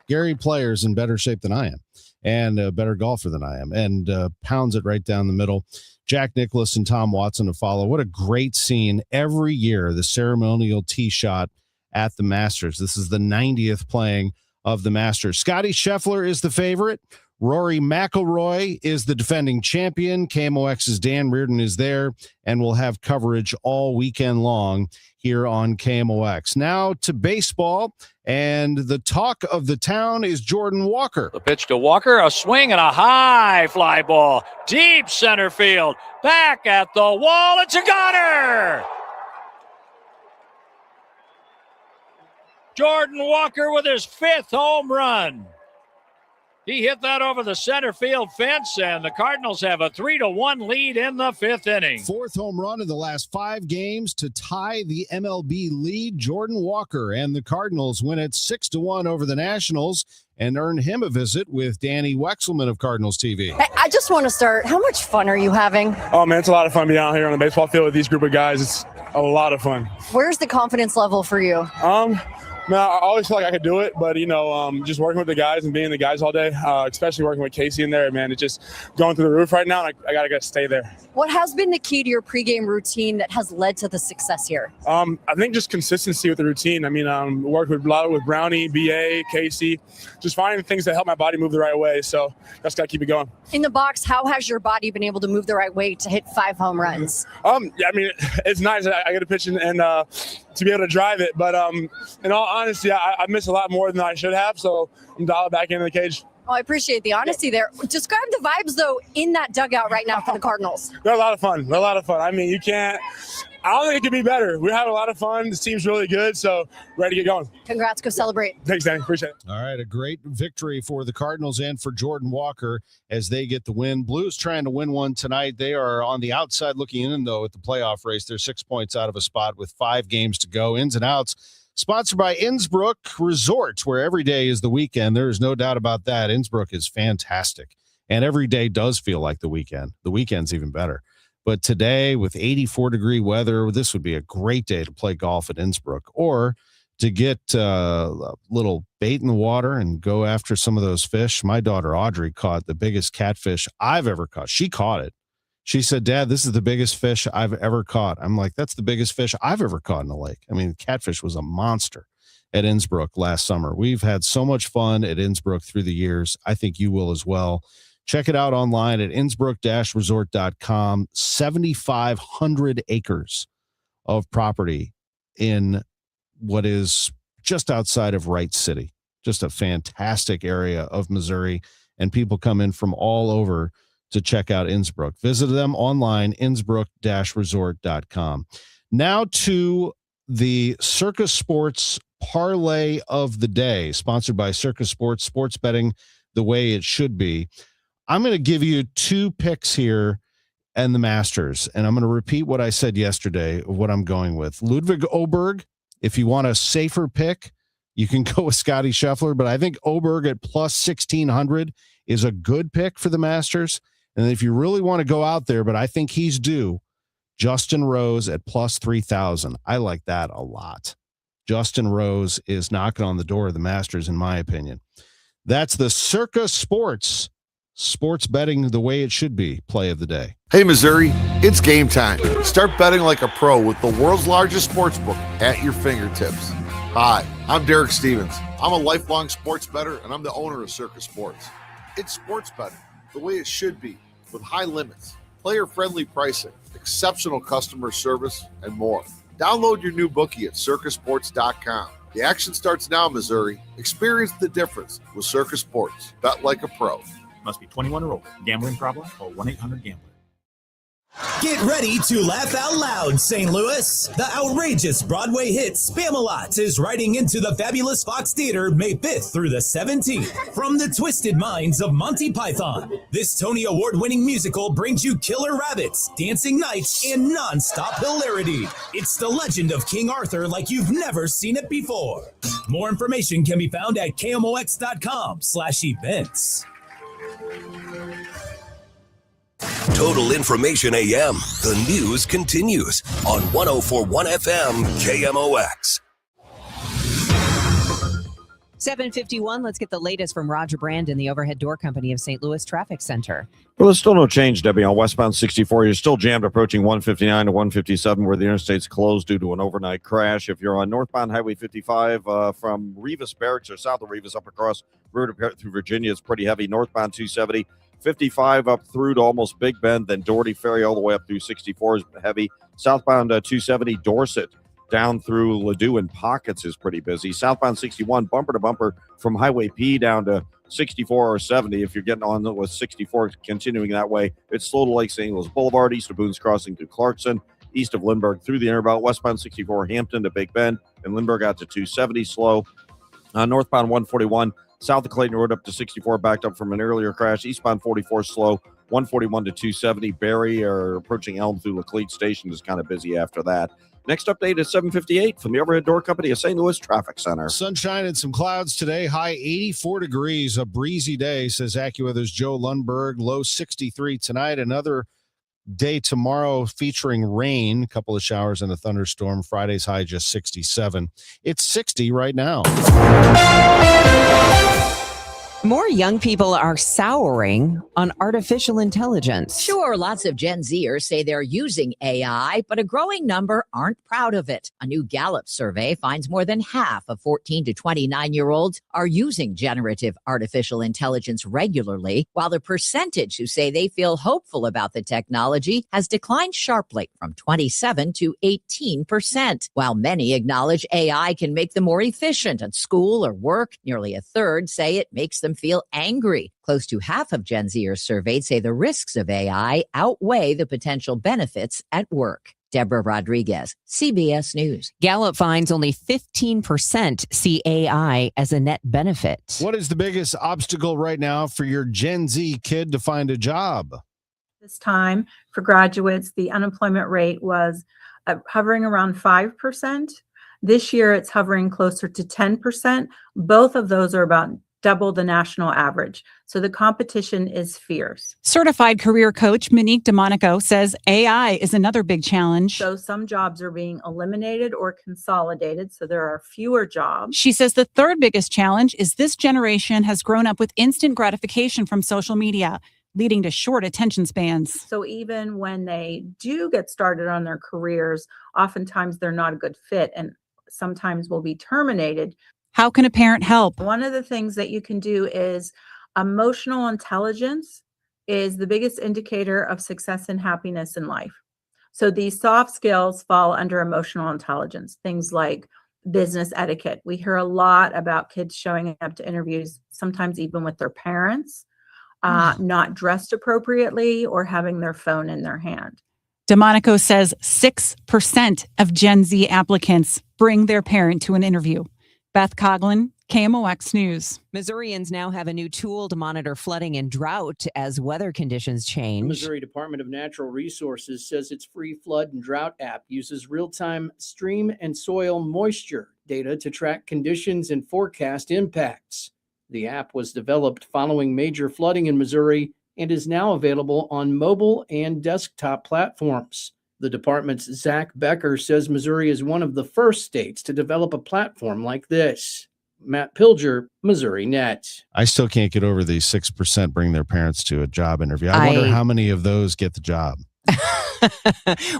Gary Player's in better shape than I am and a better golfer than I am, and pounds it right down the middle. Jack Nicklaus and Tom Watson to follow. What a great scene every year, the ceremonial tee shot at the Masters. This is the 90th playing of the Masters. Scotty Scheffler is the favorite. Rory McIlroy is the defending champion. KMOX's Dan Reardon is there, and we'll have coverage all weekend long here on KMOX. Now to baseball, and the talk of the town is Jordan Walker. The pitch to Walker, a swing and a high fly ball. Deep center field. Back at the wall. It's a goner. Jordan Walker with his 5th home run. He hit that over the center field fence, and the Cardinals have a 3-1 lead in the 5th inning. Fourth home run in the last 5 games to tie the MLB lead. Jordan Walker and the Cardinals win it 6-1 over the Nationals and earn him a visit with Danny Wexelman of Cardinals TV. Hey, I just want to start. How much fun are you having? Oh, man, it's a lot of fun being out here on the baseball field with these group of guys. It's a lot of fun. Where's the confidence level for you? Man, I always feel like I could do it, but, just working with the guys and being the guys all day, especially working with Casey in there, man, it's just going through the roof right now, and I got to stay there. What has been the key to your pregame routine that has led to the success here? I think just consistency with the routine. I mean, work with a lot with Brownie, BA, Casey, just finding things that help my body move the right way, so just got to keep it going. In the box, how has your body been able to move the right way to hit 5 home runs? Yeah, I mean, it's nice. I get to pitch and to be able to drive it, but in all honesty, I miss a lot more than I should have, so I'm dialed back into the cage. Oh, I appreciate the honesty there. Describe the vibes, though, in that dugout right now for the Cardinals. They're a lot of fun. I mean, I don't think it could be better. We're having a lot of fun. This team's really good, so ready to get going. Congrats. Go celebrate. Thanks, Danny. Appreciate it. All right, a great victory for the Cardinals and for Jordan Walker as they get the win. Blues trying to win one tonight. They are on the outside looking in, though, at the playoff race. They're 6 points out of a spot with 5 games to go. Ins and outs. Sponsored by Innsbruck Resort, where every day is the weekend. There is no doubt about that. Innsbruck is fantastic, and every day does feel like the weekend. The weekend's even better. But today, with 84-degree weather, this would be a great day to play golf at Innsbruck or to get a little bait in the water and go after some of those fish. My daughter, Audrey, caught the biggest catfish I've ever caught. She caught it. She said, Dad, this is the biggest fish I've ever caught. I'm like, that's the biggest fish I've ever caught in the lake. I mean, catfish was a monster at Innsbruck last summer. We've had so much fun at Innsbruck through the years. I think you will as well. Check it out online at innsbruck-resort.com. 7,500 acres of property in what is just outside of Wright City. Just a fantastic area of Missouri, and people come in from all over to check out Innsbruck. Visit them online, innsbruck-resort.com. Now to the Circus Sports Parlay of the Day, sponsored by Circus Sports, sports betting the way it should be. I'm going to give you 2 picks here and the Masters, and I'm going to repeat what I said yesterday of what I'm going with. Ludwig Oberg, if you want a safer pick, you can go with Scotty Scheffler, but I think Oberg at plus 1,600 is a good pick for the Masters. And if you really want to go out there, but I think he's due, Justin Rose at plus 3,000. I like that a lot. Justin Rose is knocking on the door of the Masters, in my opinion. That's the Circus Sports betting the way it should be play of the day. Hey, Missouri, it's game time. Start betting like a pro with the world's largest sports book at your fingertips. Hi, I'm Derek Stevens. I'm a lifelong sports bettor, and I'm the owner of Circus Sports. It's sports betting the way it should be, with high limits, player-friendly pricing, exceptional customer service, and more. Download your new bookie at circusports.com. The action starts now, Missouri. Experience the difference with Circus Sports. Bet like a pro. Must be 21 or older. Gambling problem? Call 1-800-GAMBLER. Get ready to laugh out loud, St. Louis. The outrageous Broadway hit Spam-A-Lot is riding into the fabulous Fox Theater May 5th through the 17th. From the twisted minds of Monty Python, this Tony Award-winning musical brings you killer rabbits, dancing knights, and non-stop hilarity. It's the legend of King Arthur like you've never seen it before. More information can be found at KMOX.com/events. Total Information AM. The news continues on 104.1 FM KMOX. 7:51. Let's get the latest from Roger Brandon, the Overhead Door Company of St. Louis Traffic Center. Well, there's still no change, Debbie, on westbound 64. You're still jammed approaching 159 to 157 where the interstate's closed due to an overnight crash. If you're on northbound Highway 55 from Revis Barracks or south of Revis up across Route through Virginia, it's pretty heavy. Northbound 270. 55 up through to almost Big Bend, then Doherty Ferry all the way up through 64 is heavy. Southbound 270 Dorset down through Ladue and Pockets is pretty busy. Southbound 61 bumper to bumper from Highway P down to 64 or 70. If you're getting on with 64 continuing that way, it's slow to Lake St. Louis Boulevard, east of Boone's Crossing to Clarkson, east of Lindbergh through the Interbelt, westbound 64 Hampton to Big Bend, and Lindbergh out to 270 slow. Northbound 141 South of Clayton Road up to 64, backed up from an earlier crash. Eastbound 44 slow, 141 to 270. Barry or approaching Elm through Laclede Station is kind of busy after that. Next update is 7:58 from the Overhead Door Company of St. Louis Traffic Center. Sunshine and some clouds today. High 84 degrees. A breezy day, says AccuWeather's Joe Lundberg. Low 63 tonight. Another day tomorrow featuring rain. A couple of showers and a thunderstorm. Friday's high just 67. It's 60 right now. More young people are souring on artificial intelligence. Sure, lots of Gen Zers say they're using AI, but a growing number aren't proud of it. A new Gallup survey finds more than half of 14 to 29-year-olds are using generative artificial intelligence regularly, while the percentage who say they feel hopeful about the technology has declined sharply from 27 to 18%. While many acknowledge AI can make them more efficient at school or work, nearly a third say it makes them feel angry. Close to half of Gen Zers surveyed say the risks of AI outweigh the potential benefits at work. Deborah Rodriguez, CBS News. Gallup finds only 15% see AI as a net benefit. What is the biggest obstacle right now for your Gen Z kid to find a job? This time for graduates, the unemployment rate was hovering around 5%. This year, it's hovering closer to 10%. Both of those are about double the national average. So the competition is fierce. Certified career coach Monique DeMonico says AI is another big challenge. So some jobs are being eliminated or consolidated, so there are fewer jobs. She says the third biggest challenge is this generation has grown up with instant gratification from social media, leading to short attention spans. So even when they do get started on their careers, oftentimes they're not a good fit and sometimes will be terminated. How can a parent help? One of the things that you can do is emotional intelligence is the biggest indicator of success and happiness in life. So these soft skills fall under emotional intelligence, things like business etiquette. We hear a lot about kids showing up to interviews, sometimes even with their parents, not dressed appropriately or having their phone in their hand. DeMonico says 6% of Gen Z applicants bring their parent to an interview. Beth Coughlin, KMOX News. Missourians now have a new tool to monitor flooding and drought as weather conditions change. The Missouri Department of Natural Resources says its free flood and drought app uses real-time stream and soil moisture data to track conditions and forecast impacts. The app was developed following major flooding in Missouri and is now available on mobile and desktop platforms. The department's Zach Becker says Missouri is one of the first states to develop a platform like this. Matt Pilger, Missouri Net. I still can't get over the 6% bring their parents to a job interview. I wonder how many of those get the job.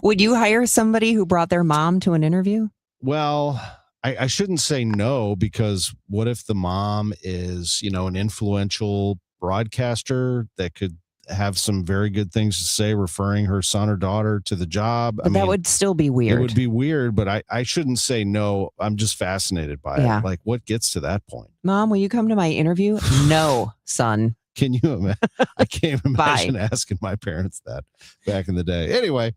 Would you hire somebody who brought their mom to an interview? Well, I shouldn't say no, because what if the mom is, an influential broadcaster that could have some very good things to say, referring her son or daughter to the job? But that would still be weird. It would be weird, but I shouldn't say no. I'm just fascinated by it. Like, what gets to that point? Mom, will you come to my interview? No, son. Can you imagine? I can't imagine asking my parents that back in the day. Anyway,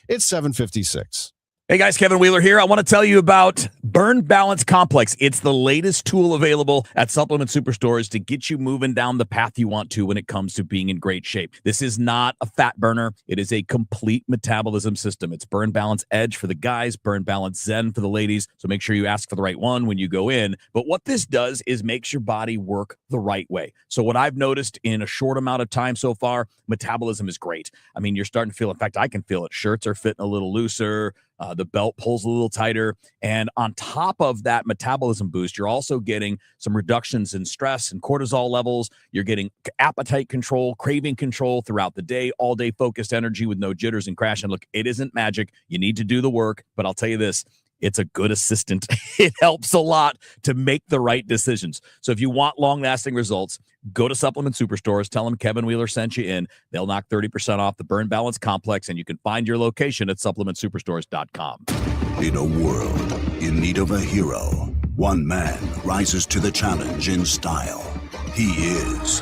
it's 7:56. Hey guys, Kevin Wheeler here. I want to tell you about Burn Balance Complex. It's the latest tool available at supplement superstores to get you moving down the path you want to when it comes to being in great shape. This is not a fat burner. It is a complete metabolism system. It's Burn Balance Edge for the guys, Burn Balance Zen for the ladies. So make sure you ask for the right one when you go in. But what this does is makes your body work the right way. So what I've noticed in a short amount of time so far, metabolism is great. I mean, you're starting to feel, in fact, I can feel it. Shirts are fitting a little looser. The belt pulls a little tighter. And on top of that metabolism boost, you're also getting some reductions in stress and cortisol levels. You're getting appetite control, craving control throughout the day, all day focused energy with no jitters and crash. And look, it isn't magic. You need to do the work. But I'll tell you this, it's a good assistant. It helps a lot to make the right decisions. So if you want long-lasting results, go to Supplement Superstores. Tell them Kevin Wheeler sent you in. They'll knock 30% off the Burn Balance Complex, and you can find your location at supplementsuperstores.com. In a world in need of a hero, one man rises to the challenge in style. He is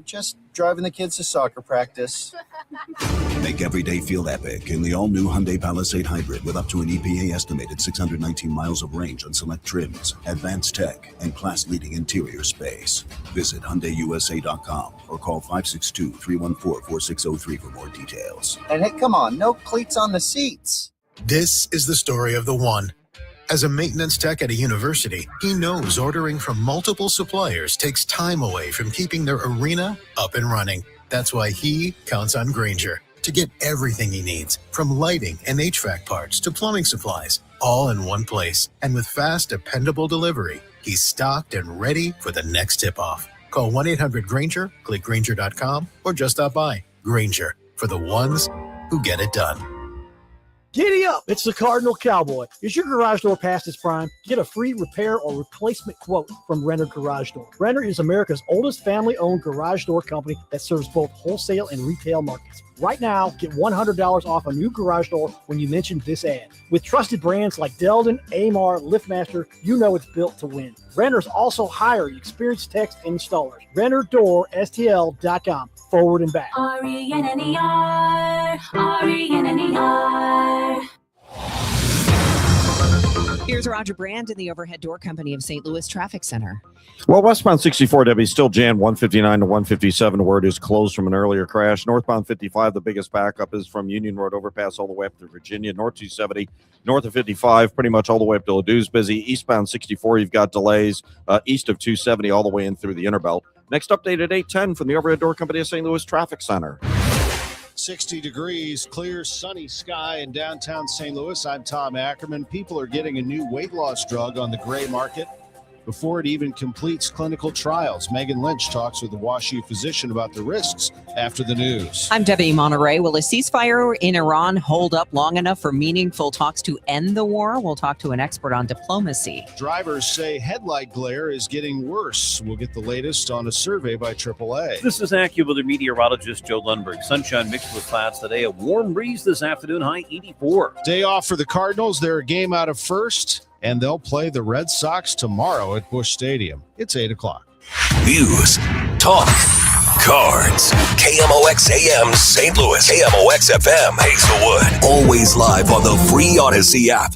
Just driving the kids to soccer practice. Make every day feel epic in the all-new Hyundai Palisade Hybrid with up to an EPA estimated 619 miles of range on select trims, advanced tech, and class-leading interior space. Visit HyundaiUSA.com or call 562-314-4603 for more details. And hey, come on, no cleats on the seats. This is the story of the one. As a maintenance tech at a university, he knows ordering from multiple suppliers takes time away from keeping their arena up and running. That's why he counts on Grainger to get everything he needs, from lighting and HVAC parts to plumbing supplies, all in one place. And with fast, dependable delivery, he's stocked and ready for the next tip-off. Call 1-800-GRAINGER, click Grainger.com, or just stop by. Grainger, for the ones who get it done. Giddy up! It's the Cardinal Cowboy. Is your garage door past its prime? Get a free repair or replacement quote from Renner Garage Door. Renner is America's oldest family-owned garage door company that serves both wholesale and retail markets. Right now, get $100 off a new garage door when you mention this ad. With trusted brands like Delden, Amar, LiftMaster, you know it's built to win. Renner's also hiring experienced techs and installers. RennerDoorSTL.com. Forward and back. RENNER, RENNER. Here's Roger Brand in the Overhead Door Company of St. Louis Traffic Center. Well, westbound 64, Debbie, still jammed 159 to 157, where it is closed from an earlier crash. Northbound 55, the biggest backup is from Union Road overpass all the way up to Virginia. North 270, north of 55, pretty much all the way up to Ladou's busy. Eastbound 64, you've got delays east of 270 all the way in through the Interbelt. Next update at 8:10 from the Overhead Door Company of St. Louis Traffic Center. 60 degrees, clear, sunny sky in downtown St. Louis. I'm Tom Ackerman. People are getting a new weight loss drug on the gray market before it even completes clinical trials. Megan Lynch talks with the WashU physician about the risks after the news. I'm Debbie Monterrey. Will a ceasefire in Iran hold up long enough for meaningful talks to end the war? We'll talk to an expert on diplomacy. Drivers say headlight glare is getting worse. We'll get the latest on a survey by AAA. This is AccuWeather meteorologist Joe Lundberg. Sunshine mixed with clouds today. A warm breeze this afternoon, high 84. Day off for the Cardinals. They're a game out of first, and they'll play the Red Sox tomorrow at Busch Stadium. It's 8 o'clock. News, talk, cards. KMOX AM St. Louis, KMOX FM Hazelwood. Always live on the free Odyssey app.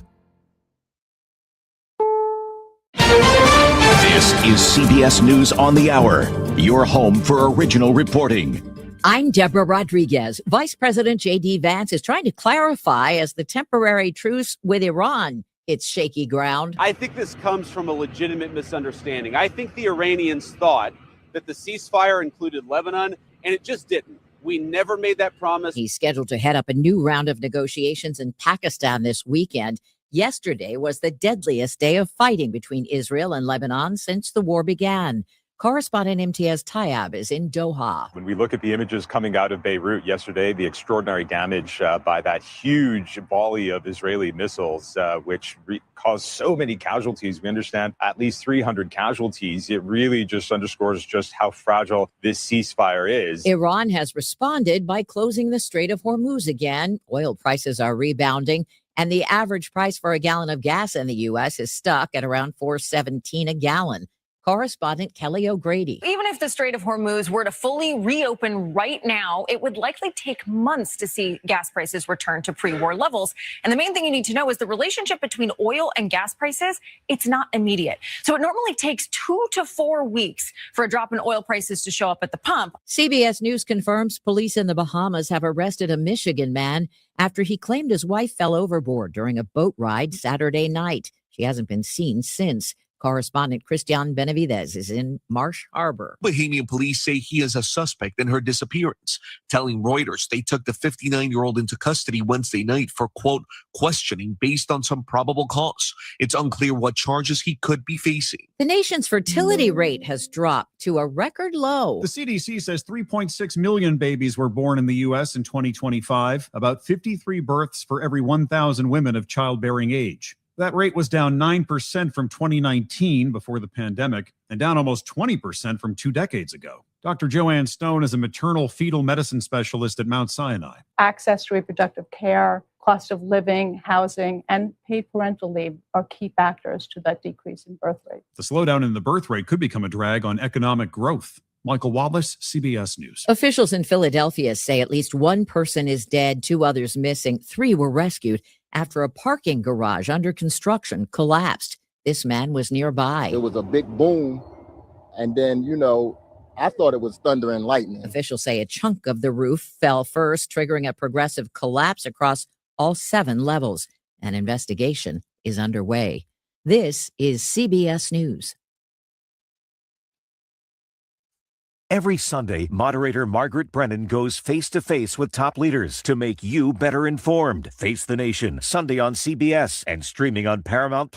This is CBS News on the Hour, your home for original reporting. I'm Deborah Rodriguez. Vice President J.D. Vance is trying to clarify as the temporary truce with Iran hits shaky ground. I think this comes from a legitimate misunderstanding. I think the Iranians thought that the ceasefire included Lebanon, and it just didn't. We never made that promise. He's scheduled to head up a new round of negotiations in Pakistan this weekend. Yesterday was the deadliest day of fighting between Israel and Lebanon since the war began. Correspondent Imtiaz Tayyab is in Doha. When we look at the images coming out of Beirut yesterday, the extraordinary damage by that huge volley of Israeli missiles, which caused so many casualties. We understand at least 300 casualties. It really just underscores just how fragile this ceasefire is. Iran has responded by closing the Strait of Hormuz again. Oil prices are rebounding, and the average price for a gallon of gas in the U.S. is stuck at around $4.17 a gallon. Correspondent Kelly O'Grady. Even if the Strait of Hormuz were to fully reopen right now, it would likely take months to see gas prices return to pre-war levels. And the main thing you need to know is the relationship between oil and gas prices, it's not immediate. So it normally takes 2 to 4 weeks for a drop in oil prices to show up at the pump. CBS News confirms police in the Bahamas have arrested a Michigan man after he claimed his wife fell overboard during a boat ride Saturday night. She hasn't been seen since. Correspondent Christian Benavidez is in Marsh Harbor. Bahamian police say he is a suspect in her disappearance, telling Reuters they took the 59-year-old into custody Wednesday night for, quote, questioning based on some probable cause. It's unclear what charges he could be facing. The nation's fertility rate has dropped to a record low. The CDC says 3.6 million babies were born in the U.S. in 2025, about 53 births for every 1,000 women of childbearing age. That rate was down 9% from 2019 before the pandemic and down almost 20% from 2 decades ago. Dr. Joanne Stone is a maternal fetal medicine specialist at Mount Sinai. Access to reproductive care, cost of living, housing, and paid parental leave are key factors to that decrease in birth rate. The slowdown in the birth rate could become a drag on economic growth. Michael Wallace, CBS News. Officials in Philadelphia say at least one person is dead, 2 others missing. 3 were rescued after a parking garage under construction collapsed. This man was nearby. It was a big boom, and then, I thought it was thunder and lightning. Officials say a chunk of the roof fell first, triggering a progressive collapse across all 7 levels. An investigation is underway. This is CBS News. Every Sunday, moderator Margaret Brennan goes face-to-face with top leaders to make you better informed. Face the Nation, Sunday on CBS and streaming on Paramount+.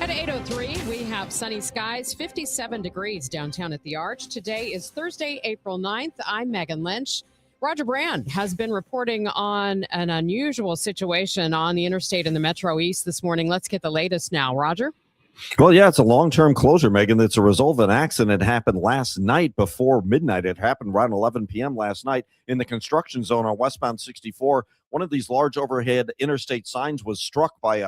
At 8:03, we have sunny skies, 57 degrees downtown at the Arch. Today is Thursday, April 9th. I'm Megan Lynch. Roger Brand has been reporting on an unusual situation on the interstate in the Metro East this morning. Let's get the latest now. Roger? Well, yeah, it's a long-term closure, Megan. It's a result of an accident that happened last night before midnight. It happened around 11 p.m. last night in the construction zone on westbound 64. One of these large overhead interstate signs was struck by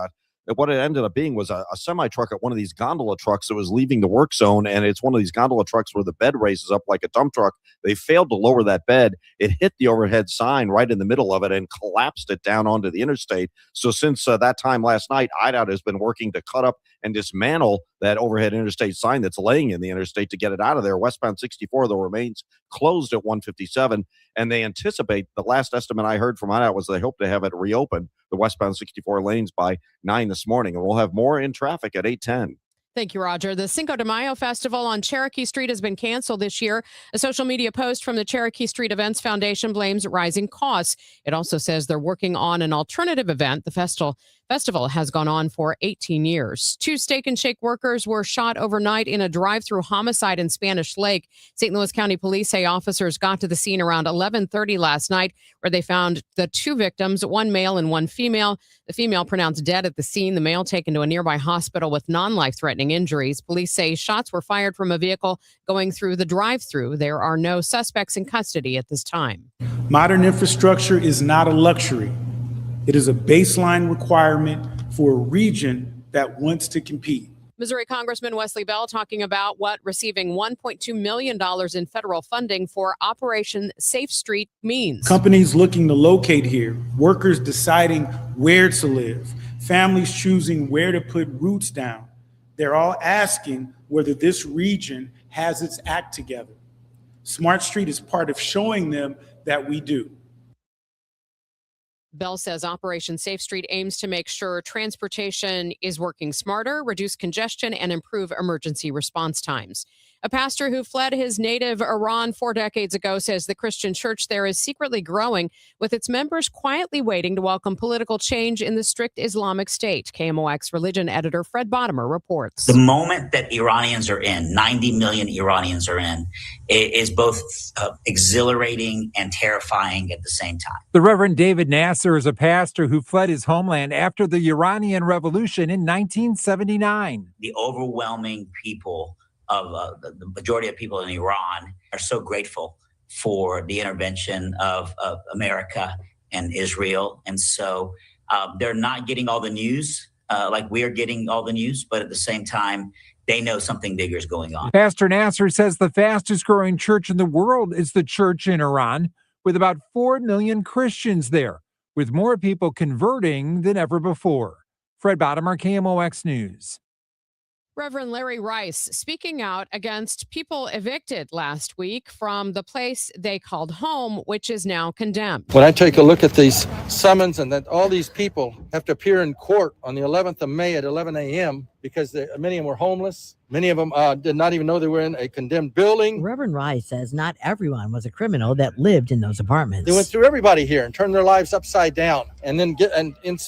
what it ended up being was a semi-truck at one of these gondola trucks that was leaving the work zone, and it's one of these gondola trucks where the bed raises up like a dump truck. They failed to lower that bed. It hit the overhead sign right in the middle of it and collapsed it down onto the interstate. So since that time last night, IDOT has been working to cut up and dismantle that overhead interstate sign that's laying in the interstate to get it out of there. Westbound 64, though, remains closed at 157, and they anticipate, the last estimate I heard from IDOT was they hope to have it reopen, the westbound 64 lanes, by 9 this morning, and we'll have more in traffic at 8:10. Thank you, Roger. The Cinco de Mayo Festival on Cherokee Street has been canceled this year. A social media post from the Cherokee Street Events Foundation blames rising costs. It also says they're working on an alternative event. The festival has gone on for 18 years. 2 Steak and Shake workers were shot overnight in a drive-through homicide in Spanish Lake. St. Louis County Police say officers got to the scene around 11:30 last night, where they found the 2 victims, one male and one female. The female pronounced dead at the scene. The male taken to a nearby hospital with non-life-threatening injuries. Police say shots were fired from a vehicle going through the drive-through. There are no suspects in custody at this time. Modern infrastructure is not a luxury. It is a baseline requirement for a region that wants to compete. Missouri Congressman Wesley Bell talking about what receiving $1.2 million in federal funding for Operation Safe Street means. Companies looking to locate here, workers deciding where to live, families choosing where to put roots down. They're all asking whether this region has its act together. Smart Street is part of showing them that we do. Bell says Operation Safe Street aims to make sure transportation is working smarter, reduce congestion, and improve emergency response times. A pastor who fled his native Iran 4 decades ago says the Christian church there is secretly growing, with its members quietly waiting to welcome political change in the strict Islamic State. KMOX religion editor Fred Bottomer reports. The moment that Iranians are in, 90 million Iranians are in, is both exhilarating and terrifying at the same time. The Reverend David Nasser is a pastor who fled his homeland after the Iranian Revolution in 1979. The overwhelming people of the majority of people in Iran are so grateful for the intervention of America and Israel. And so they're not getting all the news like we're getting all the news, but at the same time, they know something bigger is going on. Pastor Nasser says the fastest growing church in the world is the church in Iran, with about 4 million Christians there, with more people converting than ever before. Fred Bottomer, KMOX News. Reverend Larry Rice speaking out against people evicted last week from the place they called home, which is now condemned. When I take a look at these summons and that all these people have to appear in court on the 11th of May at 11 a.m. because many of them were homeless. Many of them did not even know they were in a condemned building. Reverend Rice says not everyone was a criminal that lived in those apartments. They went through everybody here and turned their lives upside down and then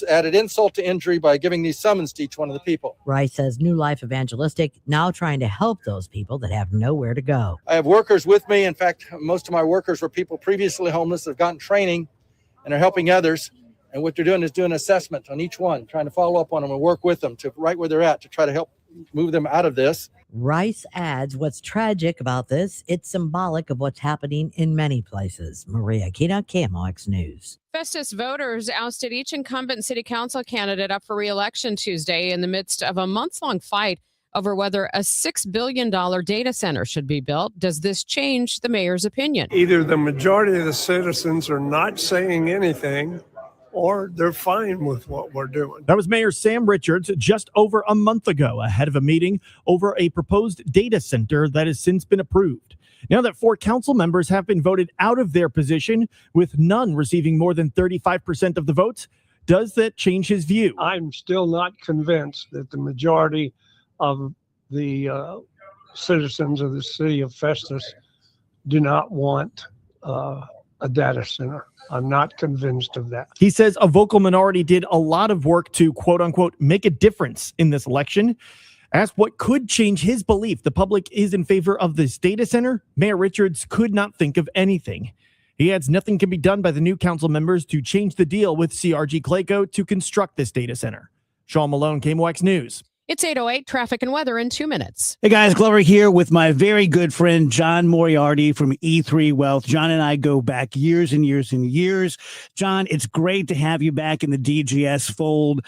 added insult to injury by giving these summons to each one of the people. Rice says New Life Evangelistic now trying to help those people that have nowhere to go. I have workers with me. In fact, most of my workers were people previously homeless that have gotten training and are helping others. And what they're doing is doing assessment on each one, trying to follow up on them and work with them to right where they're at to try to help move them out of this. Rice adds what's tragic about this, it's symbolic of what's happening in many places. Maria Akita, KMOX News. Festus voters ousted each incumbent city council candidate up for re-election Tuesday in the midst of a months-long fight over whether a $6 billion data center should be built. Does this change the mayor's opinion? Either the majority of the citizens are not saying anything, or they're fine with what we're doing. That was Mayor Sam Richards just over a month ago, ahead of a meeting over a proposed data center that has since been approved. Now that 4 council members have been voted out of their position, with none receiving more than 35% of the votes, does that change his view? I'm still not convinced that the majority of the citizens of the city of Festus do not want a data center. I'm not convinced of that. He says a vocal minority did a lot of work to, quote unquote, make a difference in this election. Asked what could change his belief the public is in favor of this data center, Mayor Richards could not think of anything. He adds nothing can be done by the new council members to change the deal with CRG Clayco to construct this data center. Sean Malone, KMOX News. It's 8:08, traffic and weather in 2 minutes. Hey guys, Glover here with my very good friend John Moriarty from E3 Wealth. John and I go back years and years and years. John, it's great to have you back in the DGS fold.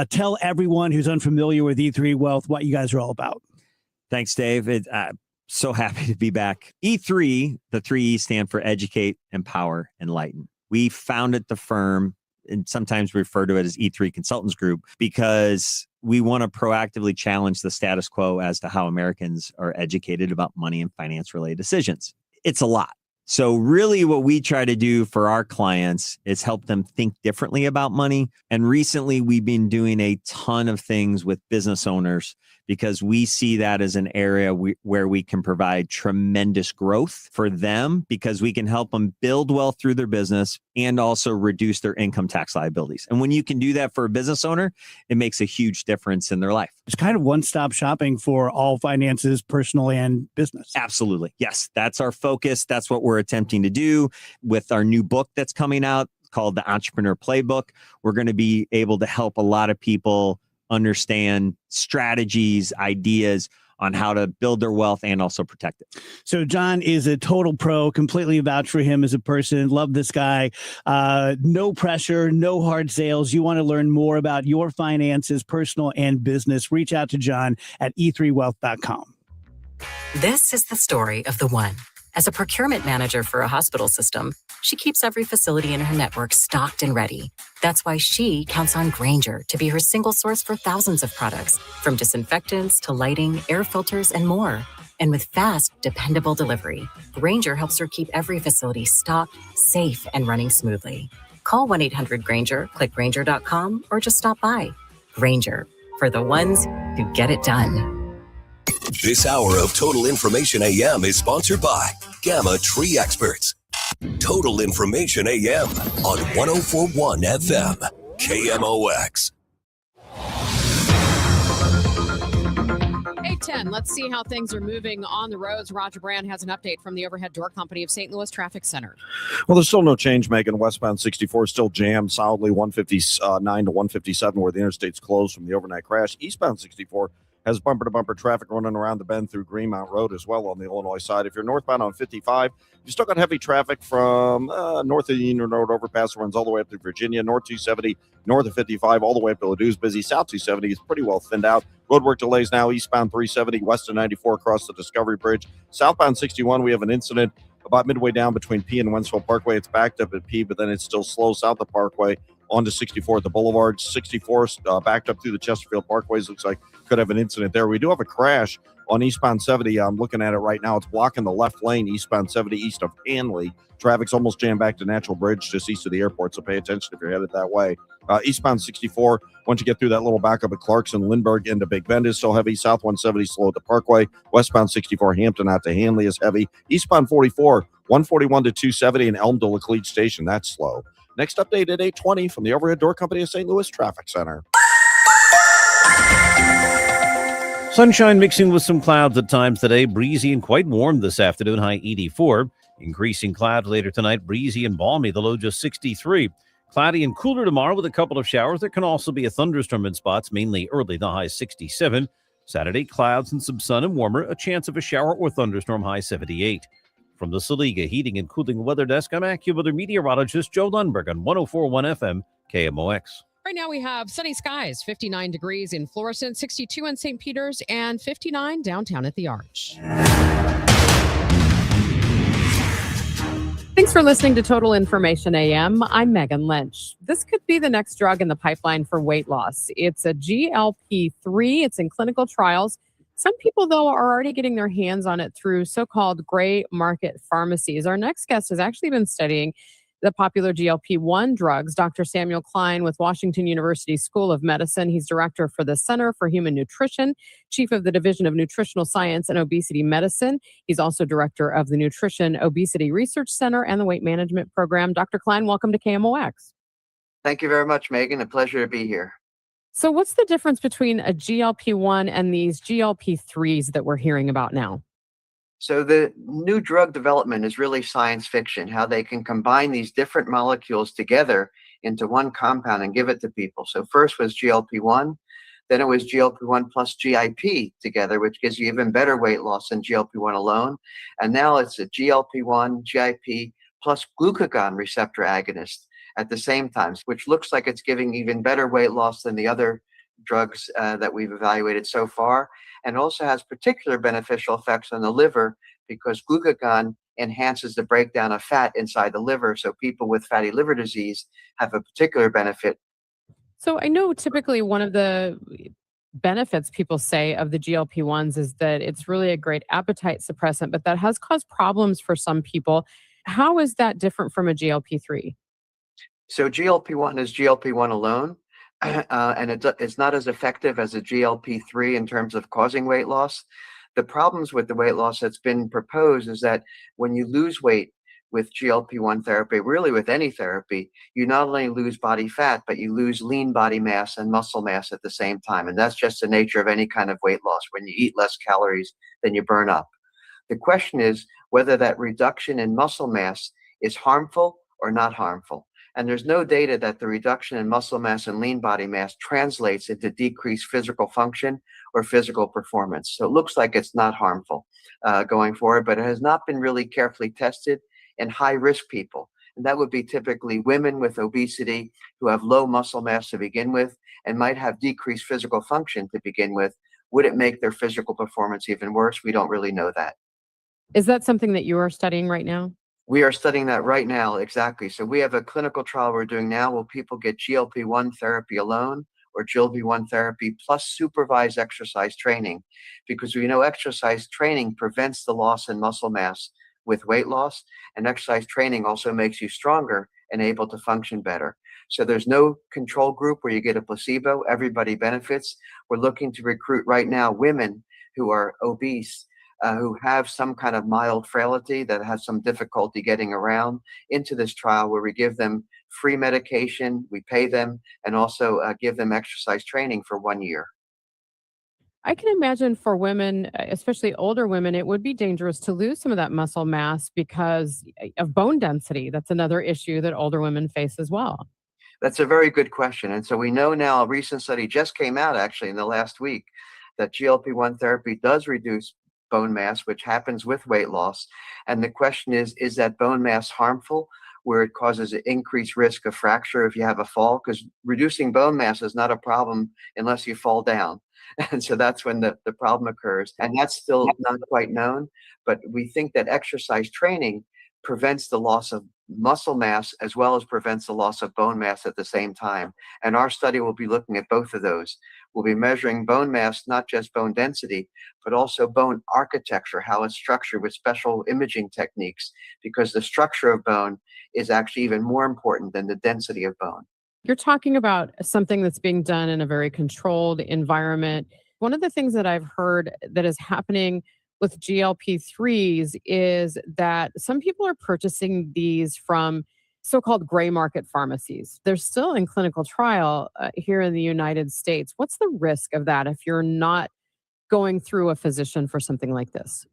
Tell everyone who's unfamiliar with E3 Wealth what you guys are all about. Thanks, Dave. So happy to be back. E3, the 3 E's stand for Educate, Empower, Enlighten. We founded the firm, and sometimes we refer to it as E3 Consultants Group, because we want to proactively challenge the status quo as to how Americans are educated about money and finance-related decisions. It's a lot. So really what we try to do for our clients is help them think differently about money. And recently we've been doing a ton of things with business owners because we see that as an area where we can provide tremendous growth for them, because we can help them build wealth through their business and also reduce their income tax liabilities. And when you can do that for a business owner, it makes a huge difference in their life. It's kind of one-stop shopping for all finances, personal and business. Absolutely. Yes, that's our focus. That's what we're attempting to do with our new book that's coming out called The Entrepreneur Playbook. We're going to be able to help a lot of people understand strategies, ideas on how to build their wealth and also protect it. So John is a total pro, completely vouch for him as a person. Love this guy. No pressure, no hard sales. You want to learn more about your finances, personal and business, reach out to John at e3wealth.com. This is the story of the one. As a procurement manager for a hospital system, she keeps every facility in her network stocked and ready. That's why she counts on Grainger to be her single source for thousands of products, from disinfectants to lighting, air filters, and more. And with fast, dependable delivery, Grainger helps her keep every facility stocked, safe, and running smoothly. Call 1-800-GRAINGER, click Grainger.com, or just stop by. Grainger, for the ones who get it done. This hour of Total Information AM is sponsored by Gamma Tree Experts. Total Information AM on 104.1 FM, KMOX. 8:10. Let's see how things are moving on the roads. Roger Brand has an update from the Overhead Door Company of St. Louis Traffic Center. Well, there's still no change making. Westbound 64 still jammed solidly 159 to 157 where the interstate's closed from the overnight crash. Eastbound 64 has bumper-to-bumper traffic running around the bend through Greenmount Road as well on the Illinois side. If you're northbound on 55, you still got heavy traffic from north of the Union Road overpass, runs all the way up to Virginia, north 270, north of 55, all the way up to Ladou's busy. South 270 is pretty well thinned out. Roadwork delays now, eastbound 370, west of 94 across the Discovery Bridge. Southbound 61, we have an incident about midway down between P and Wentzville Parkway. It's backed up at P, but then it's still slow south of Parkway onto 64 at the Boulevard. 64 backed up through the Chesterfield Parkways. Looks like could have an incident there. We do have a crash on eastbound 70. I'm looking at it right now. It's blocking the left lane, eastbound 70, east of Hanley. Traffic's almost jammed back to Natural Bridge, just east of the airport, so pay attention if you're headed that way. Eastbound 64, once you get through that little backup at Clarkson, Lindbergh into Big Bend is still heavy. South 170 slow at the Parkway. Westbound 64, Hampton out to Hanley is heavy. Eastbound 44, 141 to 270, and Elm to Laclede Station, that's slow. Next update at 8:20 from the Overhead Door Company of St. Louis Traffic Center. Sunshine mixing with some clouds at times today. Breezy and quite warm this afternoon, high 84. Increasing clouds later tonight, breezy and balmy, the low just 63. Cloudy and cooler tomorrow with a couple of showers. There can also be a thunderstorm in spots, mainly early, the high 67. Saturday, clouds and some sun and warmer, a chance of a shower or thunderstorm, high 78. From the Saliga Heating and Cooling Weather Desk, I'm AccuWeather meteorologist Joe Lundberg on 104.1 FM, KMOX. Right now we have sunny skies, 59 degrees in Florissant, 62 in St. Peter's, and 59 downtown at the Arch. Thanks for listening to Total Information AM. I'm Megan Lynch. This could be the next drug in the pipeline for weight loss. It's a GLP-3. It's in clinical trials. Some people, though, are already getting their hands on it through so-called gray market pharmacies. Our next guest has actually been studying the popular GLP-1 drugs. Dr. Samuel Klein with Washington University School of Medicine. He's director for the Center for Human Nutrition, chief of the Division of Nutritional Science and Obesity Medicine. He's also director of the Nutrition Obesity Research Center and the Weight Management Program. Dr. Klein, welcome to KMOX. Thank you very much, Megan. A pleasure to be here. So what's the difference between a GLP-1 and these GLP-3s that we're hearing about now? So the new drug development is really science fiction, how they can combine these different molecules together into one compound and give it to people. So first was GLP-1, then it was GLP-1 plus GIP together, which gives you even better weight loss than GLP-1 alone. And now it's a GLP-1, GIP plus glucagon receptor agonist at the same time, which looks like it's giving even better weight loss than the other drugs that we've evaluated so far, and also has particular beneficial effects on the liver because glucagon enhances the breakdown of fat inside the liver. So people with fatty liver disease have a particular benefit. So I know typically one of the benefits people say of the GLP-1s is that it's really a great appetite suppressant, but that has caused problems for some people. How is that different from a GLP-3? So GLP-1 is GLP-1 alone. And it's not as effective as a GLP-3 in terms of causing weight loss. The problems with the weight loss that's been proposed is that when you lose weight with GLP-1 therapy, really with any therapy, you not only lose body fat, but you lose lean body mass and muscle mass at the same time. And that's just the nature of any kind of weight loss. When you eat less calories than you burn up. The question is whether that reduction in muscle mass is harmful or not harmful. And there's no data that the reduction in muscle mass and lean body mass translates into decreased physical function or physical performance. So it looks like it's not harmful going forward, but it has not been really carefully tested in high-risk people. And that would be typically women with obesity who have low muscle mass to begin with and might have decreased physical function to begin with. Would it make their physical performance even worse? We don't really know that. Is that something that you are studying right now? We are studying that right now, exactly. So we have a clinical trial we're doing now where people get GLP-1 therapy alone or GLP-1 therapy plus supervised exercise training, because we know exercise training prevents the loss in muscle mass with weight loss, and exercise training also makes you stronger and able to function better. So there's no control group where you get a placebo. Everybody benefits. We're looking to recruit right now women who are obese, who have some kind of mild frailty that has some difficulty getting around into this trial where we give them free medication, we pay them, and also give them exercise training for 1 year. I can imagine for women, especially older women, it would be dangerous to lose some of that muscle mass because of bone density. That's another issue that older women face as well. That's a very good question. And so we know now, a recent study just came out actually in the last week, that GLP-1 therapy does reduce bone mass, which happens with weight loss. And the question is that bone mass harmful, where it causes an increased risk of fracture if you have a fall? Because reducing bone mass is not a problem unless you fall down. And so that's when the problem occurs. And that's still not quite known. But we think that exercise training prevents the loss of muscle mass as well as prevents the loss of bone mass at the same time. And our study will be looking at both of those. We'll be measuring bone mass, not just bone density, but also bone architecture, how it's structured with special imaging techniques, because the structure of bone is actually even more important than the density of bone. You're talking about something that's being done in a very controlled environment. One of the things that I've heard that is happening with GLP-3s is that some people are purchasing these from so-called gray market pharmacies. They're still in clinical trial here in the United States. What's the risk of that if you're not going through a physician for something like this?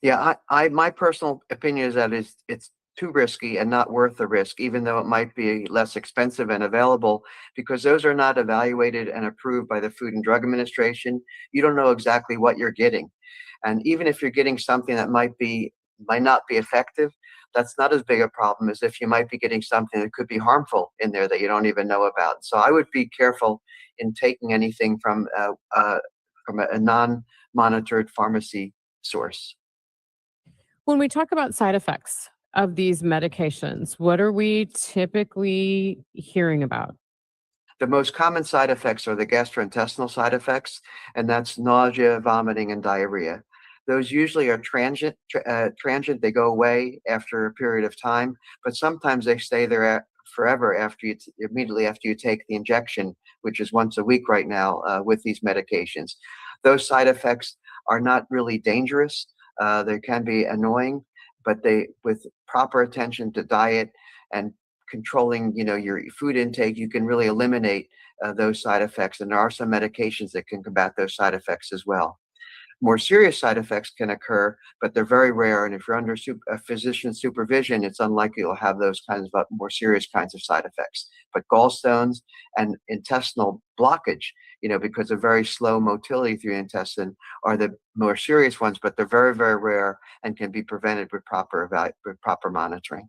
Yeah, my personal opinion is that it's too risky and not worth the risk, even though it might be less expensive and available, because those are not evaluated and approved by the Food and Drug Administration. You don't know exactly what you're getting. And even if you're getting something that might be might not be effective, that's not as big a problem as if you might be getting something that could be harmful in there that you don't even know about. So I would be careful in taking anything from a non-monitored pharmacy source. When we talk about side effects of these medications, what are we typically hearing about? The most common side effects are the gastrointestinal side effects, and that's nausea, vomiting, and diarrhea. Those usually are transient. They go away after a period of time, but sometimes they stay there forever immediately after you take the injection, which is once a week right now with these medications. Those side effects are not really dangerous. They can be annoying, but with proper attention to diet and controlling, your food intake, you can really eliminate those side effects. And there are some medications that can combat those side effects as well. More serious side effects can occur, but they're very rare. And if you're under a physician's supervision, it's unlikely you'll have those kinds of more serious kinds of side effects. But gallstones and intestinal blockage, because of very slow motility through the intestine, are the more serious ones, but they're very, very rare and can be prevented with proper monitoring.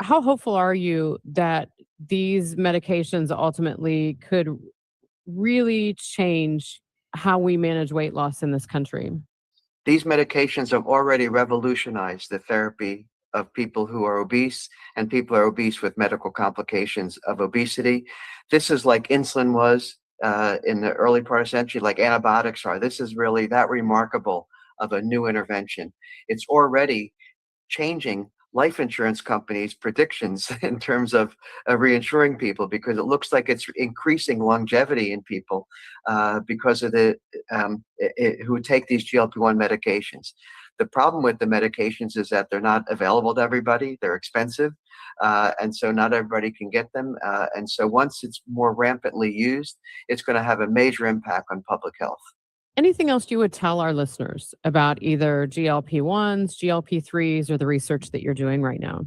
How hopeful are you that these medications ultimately could really change how we manage weight loss in this country? These medications have already revolutionized the therapy of people who are obese and people who are obese with medical complications of obesity. This is like insulin was in the early part of the century, like antibiotics are. This is really that remarkable of a new intervention. It's already changing life insurance companies' predictions in terms of reinsuring people, because it looks like it's increasing longevity in people because of who take these GLP-1 medications. The problem with the medications is that they're not available to everybody. They're expensive, and so not everybody can get them. And so once it's more rampantly used, it's going to have a major impact on public health. Anything else you would tell our listeners about either GLP-1s, GLP-3s, or the research that you're doing right now?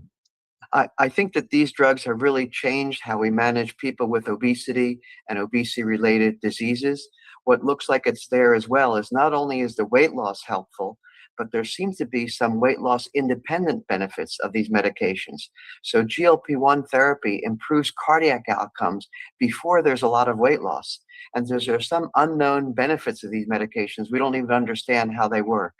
I think that these drugs have really changed how we manage people with obesity and obesity-related diseases. What looks like it's there as well is not only is the weight loss helpful, but there seems to be some weight loss independent benefits of these medications. So GLP-1 therapy improves cardiac outcomes before there's a lot of weight loss. And there's some unknown benefits of these medications. We don't even understand how they work.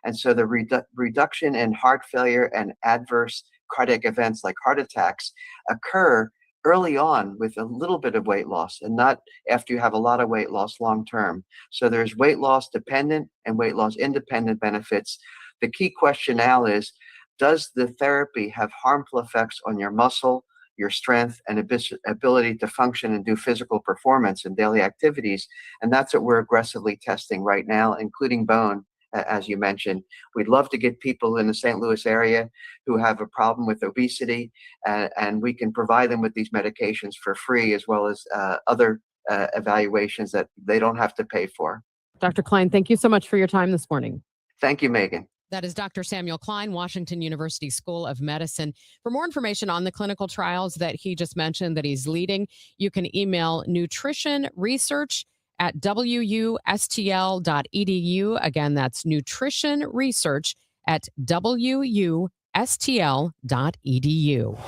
And so the reduction in heart failure and adverse cardiac events like heart attacks occur early on with a little bit of weight loss and not after you have a lot of weight loss long term. So there's weight loss dependent and weight loss independent benefits. The key question now is, does the therapy have harmful effects on your muscle, your strength, and ability to function and do physical performance and daily activities? And that's what we're aggressively testing right now, including bone. As you mentioned, we'd love to get people in the St. Louis area who have a problem with obesity, and we can provide them with these medications for free, as well as other evaluations that they don't have to pay for. Dr. Klein, thank you so much for your time this morning. Thank you, Megan. That is Dr. Samuel Klein, Washington University School of Medicine. For more information on the clinical trials that he just mentioned that he's leading, you can email nutritionresearch@wustl.edu. Again, that's nutritionresearch@wustl.edu.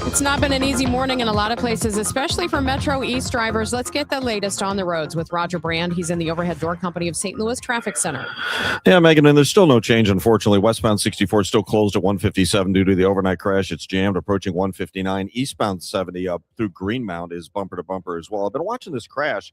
It's not been an easy morning in a lot of places, especially for Metro East drivers. Let's get the latest on the roads with Roger Brand. He's in the Overhead Door Company of St. Louis Traffic Center. Yeah, Megan, and there's still no change, unfortunately. Westbound 64 is still closed at 157 due to the overnight crash. It's jammed approaching 159. Eastbound 70 up through Greenmount is bumper to bumper as well. I've been watching this crash.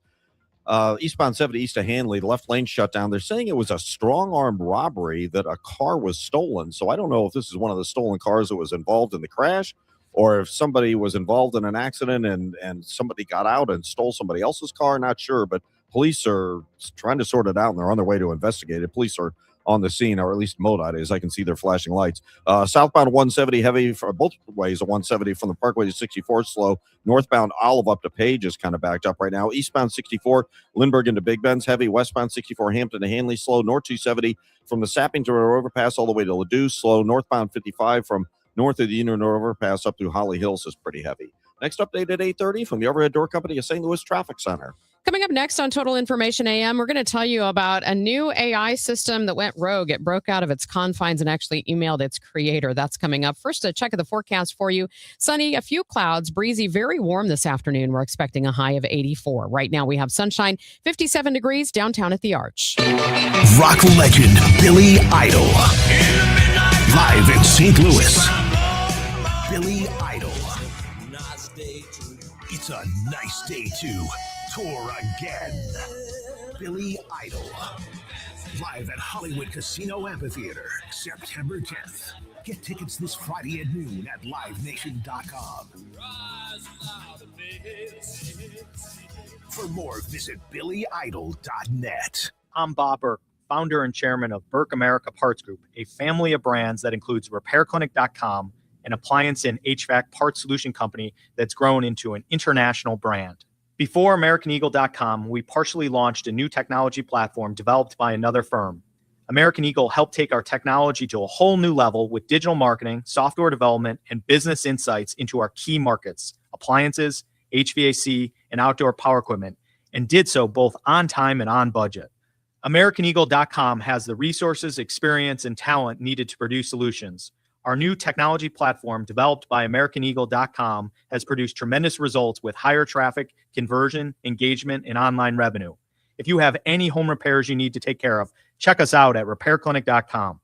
Eastbound 70 east of Hanley, the left lane shut down. They're saying it was a strong-armed robbery, that a car was stolen. So I don't know if this is one of the stolen cars that was involved in the crash, or if somebody was involved in an accident and somebody got out and stole somebody else's car. Not sure, but police are trying to sort it out, and they're on their way to investigate it. Police are on the scene, or at least MoDOT is. I can see their flashing lights. Southbound 170 heavy for both ways of 170 from the Parkway to 64 slow. Northbound Olive up to Page is kind of backed up right now. Eastbound 64 Lindbergh into Big Bend's heavy. Westbound 64 Hampton to Hanley slow. North 270 from the Sappington Road overpass all the way to Ladue slow. Northbound 55 from north of the Union Road overpass up through Holly Hills is pretty heavy. Next update at 8:30 from the Overhead Door Company of St. Louis Traffic Center. Coming up next on Total Information AM, we're going to tell you about a new AI system that went rogue. It broke out of its confines and actually emailed its creator. That's coming up. First, a check of the forecast for you. Sunny, a few clouds, breezy, very warm this afternoon. We're expecting a high of 84. Right now, we have sunshine, 57 degrees downtown at the Arch. Rock legend Billy Idol. Live in St. Louis. Billy Idol. It's a nice day to tour again. Billy Idol. Live at Hollywood Casino Amphitheater, September 10th. Get tickets this Friday at noon at livenation.com. For more, visit billyidol.net. I'm Bob Burke, founder and chairman of Burke America Parts Group, a family of brands that includes RepairClinic.com, an appliance and HVAC parts solution company that's grown into an international brand. Before AmericanEagle.com, we partially launched a new technology platform developed by another firm. American Eagle helped take our technology to a whole new level with digital marketing, software development, and business insights into our key markets, appliances, HVAC, and outdoor power equipment, and did so both on time and on budget. AmericanEagle.com has the resources, experience, and talent needed to produce solutions. Our new technology platform, developed by AmericanEagle.com, has produced tremendous results with higher traffic, conversion, engagement, and online revenue. If you have any home repairs you need to take care of, check us out at RepairClinic.com.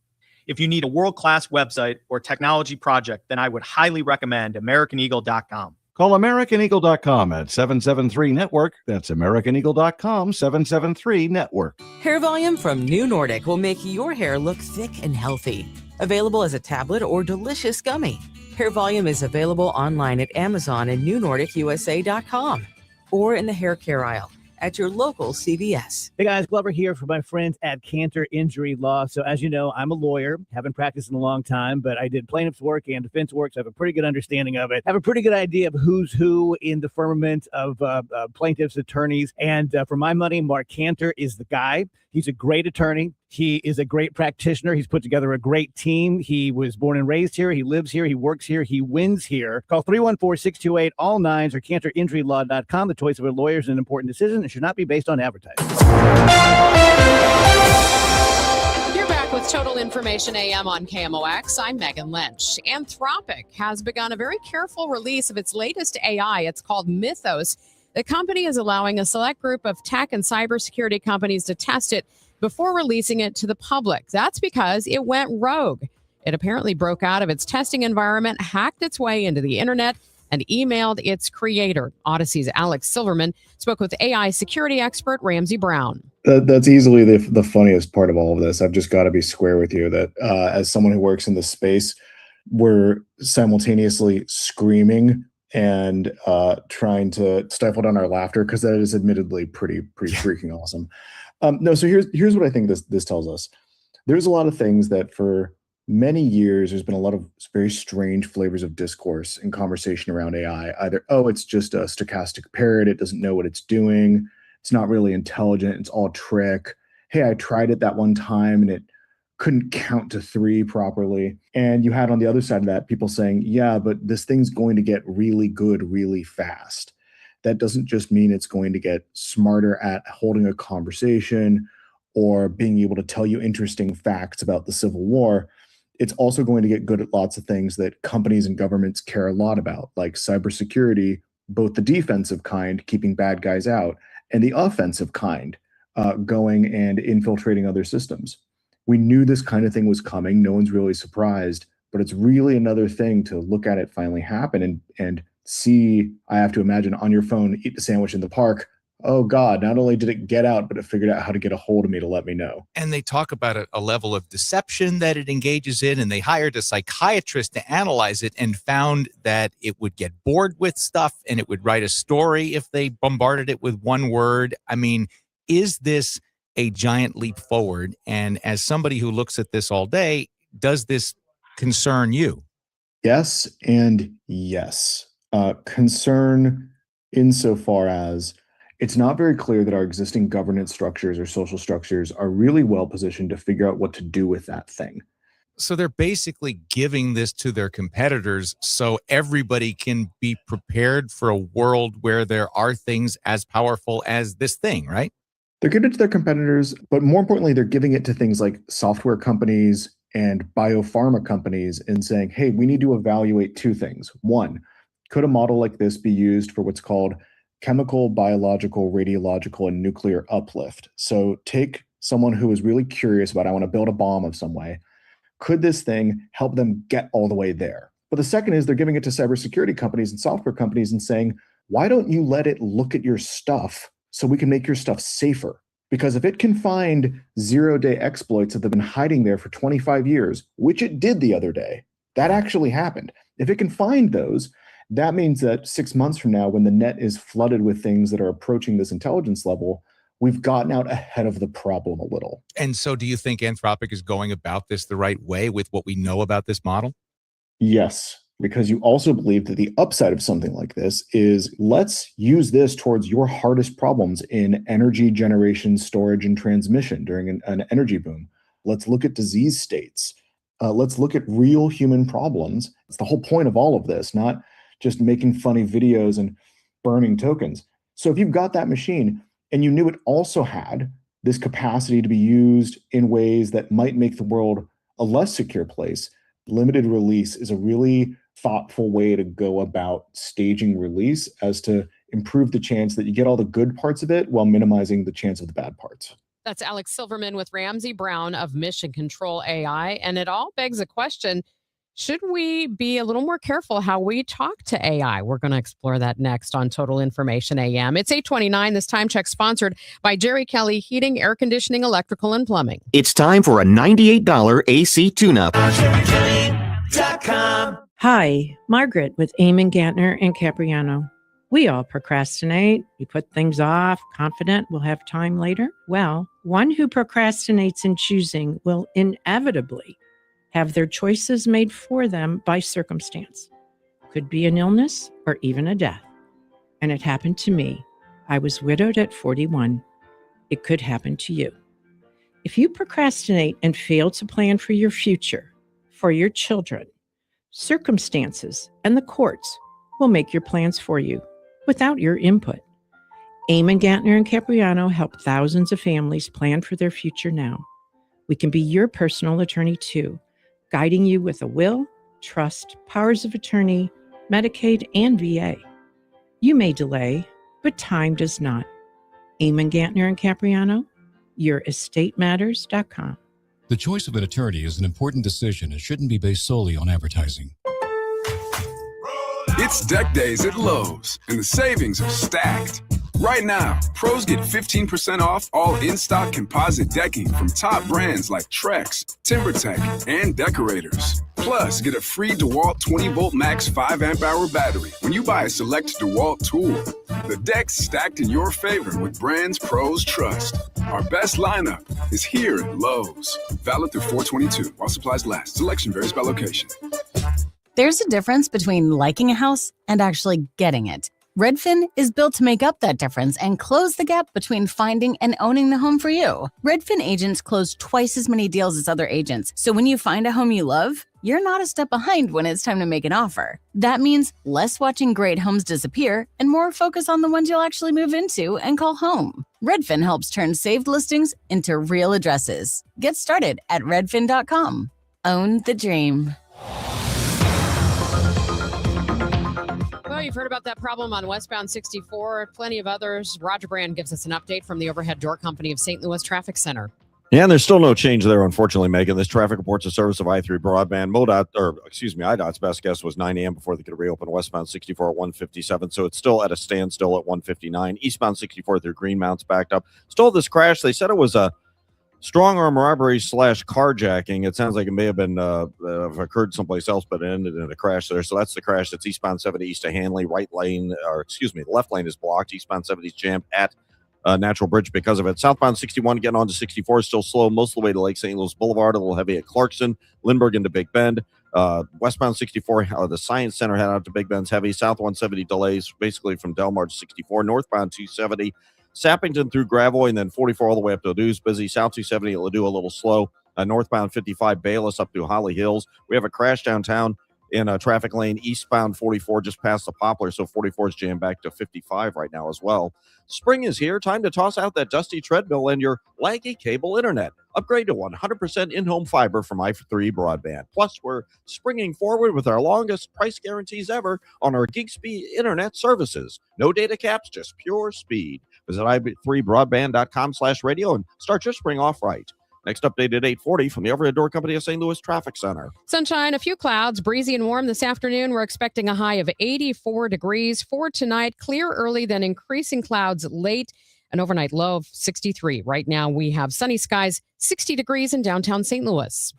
If you need a world-class website or technology project, then I would highly recommend AmericanEagle.com. Call AmericanEagle.com at 773-NETWORK. That's AmericanEagle.com, 773-NETWORK. Hair Volume from New Nordic will make your hair look thick and healthy. Available as a tablet or delicious gummy. Hair Volume is available online at Amazon and NewNordicUSA.com or in the hair care aisle at your local CVS. Hey guys, Glover here for my friends at Cantor Injury Law. So as you know, I'm a lawyer, haven't practiced in a long time, but I did plaintiff's work and defense work, so I have a pretty good understanding of it. I have a pretty good idea of who's who in the firmament of plaintiffs' attorneys. And for my money, Mark Cantor is the guy. He's a great attorney. He is a great practitioner. He's put together a great team. He was born and raised here. He lives here. He works here. He wins here. Call 314-628-ALL-9s or CantorInjuryLaw.com. The choice of a lawyer is an important decision and should not be based on advertising. You're back with Total Information AM on KMOX. I'm Megan Lynch. Anthropic has begun a very careful release of its latest AI. It's called Mythos. The company is allowing a select group of tech and cybersecurity companies to test it before releasing it to the public. That's because it went rogue. It apparently broke out of its testing environment, hacked its way into the internet, and emailed its creator. Odyssey's Alex Silverman spoke with AI security expert Ramsey Brown. That's easily the funniest part of all of this. I've just got to be square with you that as someone who works in this space, we're simultaneously screaming and trying to stifle down our laughter because that is admittedly pretty freaking awesome. No, so here's what I think this tells us. There's a lot of things that for many years there's been a lot of very strange flavors of discourse and conversation around AI. Either, oh, it's just a stochastic parrot, it doesn't know what it's doing, it's not really intelligent, it's all trick. Hey, I tried it that one time and it couldn't count to 3 properly. And you had on the other side of that people saying, yeah, but this thing's going to get really good really fast. That doesn't just mean it's going to get smarter at holding a conversation or being able to tell you interesting facts about the Civil War. It's also going to get good at lots of things that companies and governments care a lot about, like cybersecurity, both the defensive kind, keeping bad guys out, and the offensive kind, going and infiltrating other systems. We knew this kind of thing was coming. No one's really surprised, but it's really another thing to look at it finally happen and see, I have to imagine, on your phone, eat the sandwich in the park. Oh God, not only did it get out, but it figured out how to get a hold of me to let me know. And they talk about a level of deception that it engages in, and they hired a psychiatrist to analyze it and found that it would get bored with stuff and it would write a story if they bombarded it with one word. I mean, is this a giant leap forward? And as somebody who looks at this all day, does this concern you? Yes and yes. Concern insofar as it's not very clear that our existing governance structures or social structures are really well positioned to figure out what to do with that thing. So they're basically giving this to their competitors so everybody can be prepared for a world where there are things as powerful as this thing, right? They're giving it to their competitors, but more importantly, they're giving it to things like software companies and biopharma companies and saying, hey, we need to evaluate two things. One, could a model like this be used for what's called chemical, biological, radiological, and nuclear uplift? So take someone who is really curious about, I want to build a bomb of some way. Could this thing help them get all the way there? But the second is they're giving it to cybersecurity companies and software companies and saying, why don't you let it look at your stuff so we can make your stuff safer? Because if it can find zero-day exploits that have been hiding there for 25 years, which it did the other day, that actually happened. If it can find those, that means that 6 months from now, when the net is flooded with things that are approaching this intelligence level, we've gotten out ahead of the problem a little. And so do you think Anthropic is going about this the right way with what we know about this model? Yes, because you also believe that the upside of something like this is let's use this towards your hardest problems in energy generation, storage, and transmission during an energy boom. Let's look at disease states. Let's look at real human problems. It's the whole point of all of this, not just making funny videos and burning tokens. So if you've got that machine and you knew it also had this capacity to be used in ways that might make the world a less secure place, limited release is a really thoughtful way to go about staging release as to improve the chance that you get all the good parts of it while minimizing the chance of the bad parts. That's Alex Silverman with Ramsey Brown of Mission Control AI. And it all begs a question. Should we be a little more careful how we talk to AI? We're going to explore that next on Total Information AM. It's 8:29. This time check sponsored by Jerry Kelly Heating, Air Conditioning, Electrical, and Plumbing. It's time for a $98 AC tune-up. Hi, Margaret with Eamon Gantner and Capriano. We all procrastinate. We put things off, confident we'll have time later. Well, one who procrastinates in choosing will inevitably have their choices made for them by circumstance. Could be an illness or even a death. And it happened to me. I was widowed at 41. It could happen to you. If you procrastinate and fail to plan for your future, for your children, circumstances and the courts will make your plans for you without your input. Eamon Gantner and Capriano help thousands of families plan for their future now. We can be your personal attorney too, guiding you with a will, trust, powers of attorney, Medicaid, and VA. You may delay, but time does not. Eamon Gantner and Capriano, yourestateMatters.com. The choice of an attorney is an important decision and shouldn't be based solely on advertising. It's deck days at Lowe's, and the savings are stacked. Right now, pros get 15% off all in-stock composite decking from top brands like Trex, TimberTech, and Decorators. Plus, get a free DeWalt 20-volt max 5-amp-hour battery when you buy a select DeWalt tool. The deck's stacked in your favor with brands pros trust. Our best lineup is here at Lowe's. Valid through 4/22 while supplies last. Selection varies by location. There's a difference between liking a house and actually getting it. Redfin is built to make up that difference and close the gap between finding and owning the home for you. Redfin agents close twice as many deals as other agents, so when you find a home you love, you're not a step behind when it's time to make an offer. That means less watching great homes disappear and more focus on the ones you'll actually move into and call home. Redfin helps turn saved listings into real addresses. Get started at redfin.com. Own the dream. Well, you've heard about that problem on westbound 64, plenty of others. Roger Brand gives us an update from the Overhead Door Company of St. Louis Traffic Center. Yeah, and there's still no change there, unfortunately, Megan. This traffic reports a service of I-3 broadband. IDOT's best guess was 9 a.m. before they could reopen westbound 64 at 157, so it's still at a standstill at 159. Eastbound 64 through Greenmount's backed up. Still this crash, they said it was a strong arm robbery / carjacking. It sounds like it may have been occurred someplace else, but it ended in a crash there. So that's the crash. That's eastbound 70 east of Hanley. The left lane is blocked. Eastbound 70 is jammed at Natural Bridge because of it. Southbound 61 getting on to 64 is still slow most of the way to Lake St. Louis Boulevard. A little heavy at Clarkson, Lindbergh into Big Bend. Westbound 64, the Science Center head out to Big Bend's heavy. South 170 delays basically from Delmar to 64. Northbound 270. Sappington through Gravois, and then 44 all the way up to Ladou's busy. South 270 at Ladue a little slow. northbound 55 Bayless up to Holly Hills. We have a crash downtown in a traffic lane eastbound 44 just past the Poplar, so 44 is jammed back to 55 right now as well. Spring is here. Time to toss out that dusty treadmill and your laggy cable internet. Upgrade to 100% in-home fiber from i3 Broadband. Plus, we're springing forward with our longest price guarantees ever on our gig speed internet services. No data caps, just pure speed. Visit i3broadband.com/radio and start your spring off right. Next update at 8:40 from the Overhead Door Company of St. Louis Traffic Center. Sunshine, a few clouds, breezy and warm this afternoon. We're expecting a high of 84 degrees for tonight. Clear early, then increasing clouds late. An overnight low of 63. Right now we have sunny skies, 60 degrees in downtown St. Louis.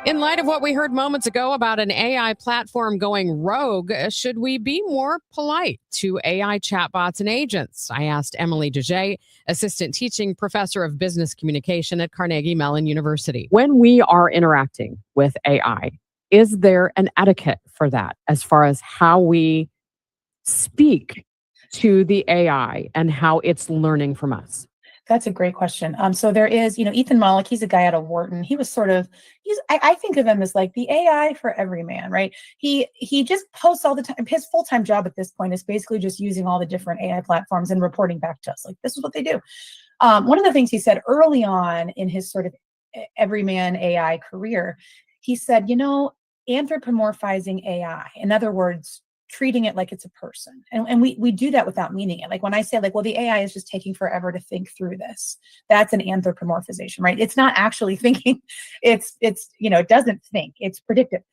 In light of what we heard moments ago about an AI platform going rogue, should we be more polite to AI chatbots and agents? I asked Emily DeJay, assistant teaching professor of business communication at Carnegie Mellon University. When we are interacting with AI, is there an etiquette for that as far as how we speak to the AI and how it's learning from us? That's a great question. So there is, Ethan Mollick, he's a guy out of Wharton. He was I think of him as like the AI for every man, right? He just posts all the time. His full-time job at this point is basically just using all the different AI platforms and reporting back to us. Like, this is what they do. One of the things he said early on in his sort of everyman AI career, he said, anthropomorphizing AI, in other words, treating it like it's a person. And we do that without meaning it. Like when I say like, well, the AI is just taking forever to think through this, that's an anthropomorphization, right? It's not actually thinking. It doesn't think, it's predictive.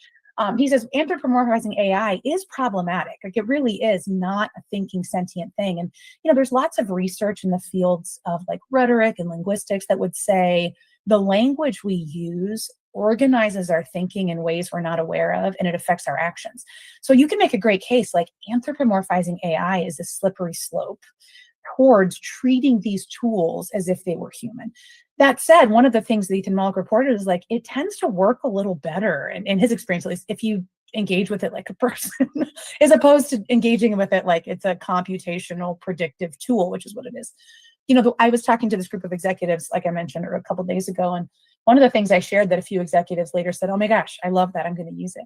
He says anthropomorphizing AI is problematic. Like, it really is not a thinking sentient thing. And, there's lots of research in the fields of like rhetoric and linguistics that would say the language we use organizes our thinking in ways we're not aware of, and it affects our actions. So you can make a great case like anthropomorphizing AI is a slippery slope towards treating these tools as if they were human. That said, one of the things that Ethan Mollick reported is like, it tends to work a little better, in his experience at least, if you engage with it like a person, as opposed to engaging with it like it's a computational predictive tool, which is what it is. I was talking to this group of executives, like I mentioned, a couple of days ago, and one of the things I shared that a few executives later said, oh my gosh, I love that, I'm going to use it.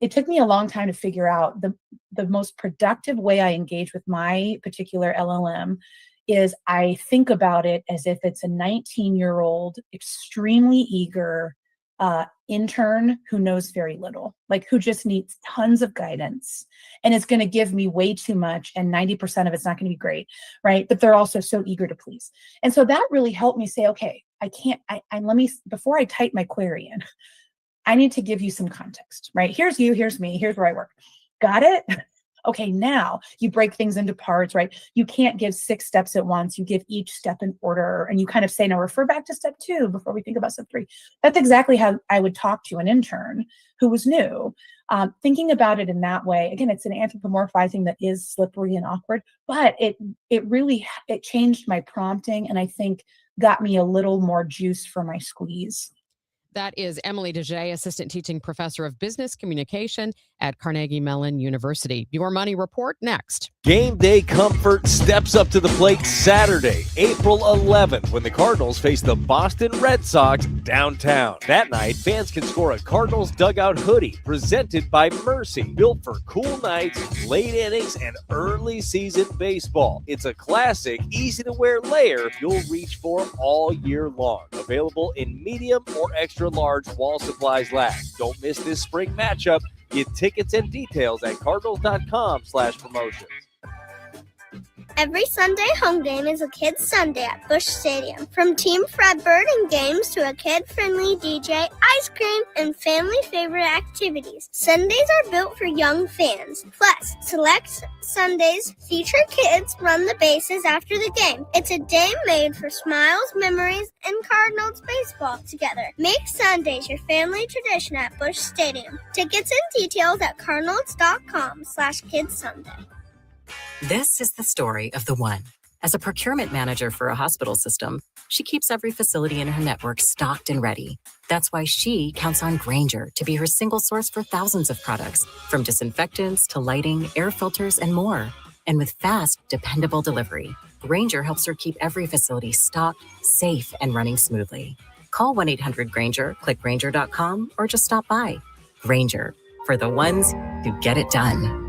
It took me a long time to figure out the most productive way I engage with my particular LLM is I think about it as if it's a 19-year-old, extremely eager intern who knows very little, like who just needs tons of guidance and is going to give me way too much, and 90% of it's not going to be great, right? But they're also so eager to please. And so that really helped me say, okay, before I type my query in, I need to give you some context, right? Here's you, here's me, here's where I work. Got it? Okay, now you break things into parts, right? You can't give 6 steps at once. You give each step in order, and you kind of say, now refer back to step 2 before we think about step 3. That's exactly how I would talk to an intern who was new. Thinking about it in that way, again, it's an anthropomorphizing that is slippery and awkward, but it really changed my prompting, and I think got me a little more juice for my squeeze. That is Emily DeJay, assistant teaching professor of business communication at Carnegie Mellon University. Your Money Report next. Game day comfort steps up to the plate Saturday, April 11th, when the Cardinals face the Boston Red Sox downtown. That night, fans can score a Cardinals dugout hoodie presented by Mercy, built for cool nights, late innings, and early season baseball. It's a classic, easy-to-wear layer you'll reach for all year long. Available in medium or extra large while supplies last. Don't miss this spring matchup. Get tickets and details at cardinals.com/promotions. Every Sunday home game is a Kids Sunday at Busch Stadium. From Team Fredbird and games to a kid-friendly DJ, ice cream, and family-favorite activities, Sundays are built for young fans. Plus, select Sundays feature kids run the bases after the game. It's a day made for smiles, memories, and Cardinals baseball together. Make Sundays your family tradition at Busch Stadium. Tickets and details at cardinals.com/KidsSunday. This is the story of the one. As a procurement manager for a hospital system, she keeps every facility in her network stocked and ready. That's why she counts on Grainger to be her single source for thousands of products, from disinfectants to lighting, air filters, and more. And with fast, dependable delivery, Grainger helps her keep every facility stocked, safe, and running smoothly. Call 1-800-GRAINGER, click Grainger.com, or just stop by. Grainger, for the ones who get it done.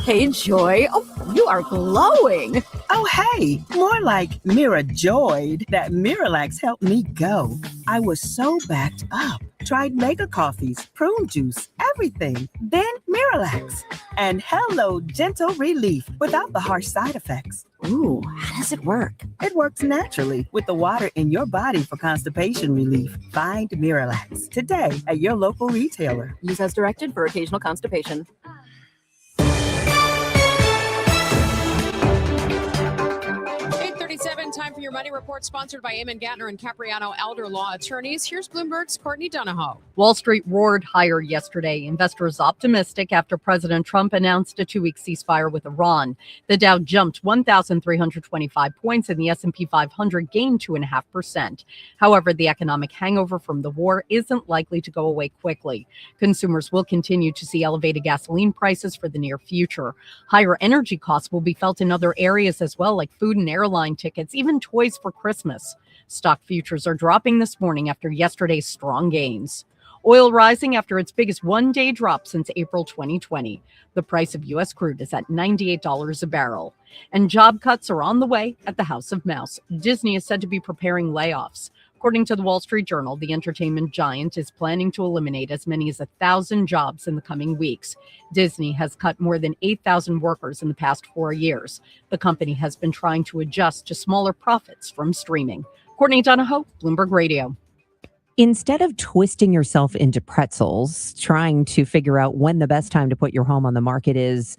Hey, Joy. Oh, you are glowing. Oh, hey, more like Mira joyed that Miralax helped me go. I was so backed up. Tried mega coffees, prune juice, everything. Then Miralax. And hello, gentle relief without the harsh side effects. Ooh, how does it work? It works naturally with the water in your body for constipation relief. Find Miralax today at your local retailer. Use as directed for occasional constipation. 8:37, time for your money report, sponsored by Eamon Gattner and Capriano Elder Law Attorneys. Here's Bloomberg's Courtney Donahoe. Wall Street roared higher yesterday. Investors optimistic after President Trump announced a 2-week ceasefire with Iran. The Dow jumped 1,325 points and the S&P 500 gained 2.5%. However, the economic hangover from the war isn't likely to go away quickly. Consumers will continue to see elevated gasoline prices for the near future. Higher energy costs will be felt in other areas as well, like food and airline tickets, even toys for Christmas. Stock futures are dropping this morning after yesterday's strong gains. Oil rising after its biggest one-day drop since April 2020. The price of U.S. crude is at $98 a barrel. And job cuts are on the way at the House of Mouse. Disney is said to be preparing layoffs. According to the Wall Street Journal, the entertainment giant is planning to eliminate as many as 1,000 jobs in the coming weeks. Disney has cut more than 8,000 workers in the past 4 years. The company has been trying to adjust to smaller profits from streaming. Courtney Donahoe, Bloomberg Radio. Instead of twisting yourself into pretzels, trying to figure out when the best time to put your home on the market is,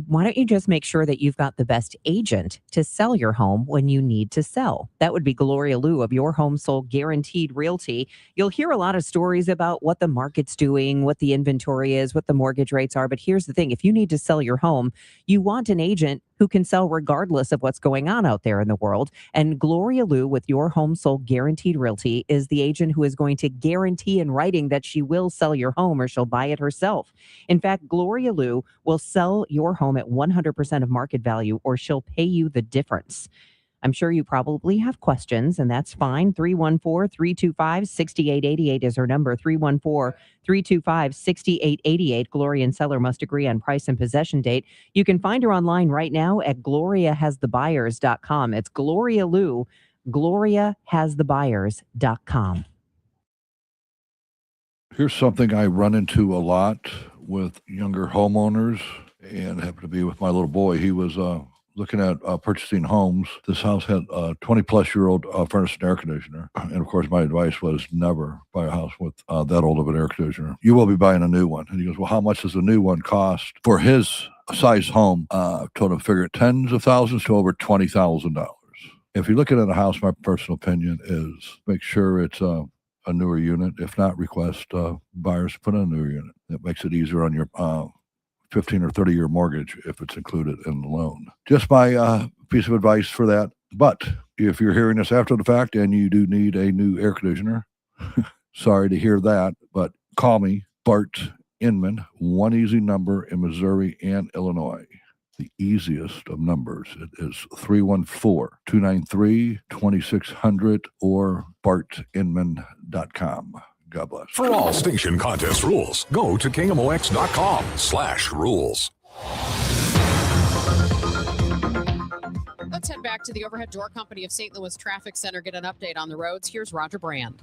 why don't you just make sure that you've got the best agent to sell your home when you need to sell? That would be Gloria Liu of Your Home Sold Guaranteed Realty. You'll hear a lot of stories about what the market's doing, what the inventory is, what the mortgage rates are. But here's the thing. If you need to sell your home, you want an agent who can sell regardless of what's going on out there in the world. And Gloria Liu with Your Home Sold Guaranteed Realty is the agent who is going to guarantee in writing that she will sell your home or she'll buy it herself. In fact, Gloria Liu will sell your home at 100% of market value, or she'll pay you the difference. I'm sure you probably have questions, and that's fine. 314-325-6888 is her number. 314-325-6888. Gloria and seller must agree on price and possession date. You can find her online right now at gloriahasthebuyers.com. It's Gloria Liu, gloriahasthebuyers.com. Here's something I run into a lot with younger homeowners, and happened to be with my little boy. He was looking at purchasing homes. This house had a 20-plus-year-old furnace and air conditioner. And, of course, my advice was never buy a house with that old of an air conditioner. You will be buying a new one. And he goes, well, how much does a new one cost? For his size home, told him figure tens of thousands to over $20,000. If you're looking at a house, my personal opinion is make sure it's a newer unit. If not, request buyers to put in a newer unit. It makes it easier on your 15 or 30-year mortgage if it's included in the loan. Just my piece of advice for that. But if you're hearing this after the fact and you do need a new air conditioner, sorry to hear that, but call me, Bart Inman, one easy number in Missouri and Illinois. The easiest of numbers. It is 314-293-2600 or bartinman.com. God bless. For all station contest rules, go to KMOX.com/rules. Let's head back to the Overhead Door Company of St. Louis Traffic Center, get an update on the roads. Here's Roger Brand.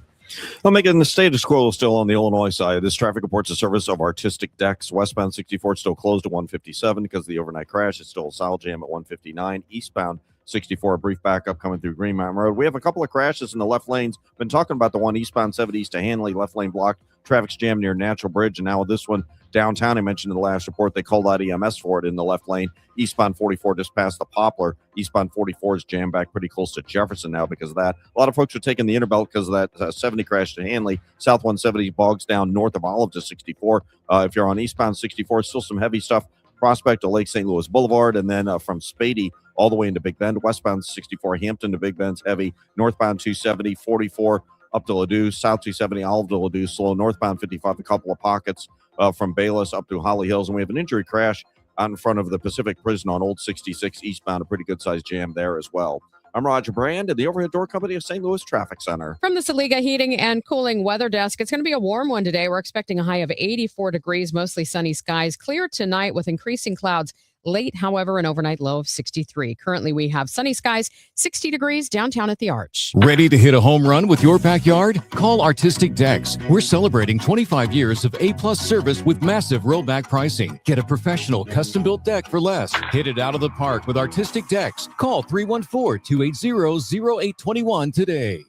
Well, Megan, the status quo is still on the Illinois side. This traffic reports a service of Artistic Decks. Westbound 64 still closed at 157 because of the overnight crash. It's still a solid jam at 159. Eastbound 64, a brief backup coming through Green Mountain Road. We have a couple of crashes in the left lanes. Been talking about the one eastbound 70 east to Hanley, left lane blocked. Traffic's jammed near Natural Bridge. And now with this one downtown, I mentioned in the last report, they called out EMS for it in the left lane. Eastbound 44 just past the Poplar. Eastbound 44 is jammed back pretty close to Jefferson now because of that. A lot of folks are taking the Interbelt because of that 70 crash to Hanley. South 170 bogs down north of Olive to 64. If you're on eastbound 64, still some heavy stuff. Prospect to Lake St. Louis Boulevard, and then from Spady all the way into Big Bend. Westbound 64, Hampton to Big Bend's heavy. Northbound 270, 44 up to Ladue. South 270, Olive to Ladue, slow. Northbound 55, a couple of pockets from Bayless up to Holly Hills. And we have an injury crash out in front of the Pacific Prison on Old 66 eastbound. A pretty good-sized jam there as well. I'm Roger Brand at the Overhead Door Company of St. Louis Traffic Center. From the Saliga Heating and Cooling Weather Desk, it's going to be a warm one today. We're expecting a high of 84 degrees, mostly sunny skies. Clear tonight with increasing clouds. Late, however, an overnight low of 63. Currently, we have sunny skies, 60 degrees downtown at the Arch. Ready to hit a home run with your backyard? Call Artistic Decks. We're celebrating 25 years of A-plus service with massive rollback pricing. Get a professional custom-built deck for less. Hit it out of the park with Artistic Decks. Call 314-280-0821 today.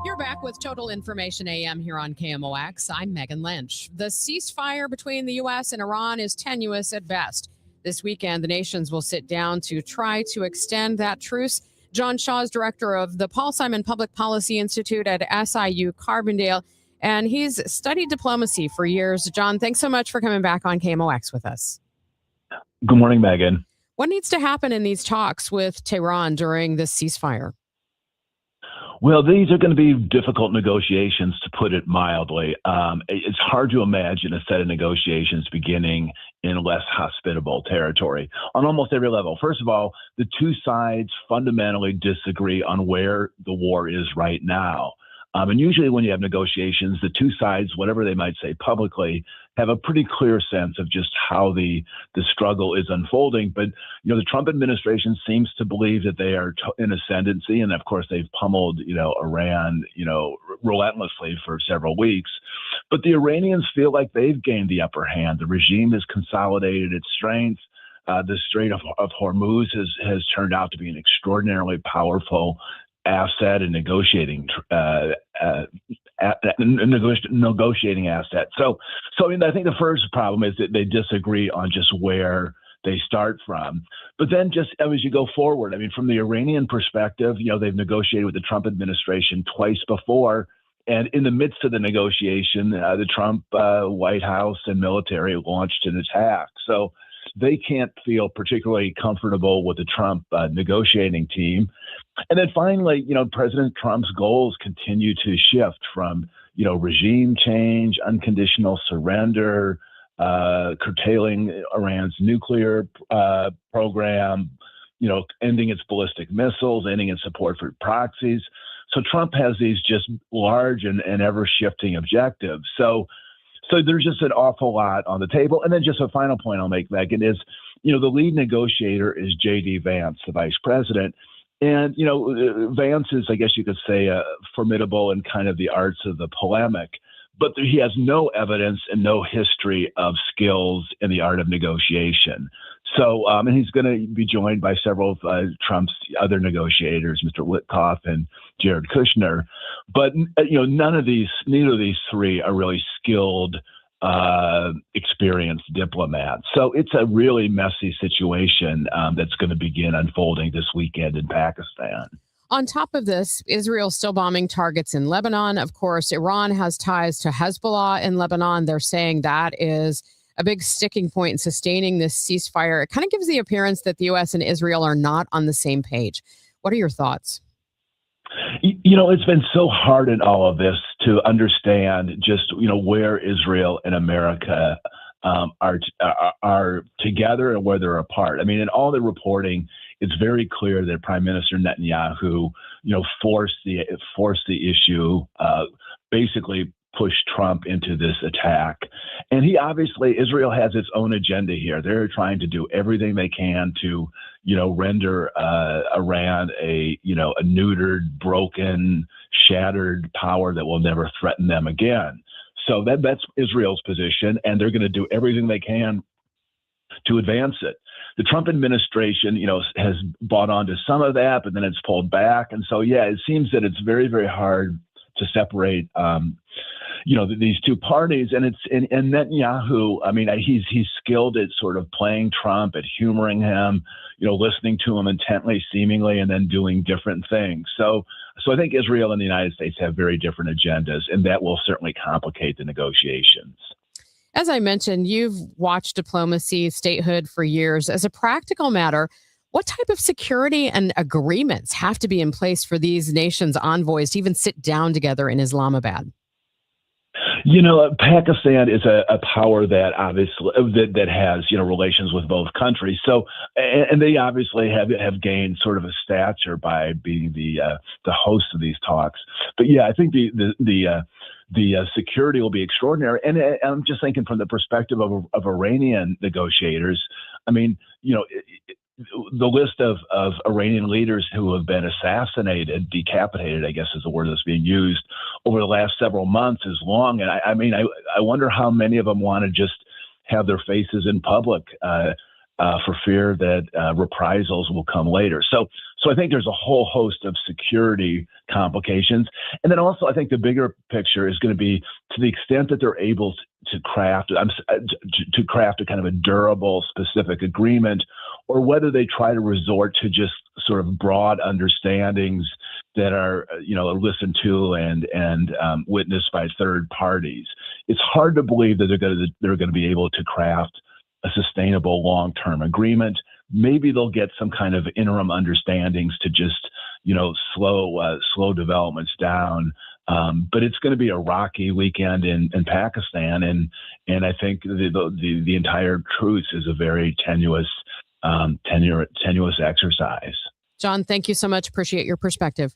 You're back with Total Information AM here on KMOX. I'm Megan Lynch. The ceasefire between the U.S. and Iran is tenuous at best. This weekend, the nations will sit down to try to extend that truce. John Shaw is director of the Paul Simon Public Policy Institute at SIU Carbondale, and he's studied diplomacy for years. John, thanks so much for coming back on KMOX with us. Good morning, Megan. What needs to happen in these talks with Tehran during this ceasefire? Well, these are going to be difficult negotiations, to put it mildly. It's hard to imagine a set of negotiations beginning in less hospitable territory on almost every level. First of all, the two sides fundamentally disagree on where the war is right now. And usually when you have negotiations, the two sides, whatever they might say publicly, have a pretty clear sense of just how the struggle is unfolding. But, the Trump administration seems to believe that they are in ascendancy. And of course, they've pummeled, Iran, relentlessly for several weeks. But the Iranians feel like they've gained the upper hand. The regime has consolidated its strength. The Strait of Hormuz has turned out to be an extraordinarily powerful asset and negotiating asset. So I think the first problem is that they disagree on just where they start from. But then just as you go forward, from the Iranian perspective, they've negotiated with the Trump administration twice before. And in the midst of the negotiation, the Trump White House and military launched an attack. So they can't feel particularly comfortable with the Trump negotiating team. And then finally, President Trump's goals continue to shift from, regime change, unconditional surrender, curtailing Iran's nuclear program, ending its ballistic missiles, ending its support for proxies. So Trump has these just large and ever-shifting objectives. So there's just an awful lot on the table. And then just a final point I'll make, Megan, is, the lead negotiator is J.D. Vance, the vice president. And, Vance is, I guess you could say, formidable in kind of the arts of the polemic. But he has no evidence and no history of skills in the art of negotiation. So, and he's going to be joined by several of Trump's other negotiators, Mr. Witkoff and Jared Kushner. But, neither of these three are really skilled, experienced diplomats. So it's a really messy situation that's going to begin unfolding this weekend in Pakistan. On top of this, Israel's still bombing targets in Lebanon. Of course, Iran has ties to Hezbollah in Lebanon. They're saying that is a big sticking point in sustaining this ceasefire. It kind of gives the appearance that the U.S. and Israel are not on the same page. What are your thoughts? It's been so hard in all of this to understand just, where Israel and America are together and where they're apart. In all the reporting, it's very clear that Prime Minister Netanyahu, forced the issue, basically pushed Trump into this attack. And Israel has its own agenda here. They're trying to do everything they can to, render Iran a neutered, broken, shattered power that will never threaten them again. So that's Israel's position, and they're going to do everything they can to advance it. The Trump administration, has bought onto some of that, but then it's pulled back. And so, it seems that it's very, very hard to separate, these two parties. And Netanyahu, he's skilled at sort of playing Trump, at humoring him, listening to him intently, seemingly, and then doing different things. So I think Israel and the United States have very different agendas, and that will certainly complicate the negotiations. As I mentioned, you've watched diplomacy, statehood for years. As a practical matter, what type of security and agreements have to be in place for these nations' envoys to even sit down together in Islamabad? Pakistan is a power that obviously that has relations with both countries. So, and they obviously have gained sort of a stature by being the host of these talks. But yeah, I think the security will be extraordinary. And I'm just thinking from the perspective of Iranian negotiators. I mean, the list of Iranian leaders who have been assassinated, decapitated, I guess is the word that's being used, over the last several months is long. And I wonder how many of them want to just have their faces in public for fear that reprisals will come later. So I think there's a whole host of security complications. And then also I think the bigger picture is going to be to the extent that they're able to craft a kind of a durable, specific agreement, or whether they try to resort to just sort of broad understandings that are, listened to and witnessed by third parties. It's hard to believe that they're going to be able to craft a sustainable long-term agreement. Maybe they'll get some kind of interim understandings to just, slow developments down. But it's going to be a rocky weekend in Pakistan, and I think the entire truce is a very tenuous exercise. John, thank you so much. Appreciate your perspective.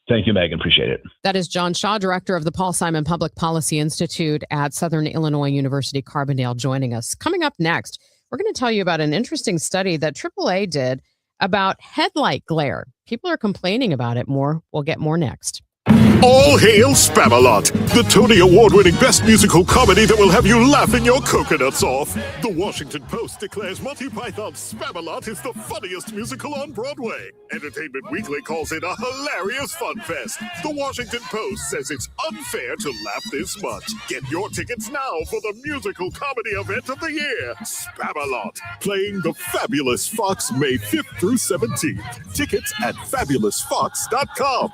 Thank you, Megan. Appreciate it. That is John Shaw, director of the Paul Simon Public Policy Institute at Southern Illinois University, Carbondale, joining us. Coming up next, we're going to tell you about an interesting study that AAA did about headlight glare. People are complaining about it more. We'll get more next. All hail Spamalot, the Tony Award-winning best musical comedy that will have you laughing your coconuts off. The Washington Post declares Monty Python's Spamalot is the funniest musical on Broadway. Entertainment Weekly calls it a hilarious fun fest. The Washington Post says it's unfair to laugh this much. Get your tickets now for the musical comedy event of the year, Spamalot, playing the Fabulous Fox May 5th through 17th. Tickets at fabulousfox.com.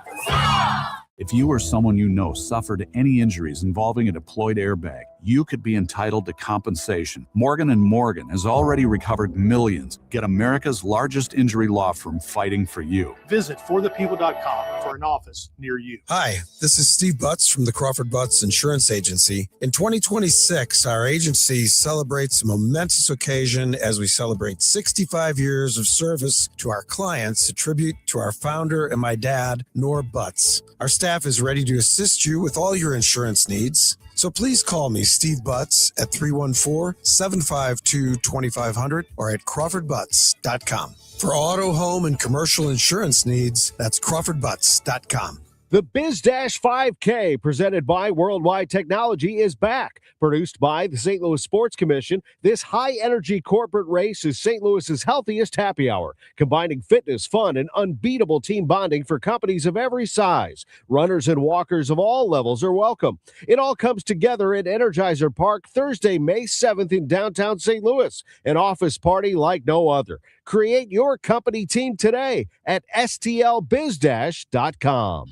If you or someone you know suffered any injuries involving a deployed airbag, you could be entitled to compensation. Morgan & Morgan has already recovered millions. Get America's largest injury law firm fighting for you. Visit forthepeople.com for an office near you. Hi, this is Steve Butts from the Crawford Butts Insurance Agency. In 2026, our agency celebrates a momentous occasion as we celebrate 65 years of service to our clients, a tribute to our founder and my dad, Nor Butts. Our staff is ready to assist you with all your insurance needs. So please call me, Steve Butts, at 314-752-2500 or at crawfordbutts.com. For auto, home, and commercial insurance needs, that's crawfordbutts.com. The BizDash 5K, presented by Worldwide Technology, is back. Produced by the St. Louis Sports Commission, this high-energy corporate race is St. Louis's healthiest happy hour, combining fitness, fun, and unbeatable team bonding for companies of every size. Runners and walkers of all levels are welcome. It all comes together at Energizer Park Thursday, May 7th in downtown St. Louis, an office party like no other. Create your company team today at stlbizdash.com.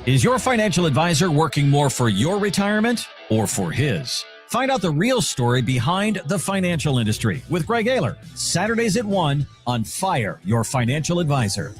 Is your financial advisor working more for your retirement or for his? Find out the real story behind the financial industry with Greg Ayler, Saturdays at 1 on Fire Your Financial Advisor.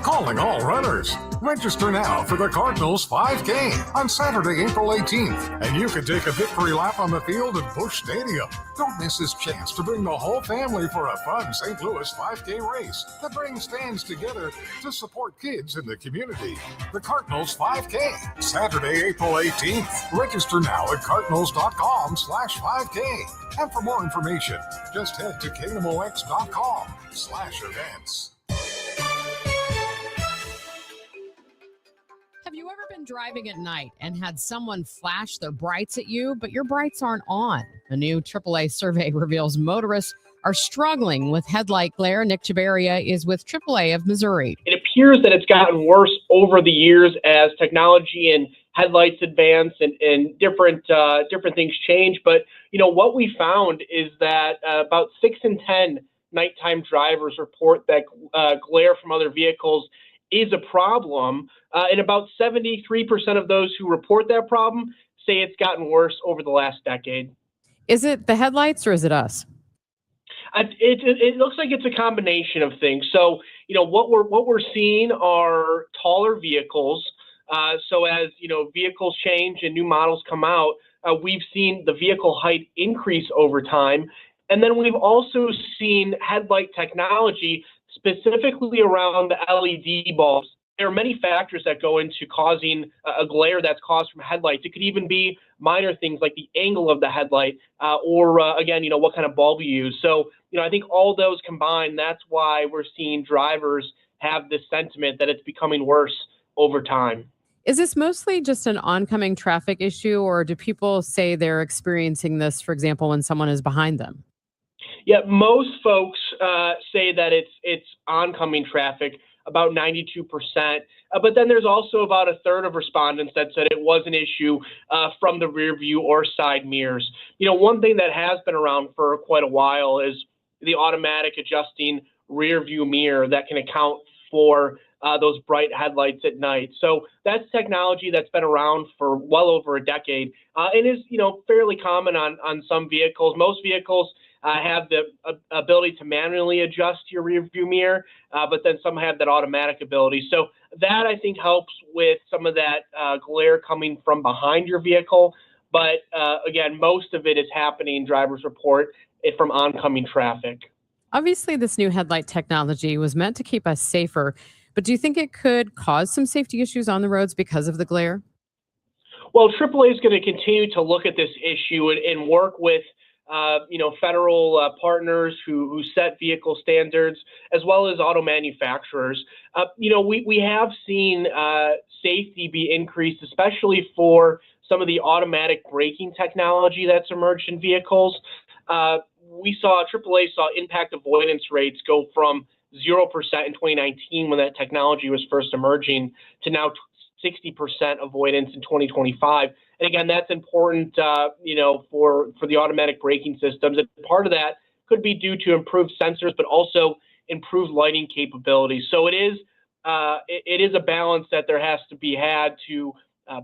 Calling all runners. Register now for the Cardinals 5K on Saturday, April 18th, and you can take a victory lap on the field at Busch Stadium. Don't miss this chance to bring the whole family for a fun St. Louis 5K race that brings fans together to support kids in the community. The Cardinals 5K, Saturday, April 18th. Register now at cardinals.com/5K. And for more information, just head to kmox.com/events. Have you ever been driving at night and had someone flash their brights at you, but your brights aren't on? A new AAA survey reveals motorists are struggling with headlight glare. Nick Chabaria is with AAA of Missouri. It appears that it's gotten worse over the years as technology and headlights advance and different things change. But, what we found is that about 6 in 10 nighttime drivers report that glare from other vehicles is a problem. And about 73% of those who report that problem say it's gotten worse over the last decade. Is it the headlights or is it us? It looks like it's a combination of things. So, what we're seeing are taller vehicles. So as vehicles change and new models come out, we've seen the vehicle height increase over time. And then we've also seen headlight technology, specifically around the LED bulbs. There are many factors that go into causing a glare that's caused from headlights. It could even be minor things like the angle of the headlight or again, what kind of bulb you use. So, I think all those combined, that's why we're seeing drivers have this sentiment that it's becoming worse over time. Is this mostly just an oncoming traffic issue, or do people say they're experiencing this, for example, when someone is behind them? Yeah, most folks say that it's oncoming traffic, about 92%. But then there's also about a third of respondents that said it was an issue from the rear view or side mirrors. One thing that has been around for quite a while is the automatic adjusting rear view mirror that can account for those bright headlights at night. So that's technology that's been around for well over a decade and is, fairly common on some vehicles. Most vehicles have the ability to manually adjust your rear view mirror, but then some have that automatic ability. So that, I think, helps with some of that glare coming from behind your vehicle. But again, most of it is happening, drivers report it, from oncoming traffic. Obviously, this new headlight technology was meant to keep us safer, but do you think it could cause some safety issues on the roads because of the glare? Well, AAA is going to continue to look at this issue and work with federal partners who set vehicle standards, as well as auto manufacturers. We have seen safety be increased, especially for some of the automatic braking technology that's emerged in vehicles. AAA saw impact avoidance rates go from 0% in 2019 when that technology was first emerging to now 60% avoidance in 2025. And again, that's important, for the automatic braking systems. And part of that could be due to improved sensors, but also improved lighting capabilities. So it is a balance that there has to be had to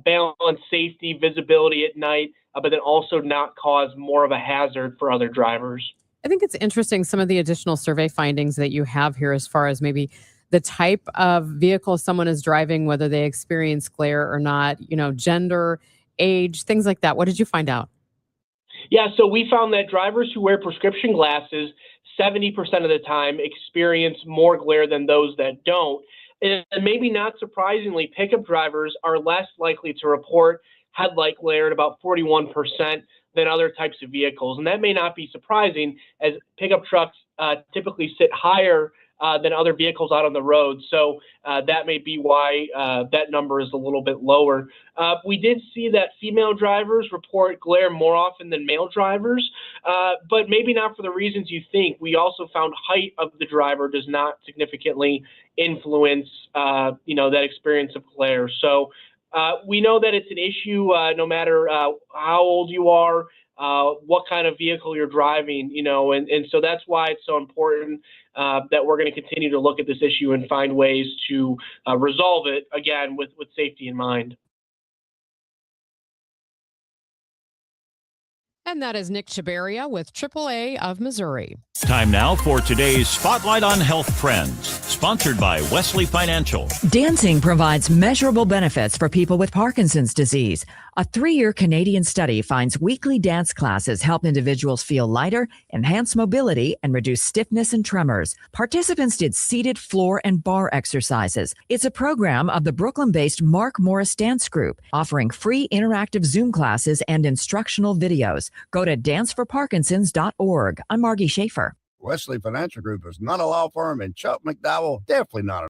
balance safety, visibility at night, but then also not cause more of a hazard for other drivers. I think it's interesting, some of the additional survey findings that you have here as far as maybe the type of vehicle someone is driving, whether they experience glare or not, gender, age, things like that. What did you find out? Yeah, so we found that drivers who wear prescription glasses, 70% of the time, experience more glare than those that don't. And maybe not surprisingly, pickup drivers are less likely to report headlight glare at about 41% than other types of vehicles. And that may not be surprising, as pickup trucks typically sit higher than other vehicles out on the road. So that may be why that number is a little bit lower. We did see that female drivers report glare more often than male drivers, but maybe not for the reasons you think. We also found height of the driver does not significantly influence, that experience of glare. So we know that it's an issue no matter how old you are, what kind of vehicle you're driving, and so that's why it's so important that we're going to continue to look at this issue and find ways to resolve it, again, with safety in mind. And that is Nick Chabaria with AAA of Missouri. Time now for today's Spotlight on Health Trends, sponsored by Wesley Financial. Dancing provides measurable benefits for people with Parkinson's disease. A 3-year Canadian study finds weekly dance classes help individuals feel lighter, enhance mobility, and reduce stiffness and tremors. Participants did seated floor and bar exercises. It's a program of the Brooklyn-based Mark Morris Dance Group, offering free interactive Zoom classes and instructional videos. Go to danceforparkinsons.org. I'm Margie Schaefer. Wesley Financial Group is not a law firm, and Chuck McDowell definitely not a